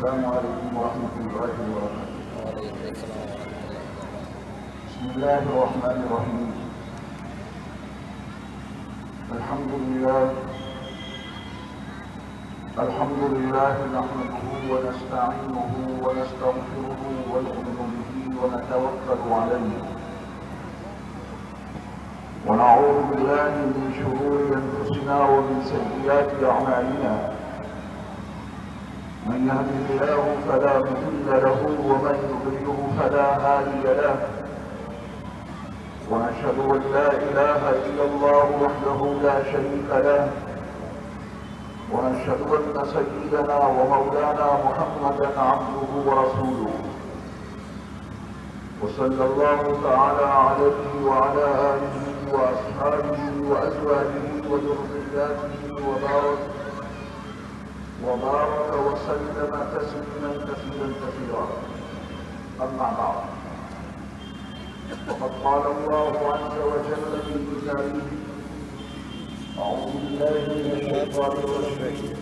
السلام عليكم ورحمة الله وبركاته. وعليكم السلام ورحمة الله وبركاته. بسم الله الرحمن الرحيم. الحمد لله نحمده ونستعينه ونستغفره ونؤمن به ونتوكل عليه ونعوذ بالله من شرور أنفسنا ومن سيئات أعمالنا. من يهده الله فلا مضل له ومن يضلله فلا هادي له. ونشهد أن لا إله إلا الله وحده لا شريك له. ونشهد أن سيدنا ومولانا محمدا عبده ورسوله. وصلى الله تعالى عليه وعلى آله وأصحابه وأزواجه وذرياته وبارك وسلم تسليما كثيرا كثيرا. أما بعد، وقد قال الله عز وجل في كتابه: أعوذ بالله من الشيطان الرجيم.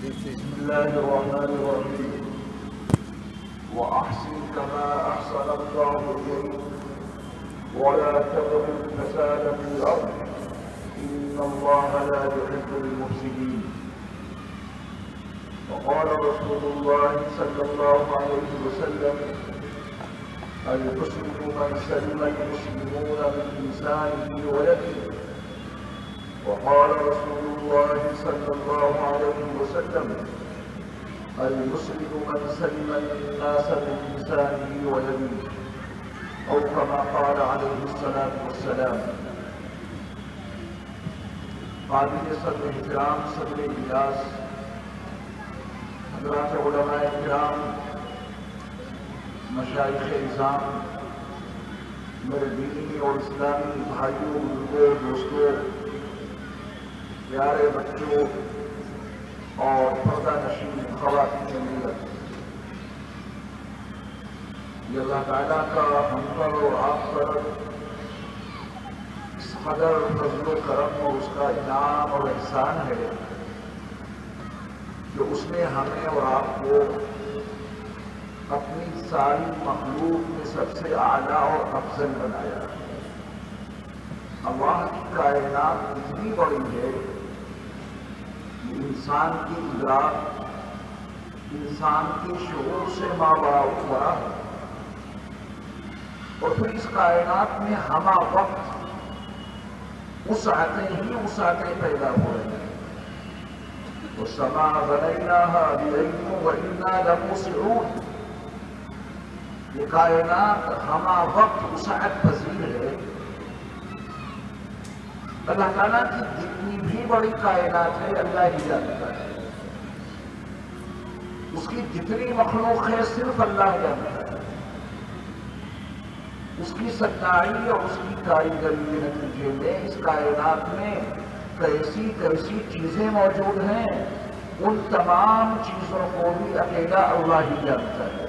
بسم الله الرحمن الرحيم. وأحسن كما أحسن الله إليك ولا تبغ الفساد في الأرض إن الله لا يحب المفسدين. وقال رسول الله صلى الله عليه وسلم: المسلم من سلم المسلمون من لسانه ويده. وقال رسول الله صلى الله عليه وسلم: المسلم من سلم الناس من لسانه ويده، أو كما قال عليه الصلاة والسلام. قابل صدر احترام صدر اجلاس، حضرات علماء کرام، مشائخ اعظام، میرے دینی اور اسلامی بھائیوں، بزرگوں، دوستوں، پیارے بچوں اور پردہ نشین خواتین ملت، یہ اللہ تعالیٰ کا ہم پر اور آپ پر اس قدر فضل و کرم اور اس کا انعام اور احسان ہے کہ اس نے ہمیں اور آپ کو اپنی ساری مخلوق میں سب سے اعلیٰ اور افضل بنایا. اللہ کی کائنات اتنی بڑی ہے کہ انسان کی ادراک، انسان کی شعور سے مابعد ہوا ہے. اور پھر اس کائنات میں ہمہ وقت وسعتیں ہی وسعتیں پیدا ہو رہی ہیں. وَالسَّمَاءَ بَنَيْنَاهَا بِأَيْدٍ وَإِنَّا لَمُوسِعُونَ. یہ کائنات ہمہ وقت وسعت پذیر ہے. اللہ تعالیٰ کی جتنی بھی بڑی کائنات ہے اللہ ہی جانتا ہے. اس کی جتنی مخلوق ہے صرف اللہ جانتا ہے. اس کی صناعی اور اس کی کاریگری کے نتیجے میں اس کائنات میں کیسی کیسی چیزیں موجود ہیں، ان تمام چیزوں کو بھی اکیلا اللہ ہی جانتا ہے.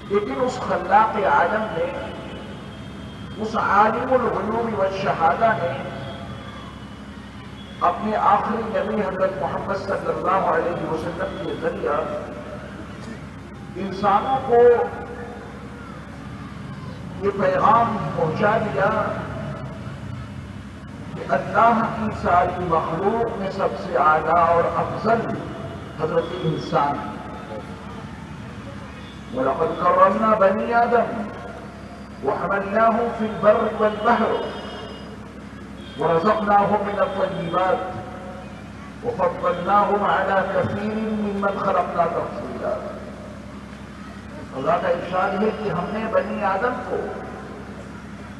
لیکن اس خلاق عالم نے، اس عالم الغیوب والشہادہ نے اپنے آخری نبی حضرت محمد صلی اللہ علیہ وسلم کے ذریعہ انسانوں کو یہ پیغام پہنچا دیا کہ اللہ کی ساری مخلوق میں سب سے اعلیٰ اور افضل حضرت انسان. وَلَقَدْ كَرَّمْنَا بَنِي آدَمَ وَحَمَلْنَاهُمْ فِي الْبَرِّ وَالْبَحْرِ وَرَزَقْنَاهُمْ مِنَ الطَّيِّبَاتِ وَفَضَّلْنَاهُمْ عَلَى كَثِيرٍ مِّمَّنْ خَلَقْنَا تَفْضِيلًا. اللہ کا ارشاد ہے کہ ہم نے بنی آدم کو،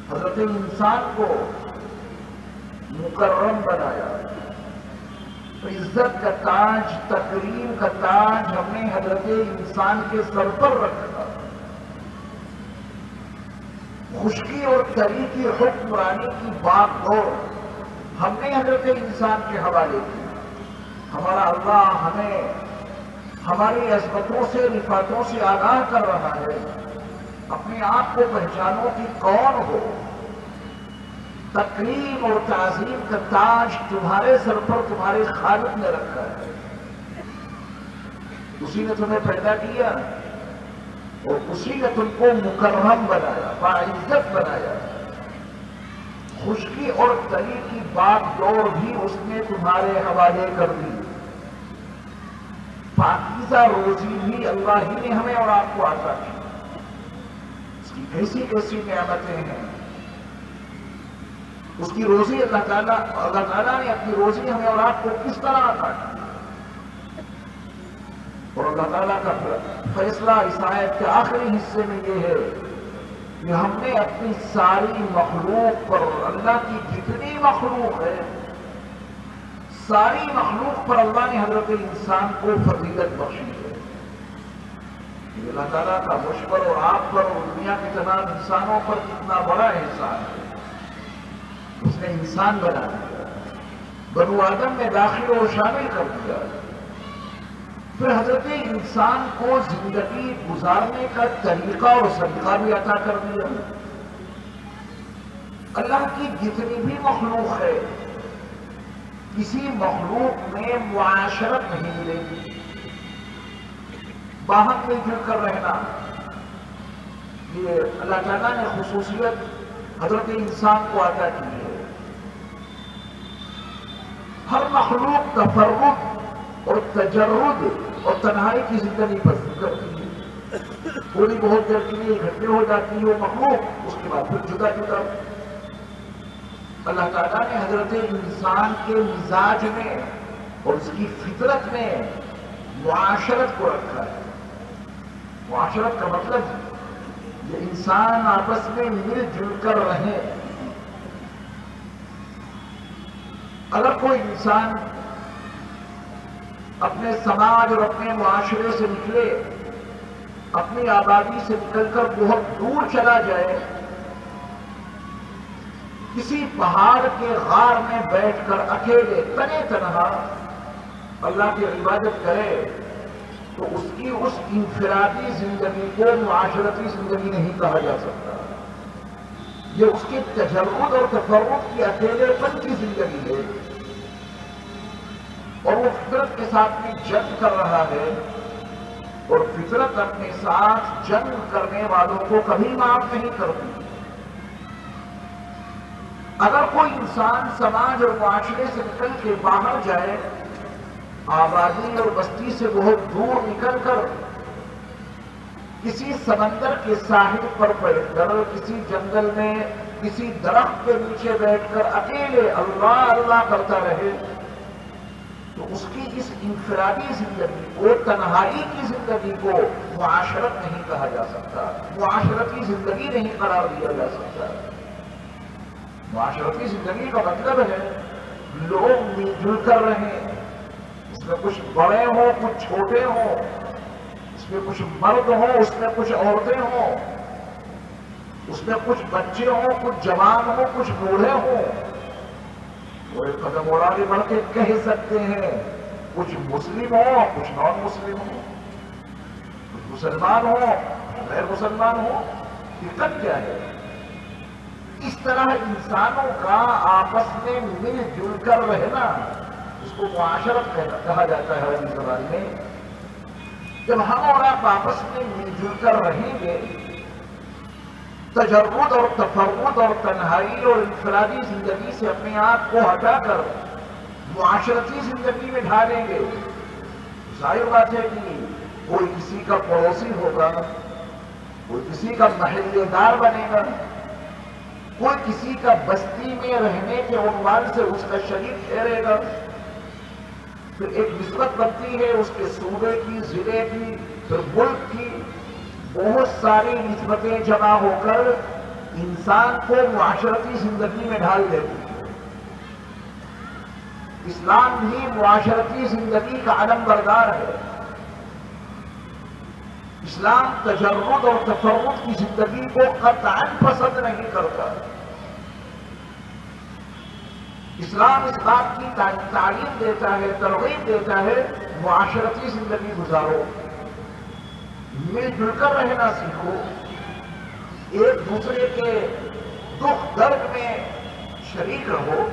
حضرت انسان کو مکرم بنایا. عزت کا تاج، تکریم کا تاج ہم نے حضرت انسان کے سر پر رکھا. خشکی اور تری کی حکمرانی کی بات دور ہم نے حضرت انسان کے حوالے کی. ہمارا اللہ ہمیں ہماری عظمتوں سے، رفعتوں سے آگاہ کر رہا ہے. اپنے آپ کو پہچانو کہ کون ہو. تکریم اور تعظیم کا تاج تمہارے سر پر تمہارے خالق نے رکھا ہے. اسی نے تمہیں پیدا کیا اور اسی نے تم کو مکرم بنایا، باعزت بنایا۔ خشکی اور تری کی باغ ڈور بھی اس نے تمہارے حوالے کر دی۔ پاکیزہ روزی بھی اللہ ہی نے ہمیں اور آپ کو عطا کی۔ اس کی کیسی کیسی نعمتیں ہیں۔ اس کی روزی اللہ تعالیٰ نے اپنی روزی ہمیں اور آپ کو کس طرح عطا کی۔ اور اللہ تعالیٰ کا فیصلہ اس آیت کے آخری حصے میں یہ ہے کہ ہم نے اپنی ساری مخلوق پر، اللہ کی جتنی مخلوق ہے ساری مخلوق پر اللہ نے حضرت انسان کو فضیلت بخشی ہے۔ یہ اللہ تعالیٰ کا مجھ پر اور آپ پر اور دنیا کے تمام انسانوں پر کتنا بڑا احسان ہے۔ اس نے انسان بنا دیا، بنو آدم میں داخل اور شامل کر دیا، پھر حضرت انسان کو زندگی گزارنے کا طریقہ اور سلیقہ بھی عطا کر دیا۔ اللہ کی جتنی بھی مخلوق ہے کسی مخلوق میں معاشرت نہیں ملے گی، باہم مل جل کر رہنا۔ یہ اللہ تعالیٰ نے خصوصیت حضرت انسان کو عطا کی ہے۔ ہر مخلوق تفرد اور تجرد اور تنہائی کی زندگی پسند کرتی ہے۔ تھوڑی بہت دیر کے لیے اکٹھے ہو جاتی ہے وہ مخلوق، اس کے بعد پھر جدا جدا۔ اللہ تعالیٰ نے حضرت انسان کے مزاج میں اور اس کی فطرت میں معاشرت کو رکھا ہے۔ معاشرت کا مطلب یہ انسان آپس میں مل جل کر رہیں۔ اگر کوئی انسان اپنے سماج اور اپنے معاشرے سے نکلے، اپنی آبادی سے نکل کر بہت دور چلا جائے، کسی پہاڑ کے غار میں بیٹھ کر اکیلے تنے تنہا اللہ کی عبادت کرے، تو اس کی اس انفرادی زندگی کو معاشرتی زندگی نہیں کہا جا سکتا۔ یہ اس کے تجرد اور تفرد کی اکیلے پن کی زندگی ہے، اور وہ فطرت کے ساتھ بھی جنگ کر رہا ہے، اور فطرت اپنے ساتھ جنگ کرنے والوں کو کبھی معاف نہیں کرتی۔ اگر کوئی انسان سماج اور معاشرے سے نکل کے باہر جائے، آبادی اور بستی سے بہت دور نکل کر کسی سمندر کے ساحل پر بیٹھ کر، کسی جنگل میں کسی درخت کے نیچے بیٹھ کر اکیلے اللہ اللہ کرتا رہے، تو اس کی اس انفرادی زندگی کو، تنہائی کی زندگی کو معاشرت نہیں کہا جا سکتا، معاشرتی زندگی نہیں قرار دیا جا سکتا۔ معاشرتی زندگی کا مطلب ہے لوگ مل جل کر رہیں، اس میں کچھ بڑے ہوں کچھ چھوٹے ہوں، اس میں کچھ مرد ہوں اس میں کچھ عورتیں ہوں، اس میں کچھ بچے ہوں کچھ جوان ہوں کچھ بوڑھے ہوں۔ وہ ایک قدم اور آگے بڑھ کے کہہ سکتے ہیں کچھ مسلم ہوں کچھ نان مسلم ہوں، کچھ مسلمان ہوں کچھ غیر مسلمان ہوں۔ دقت کیا ہے؟ اس طرح انسانوں کا آپس میں مل جل کر رہنا، اس کو معاشرت کہا جاتا ہے عربی زبان میں۔ جب ہم اور آپ آپس میں مل جل کر رہیں گے، تجرد اور تفرد اور تنہائی اور انفرادی زندگی سے اپنے آپ کو ہٹا کر معاشرتی زندگی میں ڈھالیں گے، ظاہر بات ہے کہ کوئی کسی کا پڑوسی ہوگا، کوئی کسی کا محلے دار بنے گا، کوئی کسی کا بستی میں رہنے کے عنوان سے اس کا شریک ٹھہرے گا، پھر ایک نسبت بنتی ہے اس کے صوبے کی، ضلع کی، پھر ملک کی، بہت ساری نسبتیں جمع ہو کر انسان کو معاشرتی زندگی میں ڈال دیتی ہے۔ اسلام بھی معاشرتی زندگی کا علم بردار ہے۔ اسلام تجرد اور تفرد کی زندگی کو قطعاً پسند نہیں کرتا۔ اسلام اس بات کی تعلیم دیتا ہے، ترغیب دیتا ہے، معاشرتی زندگی گزارو، مل جل کر رہنا سیکھو، ایک دوسرے کے دکھ درد میں شریک رہو،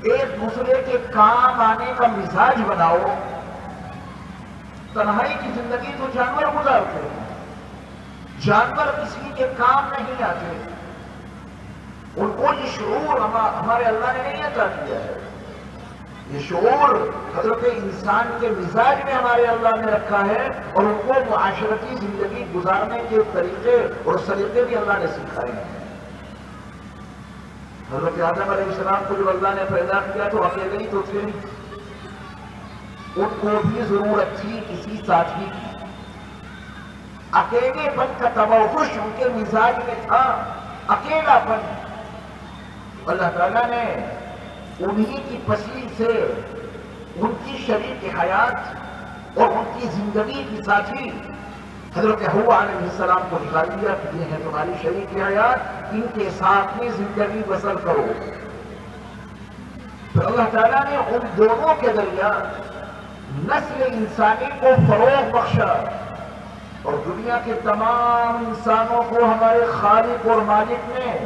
ایک دوسرے کے کام آنے کا مزاج بناؤ، تنہائی کی زندگی تو جانور گزارتے ہیں، جانور کسی کے کام نہیں آتے، ان کو یہ شعور ہمارے اللہ نے نہیں عطا کیا ہے۔ یہ شعور حضرت انسان کے مزاج میں ہمارے اللہ نے رکھا ہے، اور ان کو معاشرتی زندگی گزارنے کے طریقے اور سلیقے بھی اللہ نے سکھائے ہیں۔ حضرت آدم علیہ السلام کو جب اللہ نے پیدا کیا تو اکیلے ہی تو تھے، ان کو بھی ضرورت تھی کسی ساتھی کی۔ اکیلے پن کا توحش ان کے مزاج میں تھا، اکیلا پن۔ اللہ تعالیٰ نے انہی کی پسلی سے ان کی شریک حیات اور ان کی زندگی کی ساتھی حضرت حوا علیہ السلام کو نکال دیا کہ یہ ہے تمہاری شریک حیات، ان کے ساتھ میں زندگی بسر کرو۔ پھر اللہ تعالیٰ نے ان دونوں کے درمیان نسل انسانی کو فروغ بخشا، اور دنیا کے تمام انسانوں کو ہمارے خالق اور مالک نے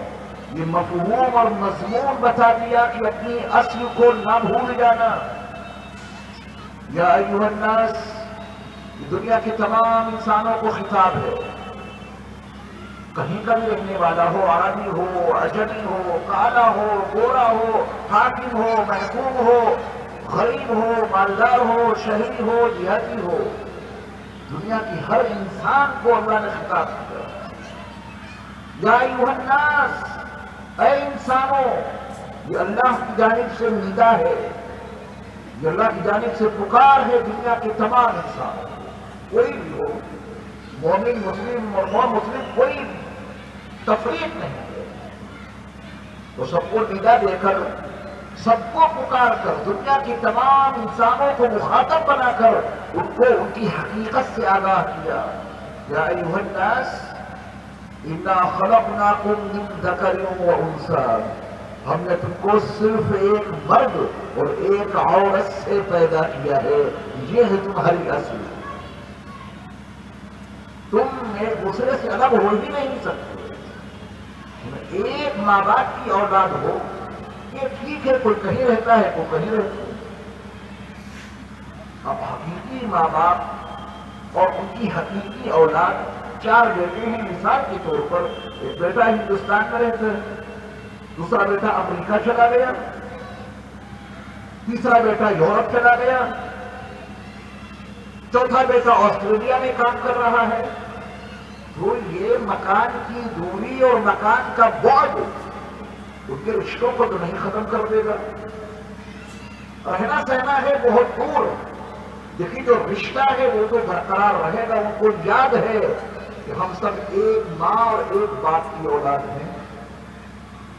یہ مفہوم اور مضمون بتا دیا کہ اپنی اصل کو نہ بھول جانا۔ یا ایھا الناس، یہ دنیا کے تمام انسانوں کو خطاب ہے، کہیں کا بھی رہنے والا ہو، عربی ہو، عجمی ہو، کالا ہو، گورا ہو، حاکم ہو، محکوم ہو، غریب ہو، مالدار ہو، شہری ہو، دیہاتی ہو، دنیا کی ہر انسان کو اللہ نے خطاب کیا۔ یا ایھا الناس، اے انسانوں، یہ اللہ کی جانب سے ندا ہے، یہ اللہ کی جانب سے پکار ہے دنیا کے تمام انسانوں، کوئی بھی ہو، مومن مسلم اور غیر مسلم، کوئی تفریق نہیں ہے، تو سب کو ندا دے کر، سب کو پکار کر، دنیا کے تمام انسانوں کو مخاطب بنا کر ان کو ان کی حقیقت سے آگاہ کیا۔ یا ایھا الناس انا خلقناکم من ذکر و انثی، ہم نے تم کو صرف ایک مرد اور ایک عورت سے پیدا کیا ہے، یہ ہے تمہاری اصل۔ تم ایک دوسرے سے الگ ہو ہی نہیں سکتے، ایک ماں باپ کی اولاد ہو، یہ ٹھیک ہے، کوئی کہیں رہتا ہے کوئی کہیں رہتا ہے۔ اب حقیقی ماں باپ اور ان کی حقیقی اولاد، چار بیٹے ہیں مثال کے طور پر، ایک بیٹا ہندوستان میں رہتا ہے، دوسرا بیٹا امریکہ چلا گیا، تیسرا بیٹا یورپ چلا گیا، چوتھا بیٹا آسٹریلیا میں کام کر رہا ہے۔ تو یہ مکان کی دوری اور مکان کا بعد ان کے رشتوں کو تو نہیں ختم کر دے گا، رہنا سہنا ہے بہت دور، لیکن جو رشتہ ہے وہ تو برقرار رہے گا۔ ان کو یاد ہے کہ ہم سب ایک ماں اور ایک باپ کی اولاد ہیں۔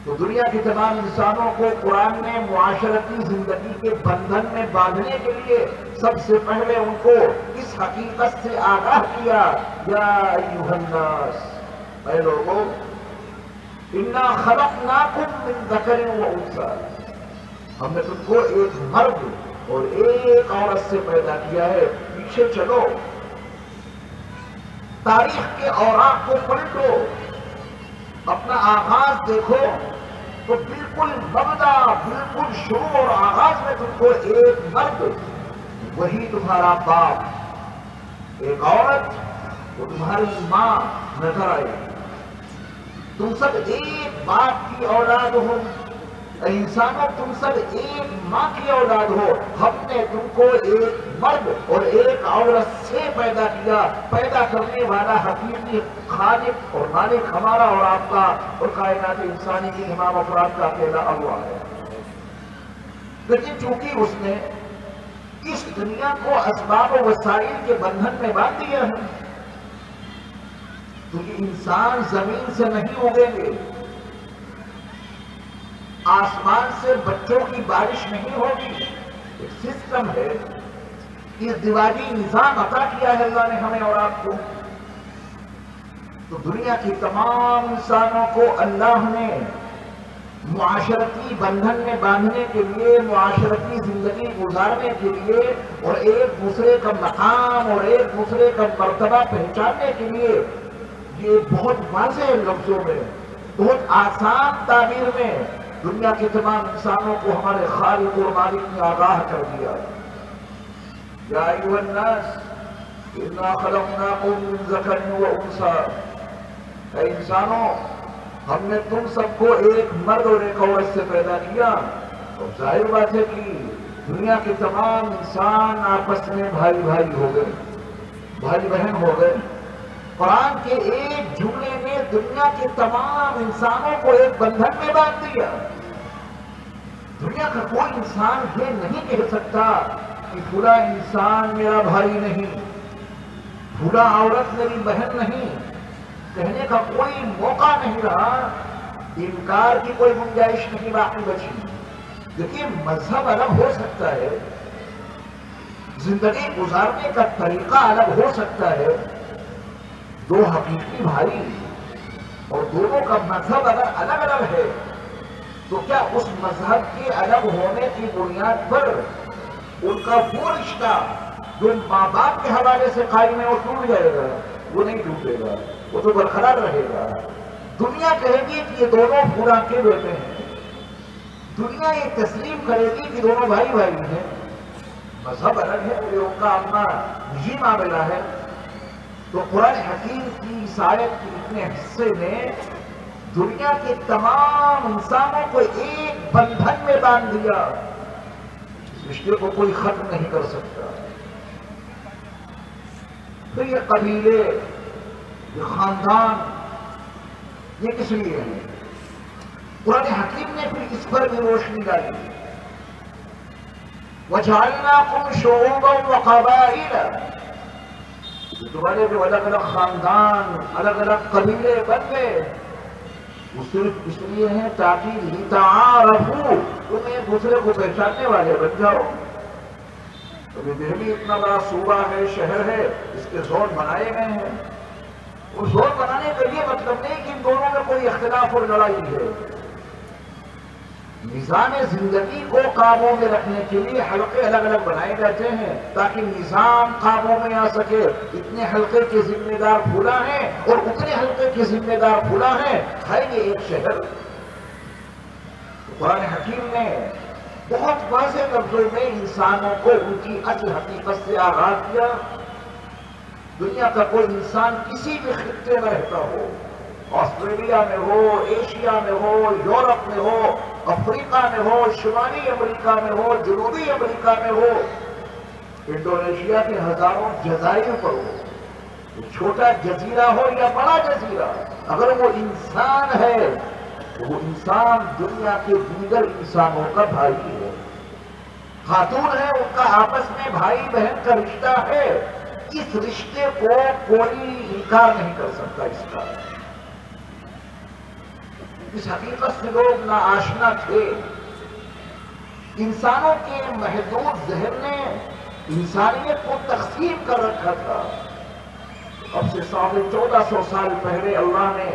تو دنیا کے تمام انسانوں کو قرآن نے معاشرتی زندگی کے بندھن میں باندھنے کے لیے سب سے پہلے ان کو اس حقیقت سے آگاہ کیا، یا ایھا الناس، اے لوگوں، انا خلقناکم من ذکر و انثی، ہم نے تم کو ایک مرد اور ایک عورت سے پیدا کیا ہے۔ پیچھے چلو، تاریخ کے اوراق کو پلٹو، اپنا آغاز دیکھو، تو بالکل مبدا، بالکل شروع اور آغاز میں تم کو ایک مرد، وہی تمہارا باپ، ایک عورت وہ تمہاری ماں نظر آئے۔ تم سب ایک باپ کی اولاد ہو، انسانوں تم سب ایک ماں کی اولاد ہو۔ ہم نے تم کو ایک مرد اور ایک عورت سے پیدا کیا۔ پیدا کرنے والا حقیقی خالق اور مالک ہمارا اور آپ کا اور کائنات انسانی کی تمام افراد کا اکیلا اللہ ہے۔ لیکن چونکہ اس نے اس دنیا کو اسباب و وسائل کے بندھن میں باندھ دیا ہے، کیونکہ انسان زمین سے نہیں اگیں گے، آسمان سے بچوں کی بارش نہیں ہوگی، ایک سسٹم ہے، ازدواجی نظام عطا کیا ہے اللہ نے ہمیں اور آپ کو۔ تو دنیا کی تمام انسانوں کو اللہ نے معاشرتی بندھن میں باندھنے کے لیے، معاشرتی زندگی گزارنے کے لیے اور ایک دوسرے کا مقام اور ایک دوسرے کا مرتبہ پہچاننے کے لیے یہ بہت واضح لفظوں میں، بہت آسان تعبیر میں دنیا کے تمام انسانوں کو ہمارے خالق اور مالک نے آگاہ کر دیا۔ یا ایھا الناس، اِنَّا خَلَقْنَاكُم مِّن ذَكَرٍ وَأُنثَىٰ، اے انسانوں ہم نے تم سب کو ایک مرد اور ایک عورت سے پیدا کیا. اور ظاہر بات ہے کہ دنیا کے تمام انسان آپس میں بھائی بھائی ہو گئے، بھائی بہن ہو گئے. قرآن کے ایک جملے نے دنیا کے تمام انسانوں کو ایک بندھن میں باندھ دیا. دنیا کا کوئی انسان یہ نہیں کہہ سکتا کہ فلاں انسان میرا بھائی نہیں، فلاں عورت میری بہن نہیں. کہنے کا کوئی موقع نہیں رہا، انکار کی کوئی گنجائش نہیں باقی بچی. دیکھیے مذہب الگ ہو سکتا ہے، زندگی گزارنے کا طریقہ الگ ہو سکتا ہے. دو حقیقی بھائی اور دونوں کا مذہب اگر الگ الگ ہے تو کیا اس مذہب کے الگ ہونے کی بنیاد پر ان کا وہ رشتہ جو ماں باپ کے حوالے سے قائم ہے وہ ٹوٹ جائے گا؟ وہ نہیں ٹوٹے گا، وہ تو برقرار رہے گا. دنیا کہے گی کہ یہ دونوں خدا کے بیٹے ہیں، دنیا یہ تسلیم کرے گی کہ دونوں بھائی بھائی ہیں. مذہب الگ ہے، یہ ان کا اپنا نجی معاملہ ہے. تو قرآن حکیم کی اس آیت کے اتنے حصے نے دنیا کے تمام انسانوں کو ایک بندھن میں باندھ دیا. اس رشتے کو کوئی ختم نہیں کر سکتا. پھر یہ قبیلے، یہ خاندان، یہ کس لیے ہیں؟ قرآن حکیم نے پھر اس پر بھی روشنی ڈالی. وَجَعَلْنَاكُمْ شُعُوبًا وَقَبَائِلَ، تمہارے جو الگ الگ خاندان، الگ الگ قبیلے بن گئے وہ صرف اس لیے ہیں تاکہ لِتَعَارَفُوا، تم ایک دوسرے کو پہچاننے والے بن جاؤ. ابھی دہلی اتنا بڑا صوبہ ہے، شہر ہے، اس کے زون بنائے گئے ہیں. اس زون بنانے کا یہ مطلب نہیں کہ ان دونوں میں کوئی اختلاف اور لڑائی ہے. نظام زندگی کو قابو میں رکھنے کے لیے حلقے الگ الگ بنائے جاتے ہیں تاکہ نظام قابو میں آ سکے. اتنے حلقے کے ذمہ دار فلاں ہیں اور اتنے حلقے کے ذمہ دار فلاں ہیں، ہے یہ ایک شہر. قرآن حکیم نے بہت واضح لفظوں میں انسانوں کو ان کی اصل حقیقت سے آگاہ کیا. دنیا کا کوئی انسان کسی بھی خطے میں رہتا ہو، آسٹریلیا میں ہو، ایشیا میں ہو، یورپ میں ہو، افریقہ میں ہو، شمالی امریکہ میں ہو، جنوبی امریکہ میں ہو، انڈونیشیا کے ہزاروں جزائر پر ہو، چھوٹا جزیرہ ہو یا بڑا جزیرہ، اگر وہ انسان ہے تو وہ انسان دنیا کے دیگر انسانوں کا بھائی ہے. خاتون ہے، ان کا آپس میں بھائی بہن کا رشتہ ہے. اس رشتے کو کوئی انکار نہیں کر سکتا. اس حقیقت سے لوگ ناآشنا تھے. انسانوں کے محدود ذہن نے انسانیت کو تقسیم کر رکھا تھا. اب سے 1450 سال پہلے اللہ نے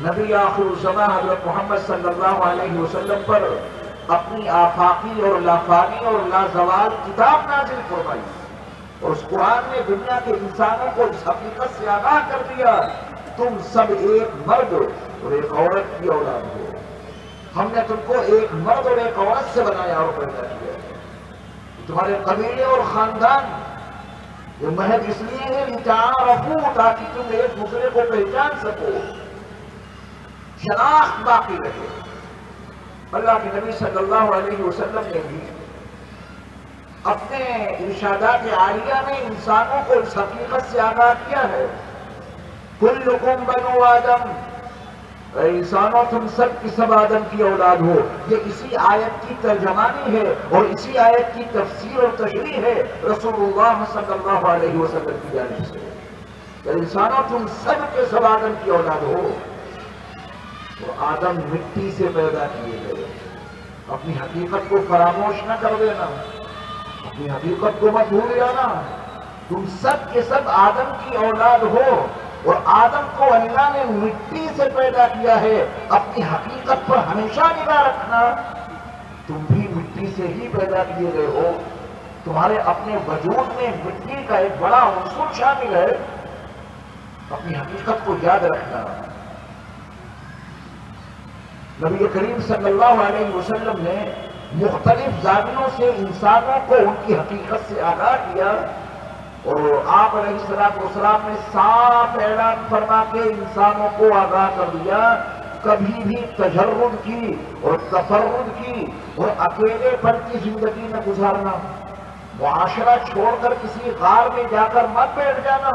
نبی آخر الزمان حضرت محمد صلی اللہ علیہ وسلم پر اپنی آفاقی اور لافانی اور لازوال کتاب نازل فرمائی، اور اس قرآن نے دنیا کے انسانوں کو اس حقیقت سے آگاہ کر دیا تم سب ایک مرد اور ایک عورت کی اولاد ہو. ہم نے تم کو ایک مرد اور ایک عورت سے بنایا اور پیدا کیا. تمہارے قبیلے اور خاندان یہ محض اس لیے ہے لِتَعَارَفُوا، تاکہ تم ایک دوسرے کو پہچان سکو، شناخت باقی رہے. اللہ کے نبی صلی اللہ علیہ وسلم نے بھی اپنے ارشادات عالیہ میں انسانوں کو اس حقیقت سے آگاہ کیا ہے. کلکم بنو آدم، اے انسانوں تم سب کی سب آدم کی اولاد ہو. یہ اسی آیت کی ترجمانی ہے اور اسی آیت کی تفسیر اور تشریح ہے رسول اللہ صلی اللہ علیہ وسلم کی جانب سے. اے انسانوں تم سب کے سب آدم کی اولاد ہو. تو آدم مٹی سے پیدا کیے گئے. اپنی حقیقت کو فراموش نہ کر دینا، اپنی حقیقت کو مت بھول جانا. تم سب کے سب آدم کی اولاد ہو اور آدم کو اللہ نے مٹی سے پیدا کیا ہے. اپنی حقیقت پر ہمیشہ نگاہ رکھنا. تم بھی مٹی سے ہی پیدا کیے گئے ہو. تمہارے اپنے وجود میں مٹی کا ایک بڑا عنصر شامل ہے. اپنی حقیقت کو یاد رکھنا. نبی کریم صلی اللہ علیہ وسلم نے مختلف زاویوں سے انسانوں کو ان کی حقیقت سے آگاہ کیا. اور آپ علیہ السلام نے صاف اعلان فرما کے انسانوں کو آگاہ کر دیا، کبھی بھی تجرد کی اور تفرد کی اور اکیلے پن کی زندگی میں گزارنا، معاشرہ چھوڑ کر کسی غار میں جا کر مت بیٹھ جانا،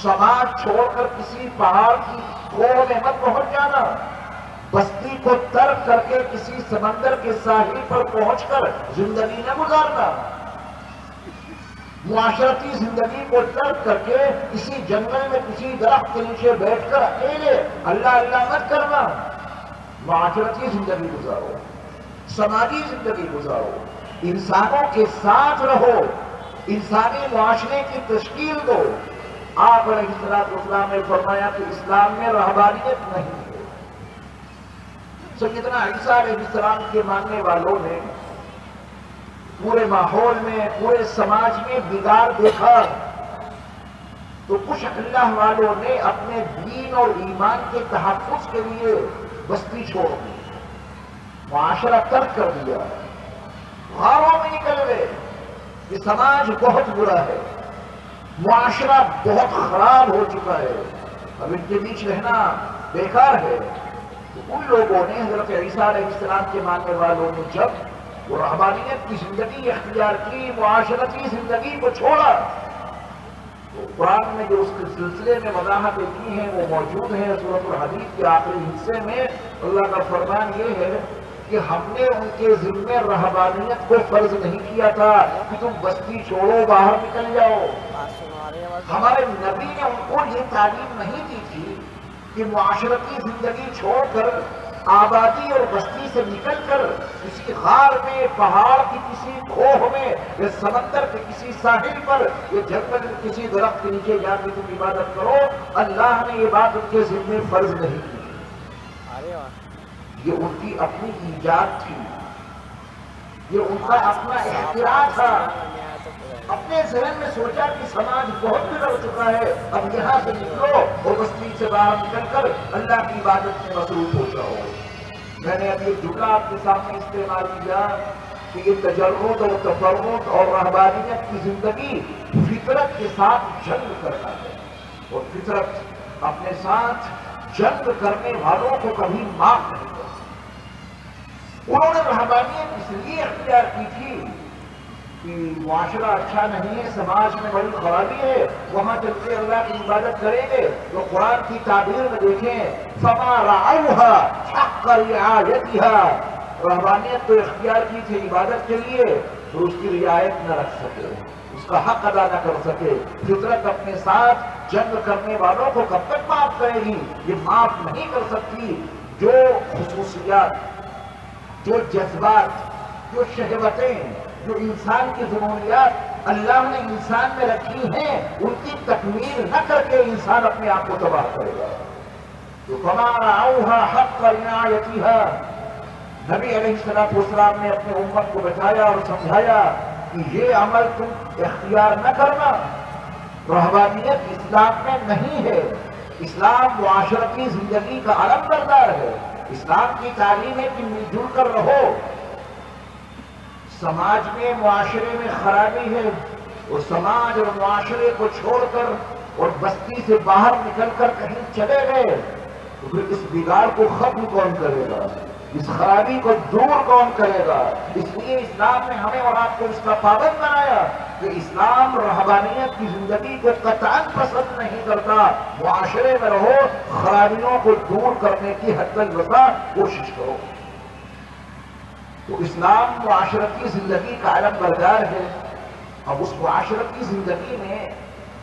سماج چھوڑ کر کسی پہاڑ کی کوڑ میں مت پہنچ جانا، بستی کو ترک کر کے کسی سمندر کے ساحل پر پہنچ کر زندگی نہ گزارنا، معاشرتی زندگی کو ترک کر کے کسی جنگل میں کسی درخت کے نیچے بیٹھ کر اکیلے اللہ اللہ مت کرنا، معاشرتی زندگی گزارو، سماجی زندگی گزارو، انسانوں کے ساتھ رہو، انسانی معاشرے کی تشکیل دو۔ آپ علیہ السلام نے فرمایا کہ اسلام میں رہبانیت نہیں ہے۔ سیدنا عیسیٰ علیہ السلام کے ماننے والوں نے پورے ماحول میں، پورے سماج میں بگاڑ دیکھا تو کچھ اللہ والوں نے اپنے دین اور ایمان کے تحفظ کے لیے بستی چھوڑ دی، معاشرہ ترک کر دیا، غاروں میں نکل گئے کہ سماج بہت برا ہے، معاشرہ بہت خراب ہو چکا ہے، اب ان کے بیچ رہنا بیکار ہے۔ تو ان لوگوں نے، حضرت عیسیٰ علیہ السلام کے ماننے والوں نے جب وہ رہبانیت کی زندگی اختیار کی، معاشرتی زندگی کو چھوڑا، تو قرآن میں جو اس کے سلسلے میں وضاحتیں کی ہیں وہ موجود ہیں۔ سورۃ الحدید کے آخری حصے میں اللہ کا فرمان یہ ہے کہ ہم نے ان کے ذمے رہبانیت کو فرض نہیں کیا تھا کہ تم بستی چھوڑو، باہر نکل جاؤ۔ ہمارے نبی نے ان کو یہ تعلیم نہیں دی تھی کہ معاشرتی زندگی چھوڑ کر آبادی اور بستی سے نکل کر کسی غار میں، پہاڑ کی کسی کھوہ میں، یا سمندر کے کسی ساحل پر، یا جنگل میں کسی درخت کے نیچے جا کے تم عبادت کرو۔ اللہ نے یہ بات ان کے ذمے فرض نہیں کی، یہ ان کی اپنی ایجاد تھی، یہ ان کا اپنا اختراع تھا۔ اپنے ذہن میں سوچا کہ سماج بہت بگڑ چکا ہے، اب یہاں سے نکلو اور بستی سے باہر نکل کر اللہ کی عبادت میں مصروف ہو جاؤ۔ میں نے ابھی جملہ آپ کے سامنے استعمال کیا کہ یہ تجرد اور تفرد اور رہبانیت کی زندگی فطرت کے ساتھ جنگ کرنا ہے، اور فطرت اپنے ساتھ جنگ کرنے والوں کو کبھی معاف نہیں کرتی۔ انہوں نے رہبانیت اس لیے اختیار کی تھی کہ معاشرہ اچھا نہیں ہے، سماج میں بڑی خرابی ہے، وہاں چل کے اللہ کی عبادت کریں گے تو قرآن کی تعبیر میں دیکھیں فَمَا رَعَوْهَا حَقَّ رِعَایَتِهَا، رہبانیت تو اختیار کی تھی عبادت کے لیے، تو اس کی رعایت نہ رکھ سکے، اس کا حق ادا نہ کر سکے۔ فطرت اپنے ساتھ جنگ کرنے والوں کو کب تک معاف کرے گی؟ یہ معاف نہیں کر سکتی۔ جو خصوصیات، جو جذبات، جو شہوتیں، جو انسان کی ضروریات اللہ نے انسان میں رکھی ہیں، ان کی تکمیل نہ کر کے انسان اپنے آپ کو تباہ کرے گا۔ تو فَمَا رَعَوْهَا حَقَّ رِعَایَتِهَا، نبی علیہ السلام نے اپنے امت کو بتایا اور سمجھایا کہ یہ عمل تم اختیار نہ کرنا، رہبانیت اسلام میں نہیں ہے، اسلام معاشرتی زندگی کا علم بردار ہے، اسلام کی تعلیم ہے کہ مل جل کر رہو۔ سماج میں، معاشرے میں خرابی ہے، اور سماج اور معاشرے کو چھوڑ کر اور بستی سے باہر نکل کر کہیں چلے گئے تو پھر اس بگاڑ کو ختم کون کرے گا؟ اس خرابی کو دور کون کرے گا؟ اس لیے اسلام نے ہمیں اور آپ کو اس کا پابند بنایا کہ اسلام رہبانیت کی زندگی کو قطعاً پسند نہیں کرتا۔ معاشرے میں رہو، خرابیوں کو دور کرنے کی حد الوسع کوشش کرو۔ تو اسلام معاشرتی زندگی کا علم بردار ہے۔ اب اس معاشرتی زندگی میں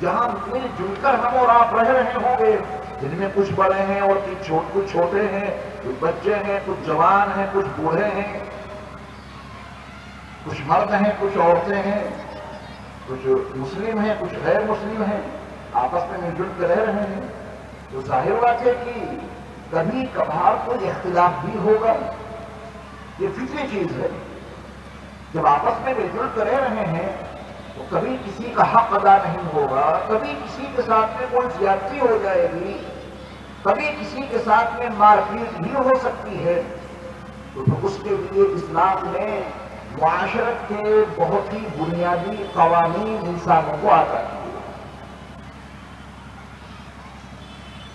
جہاں مل جل کر ہم اور آپ رہ رہے ہوں گے، جن میں کچھ بڑے ہیں اور کچھ چھوٹے ہیں، کچھ بچے ہیں، کچھ جوان ہیں، کچھ بوڑھے ہیں، کچھ مرد ہیں، کچھ عورتیں ہیں، کچھ مسلم ہیں، کچھ غیر مسلم ہیں، آپس میں مل جل کے رہ رہے ہیں، تو ظاہر بات ہے کہ کبھی کبھار کوئی اختلاف بھی ہوگا، یہ فطری چیز ہے۔ جب آپس میں مل جل کر رہ رہے ہیں تو کبھی کسی کا حق ادا نہیں ہوگا، کبھی کسی کے ساتھ میں کوئی زیادتی ہو جائے گی، کبھی کسی کے ساتھ میں مار پیٹ بھی ہو سکتی ہے، تو اس کے لیے اسلام نے معاشرت کے بہت ہی بنیادی قوانین انسانوں کو عطا کیے،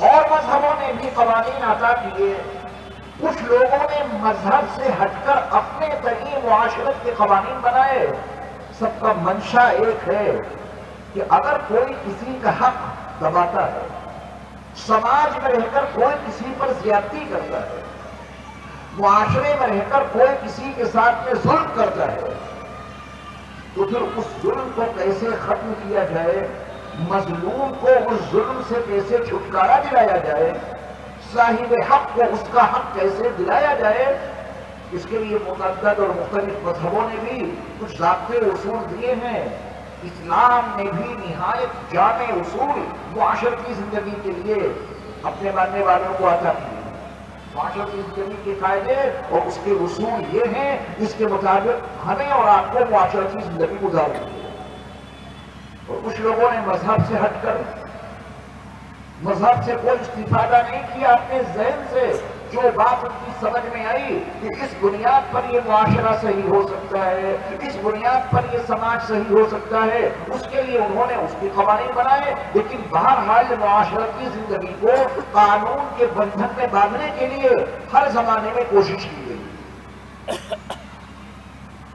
اور مذہبوں نے بھی قوانین عطا کیے۔ کچھ لوگوں نے مذہب سے ہٹ کر اپنے تئیں معاشرت کے قوانین بنائے۔ سب کا منشا ایک ہے کہ اگر کوئی کسی کا حق دباتا ہے، سماج میں رہ کر کوئی کسی پر زیادتی کرتا ہے، معاشرے میں رہ کر کوئی کسی کے ساتھ میں ظلم کرتا ہے، تو پھر اس ظلم کو کیسے ختم کیا جائے، مظلوم کو اس ظلم سے کیسے چھٹکارا دلایا جائے، صاحب حق کو اس کا حق کیسے دلایا جائے، اس کے لیے متعدد اور مختلف مذہبوں نے بھی کچھ ضابطے اصول دیے ہیں۔ اسلام نے بھی نہایت جامع اصول معاشرتی زندگی کے لیے اپنے ماننے والوں کو عطا کیے۔ معاشرتی زندگی کے قاعدے اور اس کے اصول یہ ہیں جس کے مطابق ہمیں اور آپ کو معاشرتی زندگی گزارنی ہے۔ اور کچھ لوگوں نے مذہب سے ہٹ کر، مذہب سے کوئی استفادہ نہیں کیا، اپنے ذہن سے جو بات ان کی سمجھ میں آئی کہ اس بنیاد پر یہ معاشرہ صحیح ہو سکتا ہے، اس بنیاد پر یہ سماج صحیح ہو سکتا ہے، اس کے لیے انہوں نے اس کی قوانین بنائے۔ لیکن بہرحال معاشرتی زندگی کو قانون کے بندھن میں باندھنے کے لیے ہر زمانے میں کوشش کی گئی۔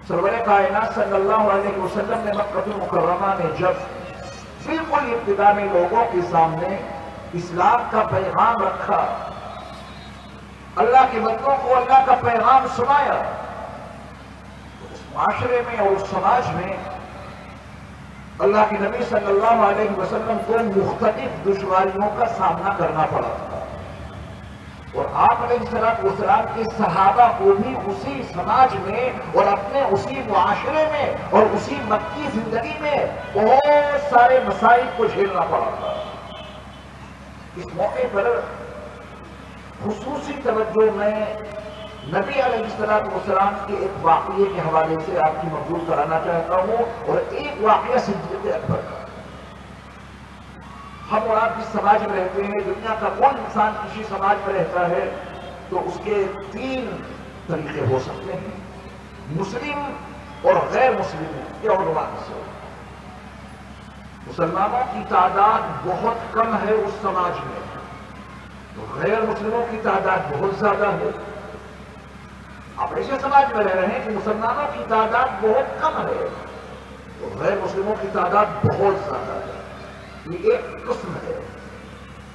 سرور کائنات صلی اللہ علیہ وسلم نے مکہ المکرمہ میں جب بالکل ابتدا میں لوگوں کے سامنے اسلام کا پیغام رکھا، اللہ کے بندوں کو اللہ کا پیغام سنایا، تو اس معاشرے میں اور اس سماج میں اللہ کے نبی صلی اللہ علیہ وسلم کو مختلف دشواریوں کا سامنا کرنا پڑا تھا، اور آپ علیہ السلام کے صحابہ کو بھی اسی سماج میں اور اپنے اسی معاشرے میں اور اسی مکی زندگی میں بہت سارے مسائل کو جھیلنا پڑا تھا۔ اس موقع پر خصوصی توجہ میں نبی علیہ السلام کے ایک واقعے کے حوالے سے آپ کی مبذول کرانا چاہتا ہوں، اور ایک واقعہ صدیق اکبر کا۔ ہم اور آپ جس سماج میں رہتے ہیں، دنیا کا کوئی انسان کسی سماج میں رہتا ہے تو اس کے تین طریقے ہو سکتے ہیں، مسلم اور غیر مسلم کے عنوان سے۔ مسلمانوں کی تعداد بہت کم ہے اس سماج میں، تو غیر مسلموں کی تعداد بہت زیادہ ہے۔ آپ ایسے سماج میں رہ رہے ہیں کہ مسلمانوں کی تعداد بہت کم ہے تو غیر مسلموں کی تعداد بہت زیادہ ہے، یہ ایک قسم ہے۔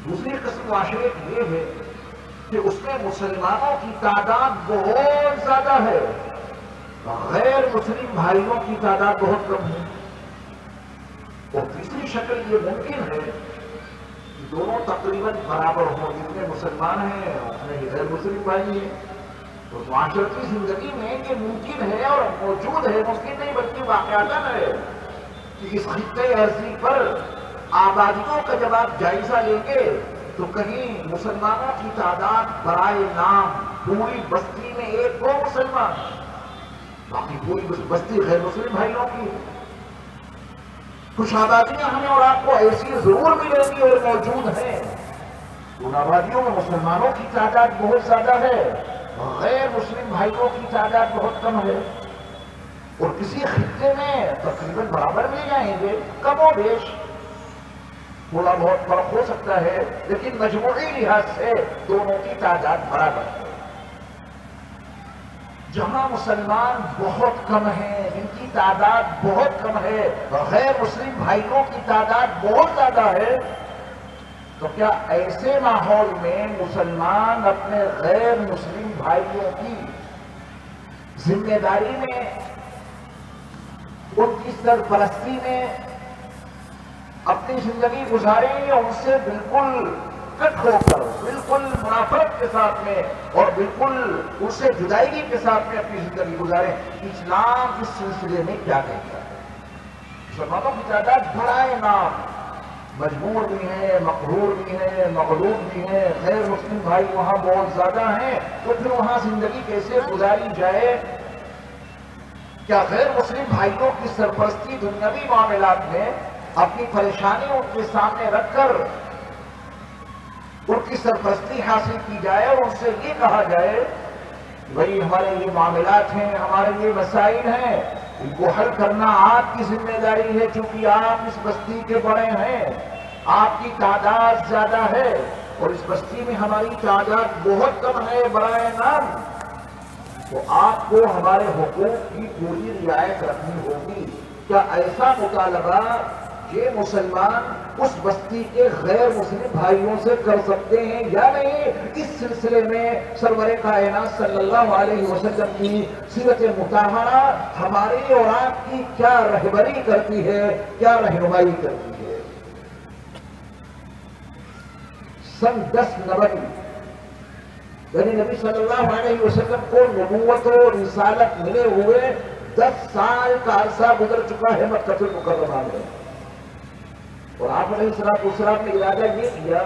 دوسری قسم معاشرے کی یہ ہے کہ اس میں مسلمانوں کی تعداد بہت زیادہ ہے، غیر مسلم بھائیوں کی تعداد بہت کم ہے۔ اور تیسری شکل یہ ممکن ہے کہ دونوں تقریباً برابر ہوں، جتنے مسلمان ہیں اتنے ہی غیر مسلم بھائی ہیں۔ تو معاشرتی زندگی میں یہ ممکن ہے اور موجود ہے، ممکن نہیں بلکہ واقعات ہے کہ اس خطے ارضی پر آبادیوں کا جب آپ جائزہ لیں گے تو کہیں مسلمانوں کی تعداد برائے نام پوری بستی میں ایک دو مسلمان، باقی پوری بستی غیر مسلم بھائیوں کی۔ کچھ آبادیاں ہمیں اور آپ کو ایسی ضرور ملیں گی اور موجود ہیں، ان آبادیوں میں مسلمانوں کی تعداد بہت زیادہ ہے، غیر مسلم بھائیوں کی تعداد بہت کم ہے، اور کسی خطے میں تقریباً برابر مل جائیں گے، کم و بیش تھوڑا بہت فرق ہو سکتا ہے، لیکن مجموعی لحاظ سے دونوں کی تعداد برابر ہے۔ جہاں مسلمان بہت کم ہیں، جن کی تعداد بہت کم ہے، غیر مسلم بھائیوں کی تعداد بہت زیادہ ہے، تو کیا ایسے ماحول میں مسلمان اپنے غیر مسلم بھائیوں کی ذمہ داری میں، ان کی سرپرستی میں اپنی زندگی گزاریں یا ان سے بالکل کٹ ہو کر، بالکل منافرت کے ساتھ میں اور بالکل ان سے جدائیگی کے ساتھ میں اپنی زندگی گزاریں؟ اسلام اس سلسلے میں کیا کہتا ہے؟ مسلمانوں کی تعداد برائے نام مجبور بھی ہیں، مقہور بھی ہیں، مغلوب بھی ہیں، غیر مسلم بھائی وہاں بہت زیادہ ہیں، تو پھر وہاں زندگی کیسے گزاری جائے؟ کیا غیر مسلم بھائیوں کی سرپرستی دنیاوی معاملات میں اپنی پریشانیوں کے سامنے رکھ کر ان کی سرپرستی حاصل کی جائے اور ان سے یہ کہا جائے بھائی ہمارے یہ معاملات ہیں، ہمارے یہ مسائل ہیں، ان کو حل کرنا آپ کی ذمہ داری ہے، چونکہ آپ اس بستی کے بڑے ہیں، آپ کی تعداد زیادہ ہے اور اس بستی میں ہماری تعداد بہت کم ہے برائے نام، تو آپ کو ہمارے حقوق کی پوری رعایت رکھنی ہوگی۔ کیا ایسا مطالبہ یہ مسلمان اس بستی کے غیر مسلم بھائیوں سے کر سکتے ہیں یا نہیں؟ اس سلسلے میں سرور کائنات صلی اللہ علیہ وسلم کی سیرت مطہرہ ہماری اور آپ کی کیا رہبری کرتی ہے، کیا رہنمائی کرتی ہے؟ سن 1090 یعنی نبی صلی اللہ علیہ وسلم کو نبوت و رسالت ملے ہوئے 10 سال کا عرصہ گزر چکا ہے مکہ المکرمہ میں، اور آپ علیہ السلام نے ارادہ یہ کیا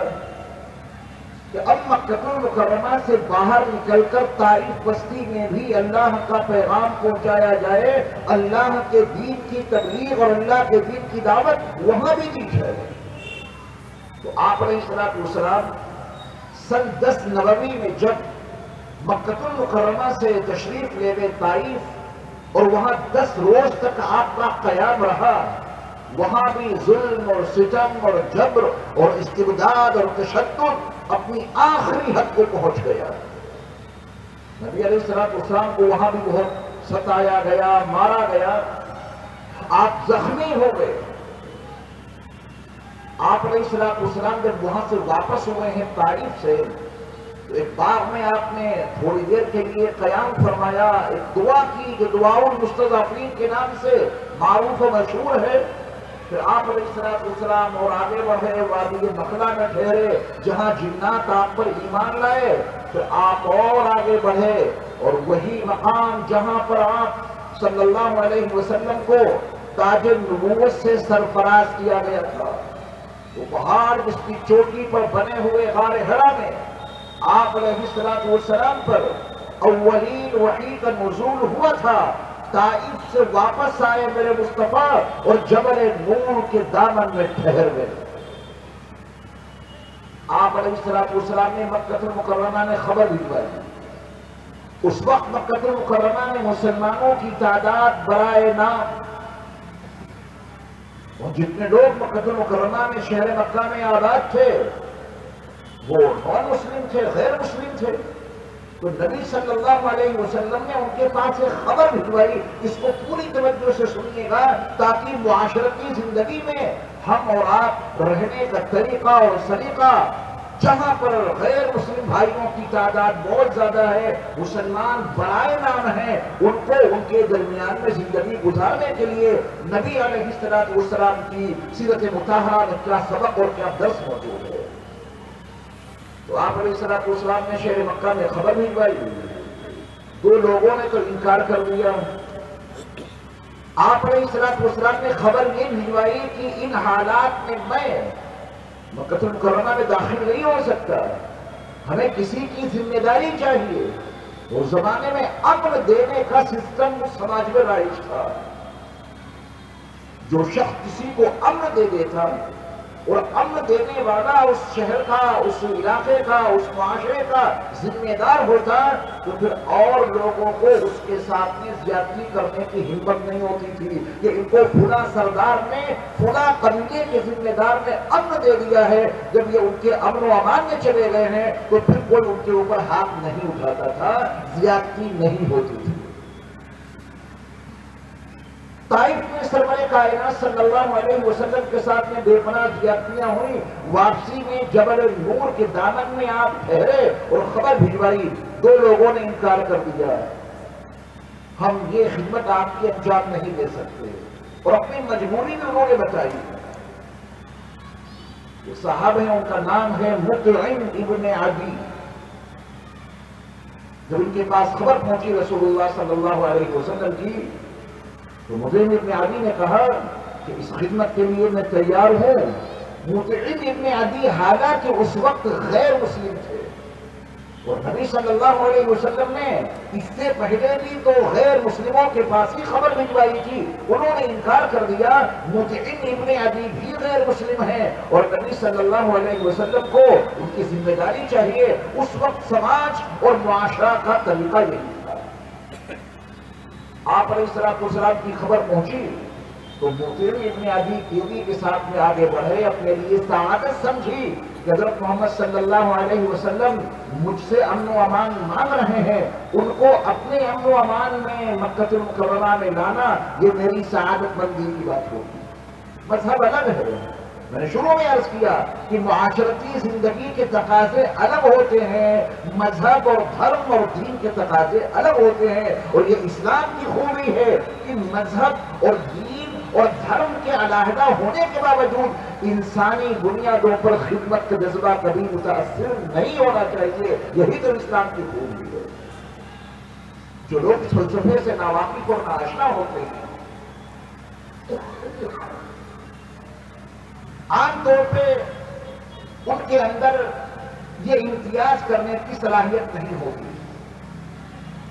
کہ اب مکہ المکرمہ سے باہر نکل کر طائف بستی میں بھی اللہ کا پیغام پہنچایا جائے، اللہ کے دین کی تبلیغ اور اللہ کے دین کی دعوت وہاں بھی دی جائے۔ تو آپ علیہ السلام سن 1090 میں جب مکہ المکرمہ سے تشریف لے گئے طائف، اور وہاں 10 روز تک آپ کا قیام رہا، وہاں بھی ظلم اور ستم اور جبر اور استبداد اور تشدد اپنی آخری حد کو پہنچ گیا۔ نبی علیہ السلام کو وہاں بھی بہت ستایا گیا، مارا گیا، آپ زخمی ہو گئے۔ آپ علیہ السلام جب وہاں سے واپس ہوئے ہیں طائف سے، تو ایک باغ میں آپ نے تھوڑی دیر کے لیے قیام فرمایا، ایک دعا کی جو دعاء المستضعفین کے نام سے معروف و مشہور ہے۔ پھر آپ علیہ السلام اور آگے بڑھے، وادی نخلا میں ٹھہرے جہاں جنات آپ پر ایمان لائے، پھر آپ اور آگے بڑھے اور وہی مقام جہاں پر آپ صلی اللہ علیہ وسلم کو تاج نبوت سے سرفراز کیا گیا تھا، وہ پہاڑ جس کی چوٹی پر بنے ہوئے غار حرا میں آپ علیہ السلام پر اولین وحی کا نزول ہوا تھا۔ طائف سے واپس آئے میرے مصطفیٰ اور جبل نور کے دامن میں ٹھہر گئے۔ آپ علیہ السلام نے مکہ المکرمہ میں خبر بھجوائی۔ اس وقت مکہ المکرمہ میں مسلمانوں کی تعداد برائے نام، اور جتنے لوگ مکہ المکرمہ میں شہر مکہ میں آباد تھے وہ نان مسلم تھے، غیر مسلم تھے۔ تو نبی صلی اللہ علیہ وسلم نے ان کے پاس ایک خبر بھجوائی، اس کو پوری توجہ سے سنیے گا تاکہ معاشرتی زندگی میں ہم اور آپ رہنے کا طریقہ اور سلیقہ، جہاں پر غیر مسلم بھائیوں کی تعداد بہت زیادہ ہے، مسلمان برائے نام ہیں، ان کو ان کے درمیان میں زندگی گزارنے کے لیے نبی علیہ السلام کی سیرت مطہرہ میں کیا سبق اور کیا درس موجود ہے۔ تو آپ علیہ السلام نے شہر مکہ میں خبر بھجوائی، 2 لوگوں نے تو انکار کر دیا۔ آپ علیہ السلام نے خبر یہ بھجوائی کہ ان حالات میں میں مکہ المکرمہ میں داخل نہیں ہو سکتا، ہمیں کسی کی ذمہ داری چاہیے۔ اس زمانے میں امن دینے کا سسٹم اس سماج میں رائج تھا، جو شخص کسی کو امن دے دیتا اور امن دینے والا اس شہر کا، اس علاقے کا، اس معاشرے کا ذمہ دار ہوتا، تو پھر اور لوگوں کو اس کے ساتھ میں زیادتی کرنے کی ہمت نہیں ہوتی تھی کہ ان کو فلاں سردار نے فلاں قبیلے کے ذمہ دار نے امن دے دیا ہے، جب یہ ان کے امن و امان میں چلے گئے ہیں تو پھر کوئی ان کے اوپر ہاتھ نہیں اٹھاتا تھا، زیادتی نہیں ہوتی تھی۔ طائف میں سرور کائنات صلی اللہ علیہ وسلم کے ساتھ میں بے پناہ زیادتیاں ہوئی، واپسی میں جبل نور کے دامن میں آپ ٹھہرے اور خبر بھجوائی، 2 لوگوں نے انکار کر دیا، ہم یہ خدمت آپ کی انجام نہیں دے سکتے، اور اپنی مجبوری بھی انہوں نے بتائی۔ یہ صاحب ہیں، ان کا نام ہے مطعم ابن عدی۔ جب ان کے پاس خبر پہنچی رسول اللہ صلی اللہ علیہ وسلم کی، تو مطعم ابن عدی نے کہا کہ اس خدمت کے لیے میں تیار ہوں۔ مطعم ابن عدی حالانکہ اس وقت غیر مسلم تھے، اور نبی صلی اللہ علیہ وسلم نے اس سے پہلے بھی تو غیر مسلموں کے پاس ہی خبر بھجوائی تھی، انہوں نے انکار کر دیا۔ مطعم ابن عدی بھی غیر مسلم ہیں، اور نبی صلی اللہ علیہ وسلم کو ان کی ذمہ داری چاہیے۔ اس وقت سماج اور معاشرہ کا طریقہ یہی تھا۔ آپ علیہ السلام کی خبر پہنچی تو مطعم ابن عدی تیزی کے ساتھ میں آگے بڑھے، اپنے لیے سعادت سمجھی کہ حضرت محمد صلی اللہ علیہ وسلم مجھ سے امن و امان مانگ رہے ہیں، ان کو اپنے امن و امان میں مکہ المکرمہ میں لانا یہ میری سعادت مندی کی بات ہوگی۔ مذہب الگ ہے، میں نے شروع میں عرض کیا کہ معاشرتی زندگی کے تقاضے الگ ہوتے ہیں، مذہب اور دھرم اور دین کے تقاضے الگ ہوتے ہیں، اور یہ اسلام کی خوبی ہے کہ مذہب اور دین اور دھرم کے علیحدہ ہونے کے باوجود انسانی بنیادوں پر خدمت کا جذبہ کبھی متاثر نہیں ہونا چاہیے۔ یہی تو اسلام کی خوبی ہے۔ جو لوگ اس فلسفے سے ناواقف اور ناآشنا ہوتے ہیں، عام طور پہ ان کے اندر یہ امتیاز کرنے کی صلاحیت نہیں ہوتی۔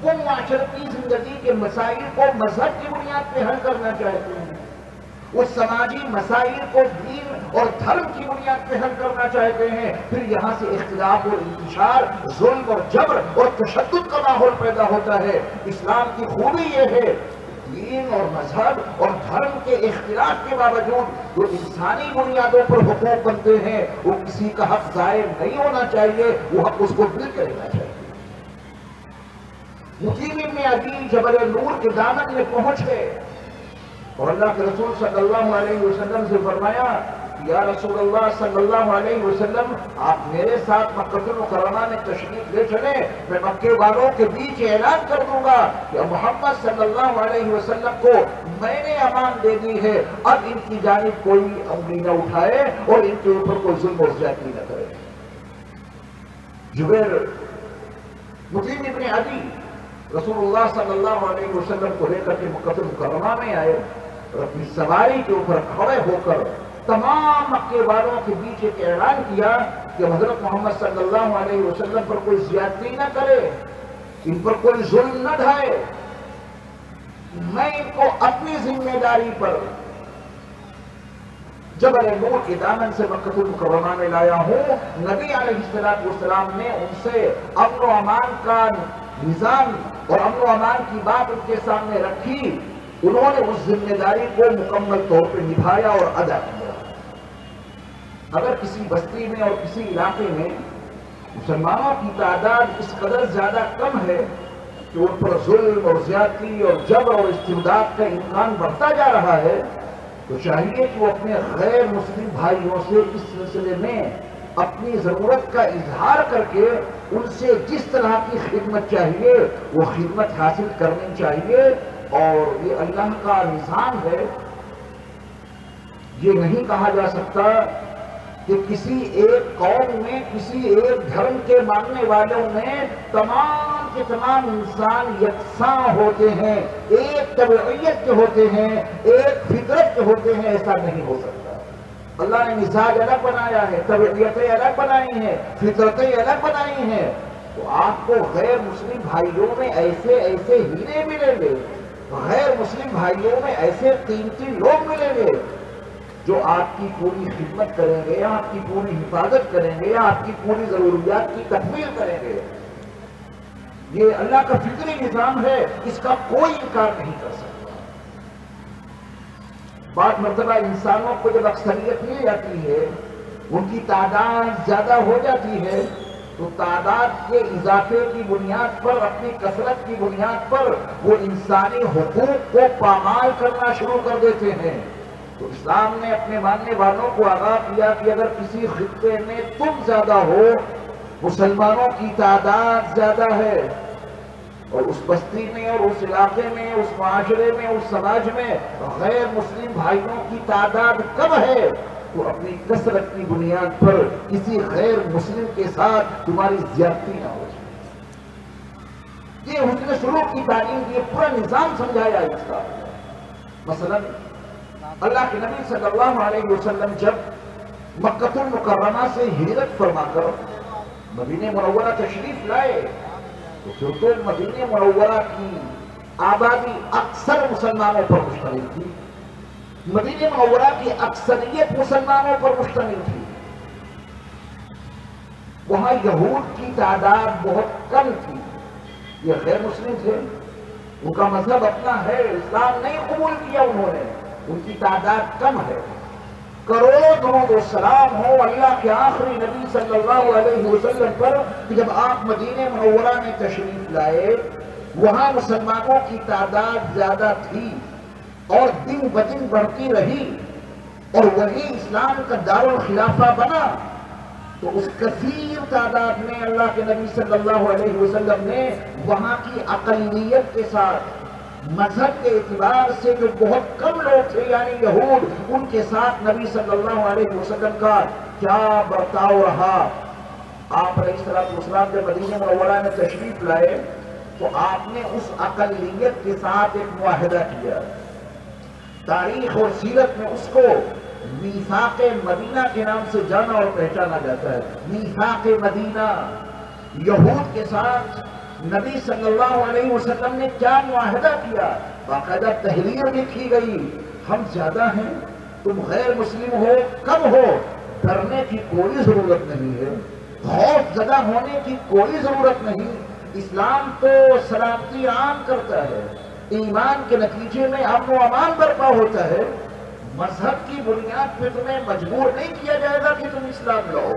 وہ معاشرتی زندگی کے مسائل کو مذہب کی بنیاد پہ حل کرنا چاہتے ہیں، وہ سماجی مسائل کو دین اور دھرم کی بنیاد پہ حل کرنا چاہتے ہیں، پھر یہاں سے اختلاف اور انتشار، ظلم اور جبر اور تشدد کا ماحول پیدا ہوتا ہے۔ اسلام کی خوبی یہ ہے، دین اور مذہب اور دھرم کے اختلاف کے باوجود جو انسانی بنیادوں پر حقوق بنتے ہیں وہ کسی کا حق ضائع نہیں ہونا چاہیے، وہ حق اس کو مل کے لینا چاہیے۔ مطعم ابن عدی جبل نور کے دامن میں پہنچ گئے اور اللہ کے رسول صلی اللہ علیہ وسلم سے فرمایا کہ یا رسول اللہ صلی اللہ علیہ وسلم، آپ میرے ساتھ مکہ المکرمہ میں تشریف لے چلیں، میں مکے والوں کے بیچ اعلان کر دوں گا کہ محمد صلی اللہ علیہ وسلم کو میں نے امان دے دی ہے، اب ان کی جانب کوئی انگلی نہ اٹھائے اور ان کے اوپر کوئی ظلم اور زیادتی نہ کرے۔ جبیر مطعم ابن عدی رسول اللہ صلی اللہ علیہ وسلم کو لے کر کے مکہ المکرمہ میں آئے اور اپنی سواری کے اوپر کھڑے ہو کر تمام مکے والوں کے بیچ ایک اعلان کیا کہ حضرت محمد صلی اللہ علیہ وسلم پر کوئی زیادتی نہ کرے، ان پر کوئی ظلم نہ ڈھائے، میں ان کو اپنی ذمہ داری پر جبل نور کے دامن سے مکہ المکرمہ میں لایا ہوں۔ نبی علیہ السلام نے ان سے امن و امان کا نظام اور امن و امان کی بات ان کے سامنے رکھی، انہوں نے اس ذمہ داری کو مکمل طور پہ نبھایا اور ادا کیا۔ اگر کسی بستی میں اور کسی علاقے میں مسلمانوں کی تعداد اس قدر زیادہ کم ہے کہ ان پر ظلم اور زیادتی اور جبر اور استبداد کا امکان بڑھتا جا رہا ہے، تو چاہیے کہ وہ اپنے غیر مسلم بھائیوں سے اس سلسلے میں اپنی ضرورت کا اظہار کر کے ان سے جس طرح کی خدمت چاہیے وہ خدمت حاصل کرنی چاہیے۔ اور یہ اللہ کا نظام ہے، یہ نہیں کہا جا سکتا کہ کسی ایک قوم میں کسی ایک دھرم کے ماننے والوں میں تمام کے تمام انسان یکساں ہوتے ہیں، ایک طبعیت کے ہوتے ہیں، ایک فطرت کے ہوتے ہیں، ایسا نہیں ہو سکتا۔ اللہ نے مزاج الگ بنایا ہے، طبعیتیں الگ بنائی ہیں، فطرتیں الگ بنائی ہیں، تو آپ کو غیر مسلم بھائیوں میں ایسے ایسے ہیرے ملیں گے، غیر مسلم بھائیوں میں ایسے قیمتی لوگ ملیں گے جو آپ کی پوری خدمت کریں گے، آپ کی پوری حفاظت کریں گے، آپ کی پوری ضروریات کی تکمیل کریں گے۔ یہ اللہ کا فطری نظام ہے، اس کا کوئی انکار نہیں کر سکتا۔ بعض مرتبہ انسانوں کو جب اکثریت مل جاتی ہے، ان کی تعداد زیادہ ہو جاتی ہے، تو تعداد کے اضافے کی بنیاد پر، اپنی کثرت کی بنیاد پر وہ انسانی حقوق کو پامال کرنا شروع کر دیتے ہیں۔ تو اسلام نے اپنے ماننے والوں کو آگاہ کیا کہ اگر کسی خطے میں تم زیادہ ہو، مسلمانوں کی تعداد زیادہ ہے، اور اس بستی میں اور اس علاقے میں، اس معاشرے میں، اس سماج میں غیر مسلم بھائیوں کی تعداد کم ہے، تو اپنی کثرت کی بنیاد پر کسی غیر مسلم کے ساتھ تمہاری زیادتی نہ ہو جائے۔ یہ حسن سلوک کی تعلیم کی پورا نظام سمجھایا اس کا۔ مثلا اللہ کے نبی صلی اللہ علیہ وسلم جب مکہ المکرمہ سے ہجرت فرما کر مدینہ منورہ تشریف لائے تو پھر تو مدینہ منورہ کی آبادی اکثر مسلمانوں پر مشتمل تھی، مدینہ منورہ کی اکثریت مسلمانوں پر مشتمل تھی۔ وہاں یہود کی تعداد بہت کم تھی، یہ غیر مسلم تھے، ان کا مذہب اپنا ہے، اسلام نہیں قبول کیا انہوں نے، ان کی تعداد کم ہے۔ کروڑوں درود و سلام ہو اللہ کے آخری نبی صلی اللہ علیہ وسلم پر کہ جب آپ مدینہ منورہ میں تشریف لائے وہاں مسلمانوں کی تعداد زیادہ تھی اور دن بدن بڑھتی رہی اور وہی اسلام کا دارالخلافہ بنا، تو اس کثیر تعداد میں اللہ کے نبی صلی اللہ علیہ وسلم نے وہاں کی اقلیت کے ساتھ مذہب کے اعتبار سے جو بہت کم لوگ تھے یعنی یہود، ان کے ساتھ نبی صلی اللہ علیہ وسلم کا کیا برتاؤ رہا۔ آپ علیہ السلام جب مدینہ منورہ میں تشریف لائے تو آپ نے اس اقلیت کے ساتھ ایک معاہدہ کیا، تاریخ اور سیرت میں اس کو میثاق مدینہ کے نام سے جانا اور پہچانا جاتا ہے۔ میثاق مدینہ، یہود کے ساتھ نبی صلی اللہ علیہ وسلم نے کیا معاہدہ کیا، باقاعدہ تحریر لکھی گئی، ہم زیادہ ہیں، تم غیر مسلم ہو، کم ہو، ڈرنے کی کوئی ضرورت نہیں ہے، خوف زدہ ہونے کی کوئی ضرورت نہیں، اسلام تو سلامتی عام کرتا ہے، ایمان کے نتیجے میں امن و امان برپا ہوتا ہے، مذہب کی بنیاد پہ تمہیں مجبور نہیں کیا جائے گا کہ تم اسلام لاؤ۔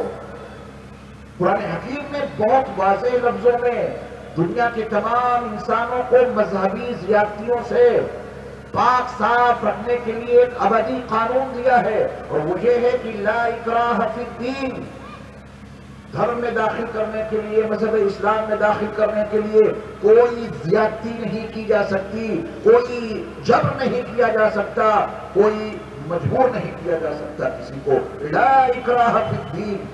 قرآن حکیم میں بہت واضح لفظوں میں دنیا کے تمام انسانوں کو مذہبی زیادتیوں سے پاک صاف رکھنے کے لیے ایک ابدی قانون دیا ہے، اور وہ یہ ہے کہ لا اکراہ فی الدین، دھرم میں داخل کرنے کے لیے، مذہب اسلام میں داخل کرنے کے لیے کوئی زیادتی نہیں کی جا سکتی، کوئی جبر نہیں کیا جا سکتا، کوئی مجبور نہیں کیا جا سکتا کسی کو۔ لا اکراہ فی الدین،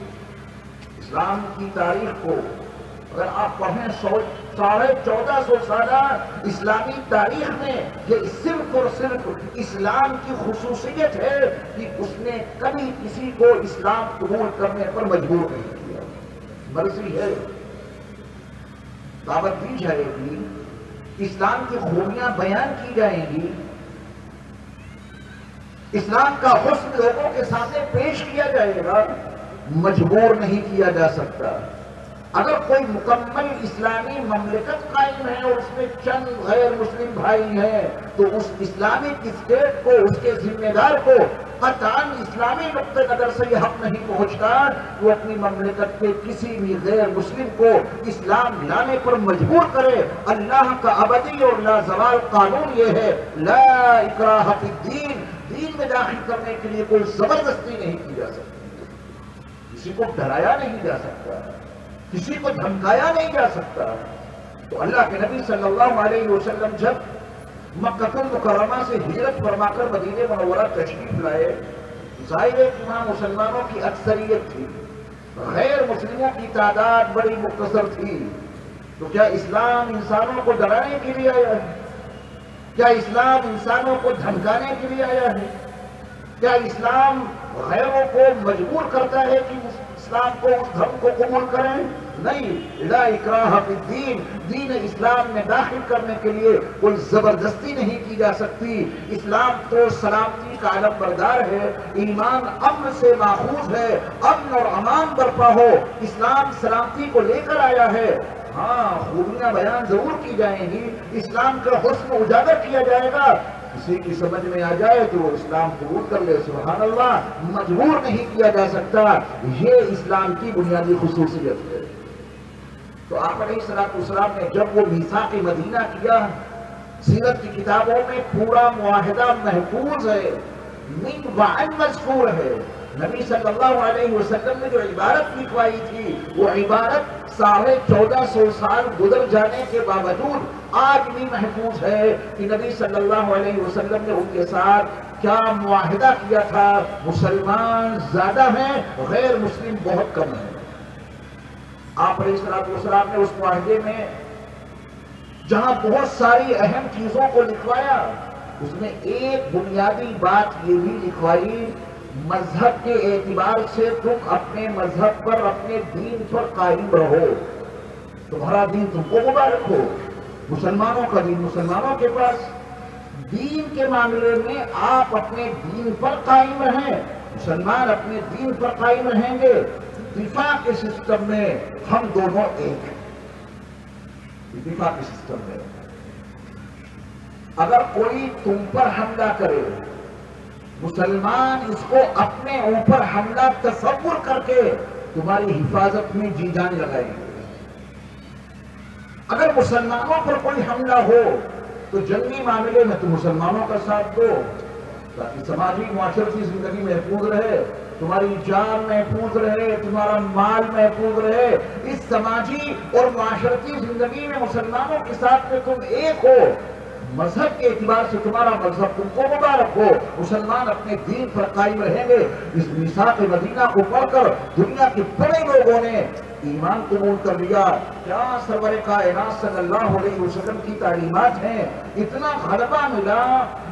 اسلام کی تاریخ کو اگر آپ پڑھیں 1450 سالہ اسلامی تاریخ میں یہ صرف اور صرف اسلام کی خصوصیت ہے کہ اس نے کبھی کسی کو اسلام قبول کرنے پر مجبور نہیں کیا، مرضی ہے، دعوت دی جائے گی، اسلام کی خوبیاں بیان کی جائیں گی، اسلام کا حسن لوگوں کے سامنے پیش کیا جائے گا، مجبور نہیں کیا جا سکتا۔ اگر کوئی مکمل اسلامی مملکت قائم ہے اور اس میں چند غیر مسلم بھائی ہیں تو اس اسلامک اسٹیٹ کو، اس کے ذمہ دار کو قطعاً اسلامی نقطہ نظر سے یہ حق نہیں پہنچتا کہ وہ اپنی مملکت کے کسی بھی غیر مسلم کو اسلام لانے پر مجبور کرے۔ اللہ کا ابدی اور لازوال قانون یہ ہے، لا اکراہ فی الدین، دین میں داخل کرنے کے لیے کوئی زبردستی نہیں کی جا سکتی، کسی کو ڈرایا نہیں جا سکتا، کسی کو دھمکایا نہیں جا سکتا۔ تو اللہ کے نبی صلی اللہ علیہ وسلم جب مکہ المکرمہ سے ہجرت فرما کر مدینہ منورہ تشریف لائے، ظاہر ہے کہ وہاں مسلمانوں کی اکثریت تھی، غیر مسلموں کی تعداد بڑی مختصر تھی۔ تو کیا اسلام انسانوں کو ڈرانے کے لیے آیا ہے؟ کیا اسلام انسانوں کو دھمکانے کے لیے آیا ہے؟ کیا اسلام غیروں کو مجبور کرتا ہے کہ اسلام کو، اس دھرم کو قبول کریں؟ نہیں، لا اکراہ فی الدین، دین اسلام میں داخل کرنے کے لیے کوئی زبردستی نہیں کی جا سکتی۔ اسلام تو سلامتی کا علم بردار ہے، ایمان امن سے ماخوذ ہے، امن اور امان برپا ہو، اسلام سلامتی کو لے کر آیا ہے۔ ہاں، خوبیاں بیان ضرور کی جائیں گی، اسلام کا حسن اجاگر کیا جائے گا، کسی کی سمجھ میں آ جائے تو وہ اسلام قبول کر لے، سبحان اللہ، مجبور نہیں کیا جا سکتا، یہ اسلام کی بنیادی خصوصیت ہے۔ تو آپ علیہ السلام نے جب وہ میثاق مدینہ کیا، سیرت کی کتابوں میں پورا معاہدہ محفوظ ہے، من وعن مذکور ہے، نبی صلی اللہ علیہ وسلم نے جو عبارت لکھوائی تھی وہ عبارت 1450 سال گزر جانے کے باوجود آج بھی محفوظ ہے کہ نبی صلی اللہ علیہ وسلم نے ان کے ساتھ کیا معاہدہ کیا تھا۔ مسلمان زیادہ ہیں، غیر مسلم بہت کم ہیں۔ آپ علیہ السلام نے اس معاہدے میں جہاں بہت ساری اہم چیزوں کو لکھوایا، اس میں ایک بنیادی بات یہ بھی لکھوائی مذہب کے اعتبار سے تم اپنے مذہب پر، اپنے دین پر قائم رہو، تمہارا دین تم کو مبارک ہو، مسلمانوں کا دین مسلمانوں کے پاس۔ دین کے معاملے میں آپ اپنے دین پر قائم رہیں، مسلمان اپنے دین پر قائم رہیں گے۔ دفاع کے سسٹم میں ہم دونوں ایک ہیں، دفاع کے سسٹم میں اگر کوئی تم پر حملہ کرے، مسلمان اس کو اپنے اوپر حملہ تصور کر کے تمہاری حفاظت میں جی جان لگائیں گے۔ اگر مسلمانوں پر کوئی حملہ ہو تو جنگی معاملے میں تم مسلمانوں کا ساتھ دو تاکہ سماجی معاشرتی زندگی محفوظ رہے، تمہاری جان محفوظ رہے، تمہارا مال محفوظ رہے۔ اس سماجی اور معاشرتی زندگی میں مسلمانوں کے ساتھ میں تم ایک ہو، مذہب کے اعتبار سے تمہارا مذہب تم کو مبارک ہو، مسلمان اپنے دین پر قائم رہیں گے۔ اس میثاق مدینہ کو پڑھ کر دنیا کے بڑے لوگوں نے ایمان قبول کر لیا۔ کیا سرور کائنات صلی اللہ علیہ وسلم کی تعلیمات ہیں، اتنا غلبہ ملا،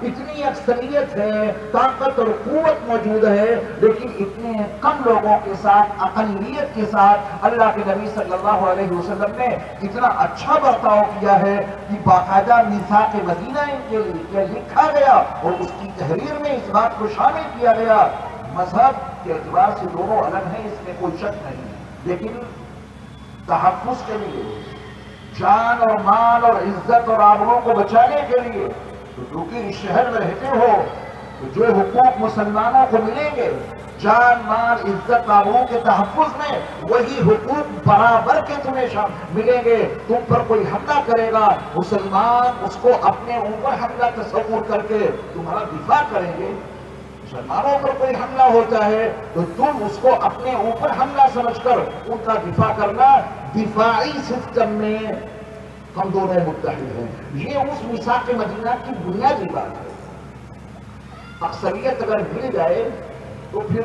اتنی اکثریت ہے، طاقت اور قوت موجود ہے، لیکن اتنے کم لوگوں کے ساتھ، اقلیت کے ساتھ اللہ کے نبی صلی اللہ علیہ وسلم نے اتنا اچھا برتاؤ کیا ہے کہ باقاعدہ میثاق مدینہ ان کے لیے لکھا گیا اور اس کی تحریر میں اس بات کو شامل کیا گیا۔ مذہب کے اعتبار سے دونوں الگ ہیں، اس میں کوئی شک نہیں، لیکن تحفظ کے لیے، جان اور مال اور عزت اور آبرو کو بچانے کے لیے تو کیونکہ اس شہر میں رہتے ہو تو جو حقوق مسلمانوں کو ملیں گے جان مال عزت آبرو کے تحفظ میں، وہی حقوق برابر کے تمہیں ملیں گے۔ تم پر کوئی حملہ کرے گا، مسلمان اس کو اپنے اوپر حملہ تصور کر کے تمہارا دفاع کریں گے۔ مسلمانوں پر کوئی حملہ ہوتا ہے تو تم اس کو اپنے اوپر حملہ سمجھ کر ان کا دفاع کرنا۔ دفاعی سسٹم میں ہم دونوں متحد ہیں، یہ اس میثاق مدینہ کی بنیادی بات ہے۔ اکثریت اگر مل جائے تو پھر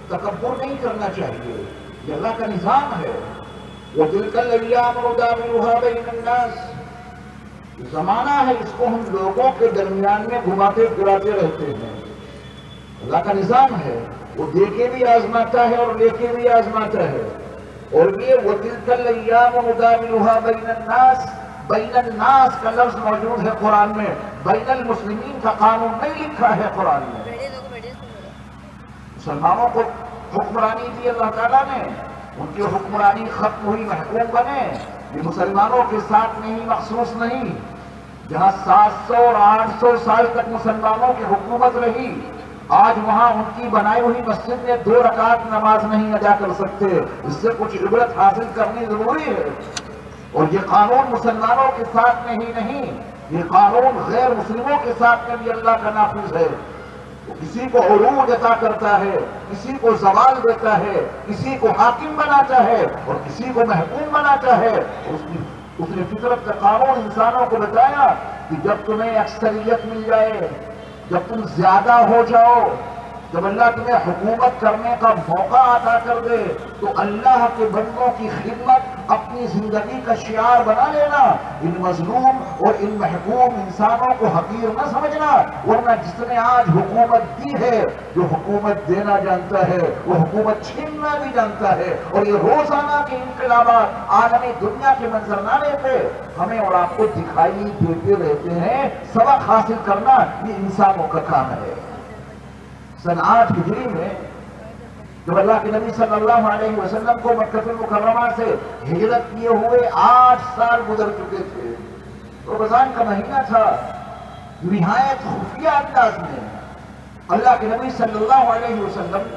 تکبر نہیں کرنا چاہیے، یہ اللہ کا نظام ہے۔ وَتِلْكَ الْأَيَّامُ نُدَاوِلُهَا بَيْنَ النَّاسِ، زمانہ ہے اس کو ہم لوگوں کے درمیان میں گھماتے پھراتے رہتے ہیں۔ اللہ کا نظام ہے، وہ دے کے بھی آزماتا ہے اور لے کے بھی آزماتا ہے۔ اور یہ وَتِلْكَ الْأَيَّامُ نُدَاوِلُهَا بَيْنَ النَّاسِ، بین الناس کا لفظ موجود ہے قرآن میں، بین المسلمین کا قانون نہیں لکھا ہے قرآن میں۔ مسلمانوں کو حکمرانی دی اللہ تعالیٰ نے، ان کی حکمرانی ختم ہوئی، محکوم بنے، یہ مسلمانوں کے ساتھ نہیں، مخصوص نہیں۔ جہاں 700 اور 800 سال تک مسلمانوں کی حکومت رہی، آج وہاں ان کی بنائی ہوئی مسجد میں 2 رکعت نماز نہیں ادا کر سکتے، اس سے کچھ عبرت حاصل کرنی ضروری ہے۔ اور یہ قانون مسلمانوں کے ساتھ میں ہی نہیں، یہ قانون غیر مسلموں کے ساتھ میں بھی اللہ کا نافذ ہے۔ وہ کسی کو عروج عطا کرتا ہے، کسی کو زوال دیتا ہے، کسی کو حاکم بناتا ہے اور کسی کو محکوم بناتا ہے۔ اس نے فطرت کا قانون انسانوں کو بتایا کہ جب تمہیں اکثریت مل جائے، جب تم زیادہ ہو جاؤ، جب اللہ تمہیں حکومت کرنے کا موقع عطا کر دے تو اللہ کے بندوں کی خدمت اپنی زندگی کا شعار بنا لینا۔ ان مظلوم اور ان محکوم انسانوں کو حقیر نہ سمجھنا، ورنہ جس نے آج حکومت دی ہے، جو حکومت دینا جانتا ہے وہ حکومت چھیننا بھی جانتا ہے۔ اور یہ روزانہ کے انقلابات عالمی دنیا کے منظرنامے پہ ہمیں اور آپ کو دکھائی دیتے رہتے ہیں۔ سبق حاصل کرنا یہ انسانوں کا کام ہے۔ سن 8 ہجری میں جب اللہ کے نبی صلی اللہ علیہ وسلم کو مکہ المکرمہ سے ہجرت کیے ہوئے 8 سال گزر چکے تھے، رمضان کا مہینہ تھا، نہایت خفیہ انداز میں اللہ کے نبی صلی اللہ علیہ وسلم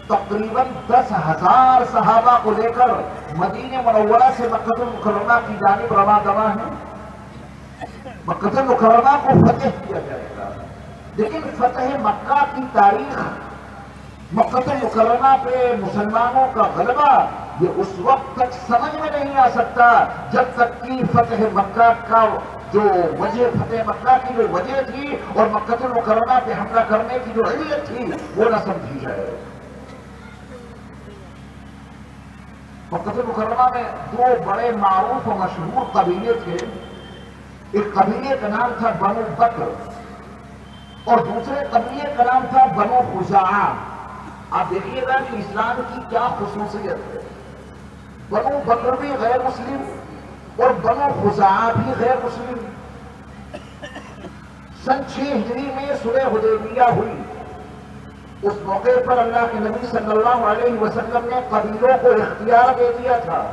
تقریباً 10,000 صحابہ کو لے کر مدینہ منورہ سے مکہ المکرمہ کی جانب رواں دواں ہیں۔ مکہ المکرمہ کو فتح کیا جائے گا، لیکن فتح مکہ کی تاریخ، مکہ المکرمہ پہ مسلمانوں کا غلبہ، یہ اس وقت تک سمجھ میں نہیں آ سکتا جب تک کہ فتح مکہ کا جو وجہ، فتح مکہ کی جو وجہ تھی اور مکہ المکرمہ پہ حملہ کرنے کی جو علت تھی وہ نہ سمجھی جائے۔ مکہ المکرمہ میں 2 بڑے معروف و مشہور قبیلے تھے۔ ایک قبیلے کا نام تھا بنو بکر، اور دوسرے قبیلے کا نام تھا بنو خزاعہ۔ آپ دیکھیے گا کہ اسلام کی کیا خصوصیت ہے، بنو بکر بھی غیر مسلم اور بنو خزاعہ بھی غیر مسلم۔ سن 6 ہجری میں صلح حدیبیہ ہوئی، اس موقع پر اللہ کے نبی صلی اللہ علیہ وسلم نے قبیلوں کو اختیار دے دیا تھا،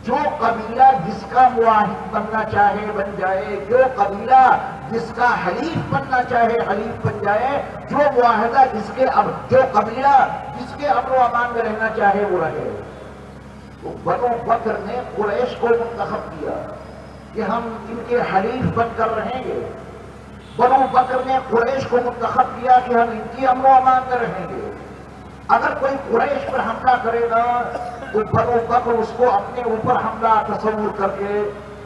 جو قبیلہ جس کا معاہد بننا چاہے بن جائے، جو قبیلہ جس کا حلیف بننا چاہے حلیف بن جائے، جو معاہدہ جو قبیلہ جس کے امن و امان میں رہنا چاہے وہ رہے۔ تو بنو بکر نے قریش کو منتخب کیا کہ ہم ان کے حلیف بن کر رہیں گے، بنو بکر نے قریش کو منتخب کیا کہ ہم ان کی امن و امان میں رہیں گے۔ اگر کوئی قریش پر حملہ کرے گا تو بنو بکر اس کو اپنے اوپر حملہ تصور کر کے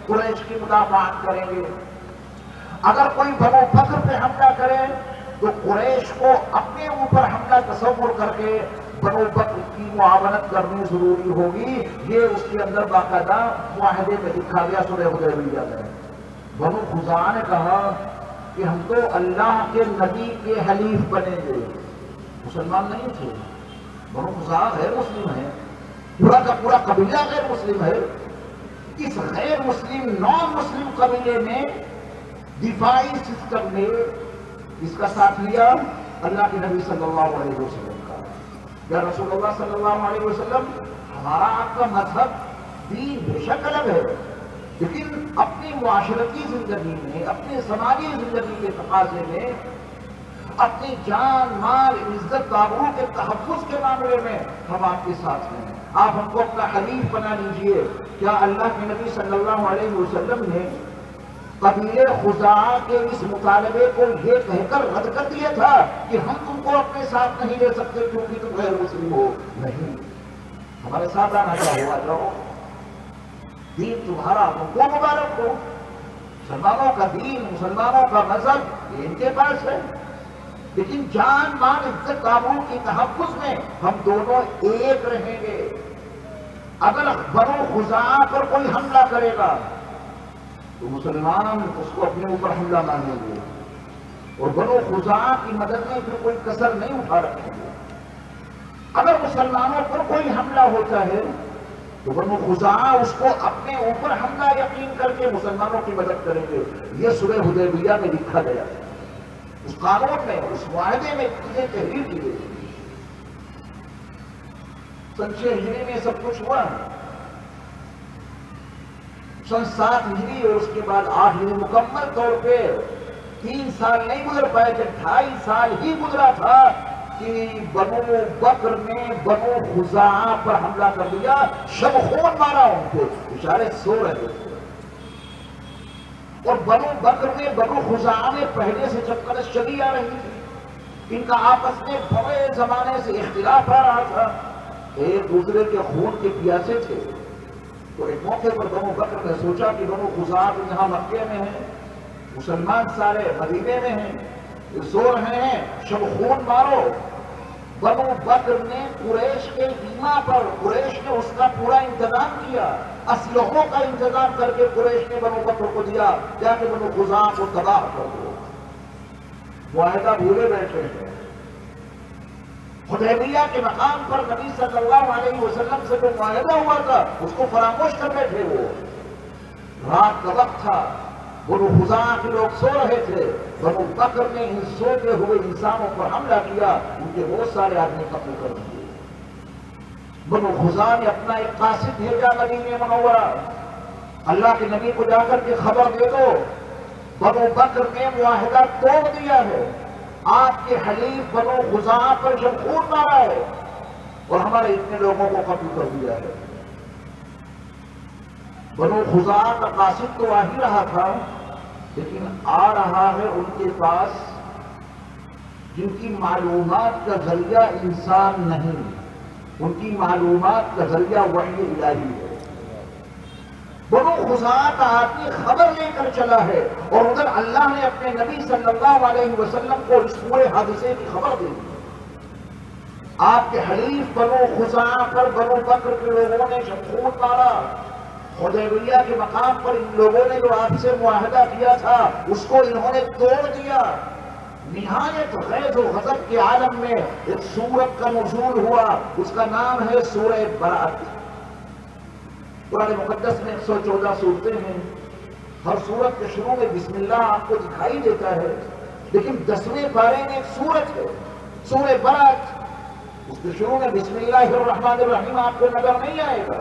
قریش کی مدافعت کریں گے، اگر کوئی بنو بکر پہ حملہ کرے تو قریش کو اپنے اوپر حملہ تصور کر کے بنو بکر کی معاونت کرنی ضروری ہوگی۔ یہ اس کے اندر باقاعدہ معاہدے میں لکھا گیا صلح حدیبیہ میں۔ بنو خزاعہ نے کہا کہ ہم تو اللہ کے نبی کے حلیف بنیں گے، مسلمان نہیں تھے، بنو خزاعہ غیر مسلم ہے، پورا کا پورا قبیلہ غیر مسلم ہے۔ اس غیر مسلم نان مسلم قبیلے میں دفاعی سسٹم نے اس کا ساتھ لیا اللہ کے نبی صلی اللہ علیہ وسلم کا۔ یا رسول اللہ صلی اللہ علیہ وسلم، ہمارا آپ کا مذہب دین بے شک الگ ہے، لیکن اپنی معاشرتی زندگی میں، اپنی سماجی زندگی کے تقاضے میں، اپنی جان مال عزت آبرو کے تحفظ کے معاملے میں ہم آپ کے ساتھ ہیں، آپ ہم کو اپنا حلیف بنا لیجئے۔ کیا اللہ کے نبی صلی اللہ علیہ وسلم نے قبیلے خزاعہ کے اس مطالبے کو یہ کہہ کر رد کر دیا تھا کہ ہم تم کو اپنے ساتھ نہیں لے سکتے کیونکہ تم غیر مسلم ہو؟ نہیں، ہمارے ساتھ آنا چاہو آ جاؤ، دین تمہارا تم کو مبارک ہو، مسلمانوں کا دین مسلمانوں کا مذہب یہ ان کے پاس ہے، لیکن جان مال عزت آبرو کی تحفظ میں ہم دونوں ایک رہیں گے۔ اگر بنو خزاعہ پر کوئی حملہ کرے گا تو مسلمان اس کو اپنے اوپر حملہ مانیں گے اور بنو خزاعہ کی مدد میں پھر کوئی کسر نہیں اٹھا رکھیں گے۔ اگر مسلمانوں پر کوئی حملہ ہوتا ہے تو بنو خزاعہ اس کو اپنے اوپر حملہ یقین کر کے مسلمانوں کی مدد کریں گے۔ یہ صلح حدیبیہ میں لکھا گیا ہے، اس قانون میں، اس معاہدے میں چیزیں تحریر کی گئی۔ سن 6 ہجری میں سب کچھ ہوا، سن 7 ہجری اور اس کے بعد 8 ہجری مکمل طور پہ 3 سال نہیں گزر پائے کہ 2.5 سال ہی گزرا تھا کہ بنو بکر نے بنو خزاعہ پر حملہ کر دیا، شب خون مارا ان کو، بیچارے سو رہے تھے۔ اور بنو بکر نے بنو خزاعہ میں پہلے سے چکرش چلی آ رہی تھی، ان کا آپس میں بڑے زمانے سے اختلاف آ رہا تھا، ایک دوسرے کے خون کے پیاسے تھے۔ تو ایک موقع پر بنو بکر نے سوچا کہ بنو خزاعہ تو یہاں مکے میں ہیں، مسلمان سارے مدینے میں ہیں، یہ سو رہے ہیں، شب خون مارو۔ بنو بکر نے قریش کے ایما پر، قریش نے اس کا پورا انتظام کیا، اسلحوں کا انتظام کر کے قریش نے بنو بکر کو دیا، کیا کہ بنو خزاعہ کو تباہ کر دو۔ معاہدہ بھولے بیٹھے ہیں۔ حدیبیہ کے مقام پر نبی صلی اللہ علیہ وسلم سے جو معاہدہ ہوا تھا اس کو فراموش کر بیٹھے۔ وہ رات کا وقت تھا، بنو خزاعہ کے لوگ سو رہے تھے، بنو بکر نے ان سوتے ہوئے انسانوں پر حملہ کیا، ان کے بہت سارے آدمی قتل کر دیے۔ بنو خزاعہ نے اپنا ایک قاصد بھیجا مدینہ منورہ، اللہ کے نبی کو جا کر کے خبر دے دو بنو بکر نے معاہدہ توڑ دیا ہے، آپ کے حلیف بنو خزاعہ پر جب خون مارا ہے اور ہمارے اتنے لوگوں کو قتل کر دیا ہے۔ بنو خزاعہ کا قاصد تو آ ہی رہا تھا، لیکن آ رہا ہے ان کے پاس جن کی معلومات کا ذریعہ انسان نہیں، ان کی معلومات کا ذریعہ وحی الہی ہے۔ بنو خزاعہ کا آدمی خبر لے کر چلا ہے اور ادھر اللہ نے اپنے نبی صلی اللہ علیہ وسلم کو اس پورے حادثے کی خبر دے دی۔ آپ کے حلیف بنو خزاعہ پر بنو بکر کے لوگوں نے جب خون مارا، حدیبیہ کے مقام پر ان لوگوں نے جو آپ سے معاہدہ کیا تھا اس کو انہوں نے توڑ دیا، نہایت غیظ و غضب کے عالم میں ایک سورت کا نزول ہوا، اس کا نام ہے سورہ برات۔ قرآن مقدس میں 114 صورتیں ہیں، ہر سورت کے شروع میں بسم اللہ آپ کو دکھائی دیتا ہے، لیکن 10ویں پارے میں ایک سورت ہے سورہ برات، اس کے شروع میں بسم اللہ الرحمن الرحیم آپ کو نظر نہیں آئے گا۔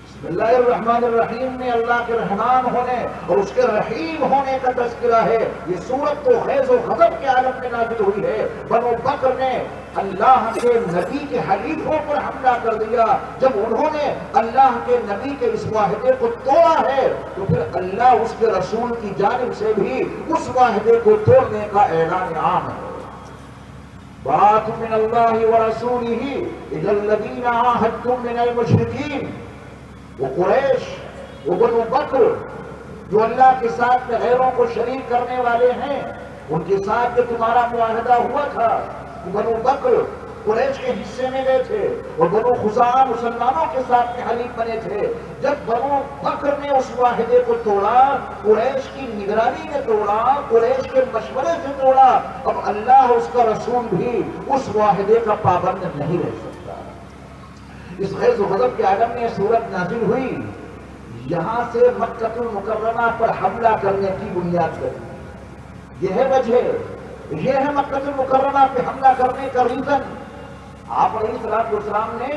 بسم اللہ الرحمن الرحیم میں اللہ کے رحمان ہونے اور اس کے رحیم ہونے کا تذکرہ ہے۔ یہ سورت تو غیظ و غضب کے عالم میں نازل ہوئی ہے۔ بنو بکر نے اللہ کے نبی کے حلیفوں پر حملہ کر دیا، جب انہوں نے اللہ کے نبی کے اس معاہدے کو توڑا ہے تو پھر اللہ اس کے رسول کی جانب سے بھی اس معاہدے کو توڑنے کا اعلان عام ہے۔ بَعَثَ مِنَ اللَّهِ وَرَسُولِهِ إِلَى الَّذِينَ عَاهَدتُّم مِّنَ الْمُشْرِكِينَ۔ وہ قریش، وہ بنو بکر جو اللہ کے ساتھ میں غیروں کو شریک کرنے والے ہیں، ان کے ساتھ جو تمہارا معاہدہ ہوا تھا، بنو بکر قریش کے حصے میں گئے تھے اور بنو خزاعہ مسلمانوں کے ساتھ میں حلیف بنے تھے۔ جب بنو بکر نے اس معاہدے کو توڑا، قریش کی نگرانی نے توڑا، قریش کے مشورے سے توڑا، اب اللہ اس کا رسول بھی اس معاہدے کا پابند نہیں رہ سکتا۔ اس غیظ و غضب کے عالم میں سورت نازل ہوئی، یہاں سے مکہ المکرمہ پر حملہ کرنے کی بنیاد بنی۔ یہ ہے وجہ، یہ ہے مکہ المکرمہ پہ حملہ کرنے کا ریزن۔ آپ علیہ السلام نے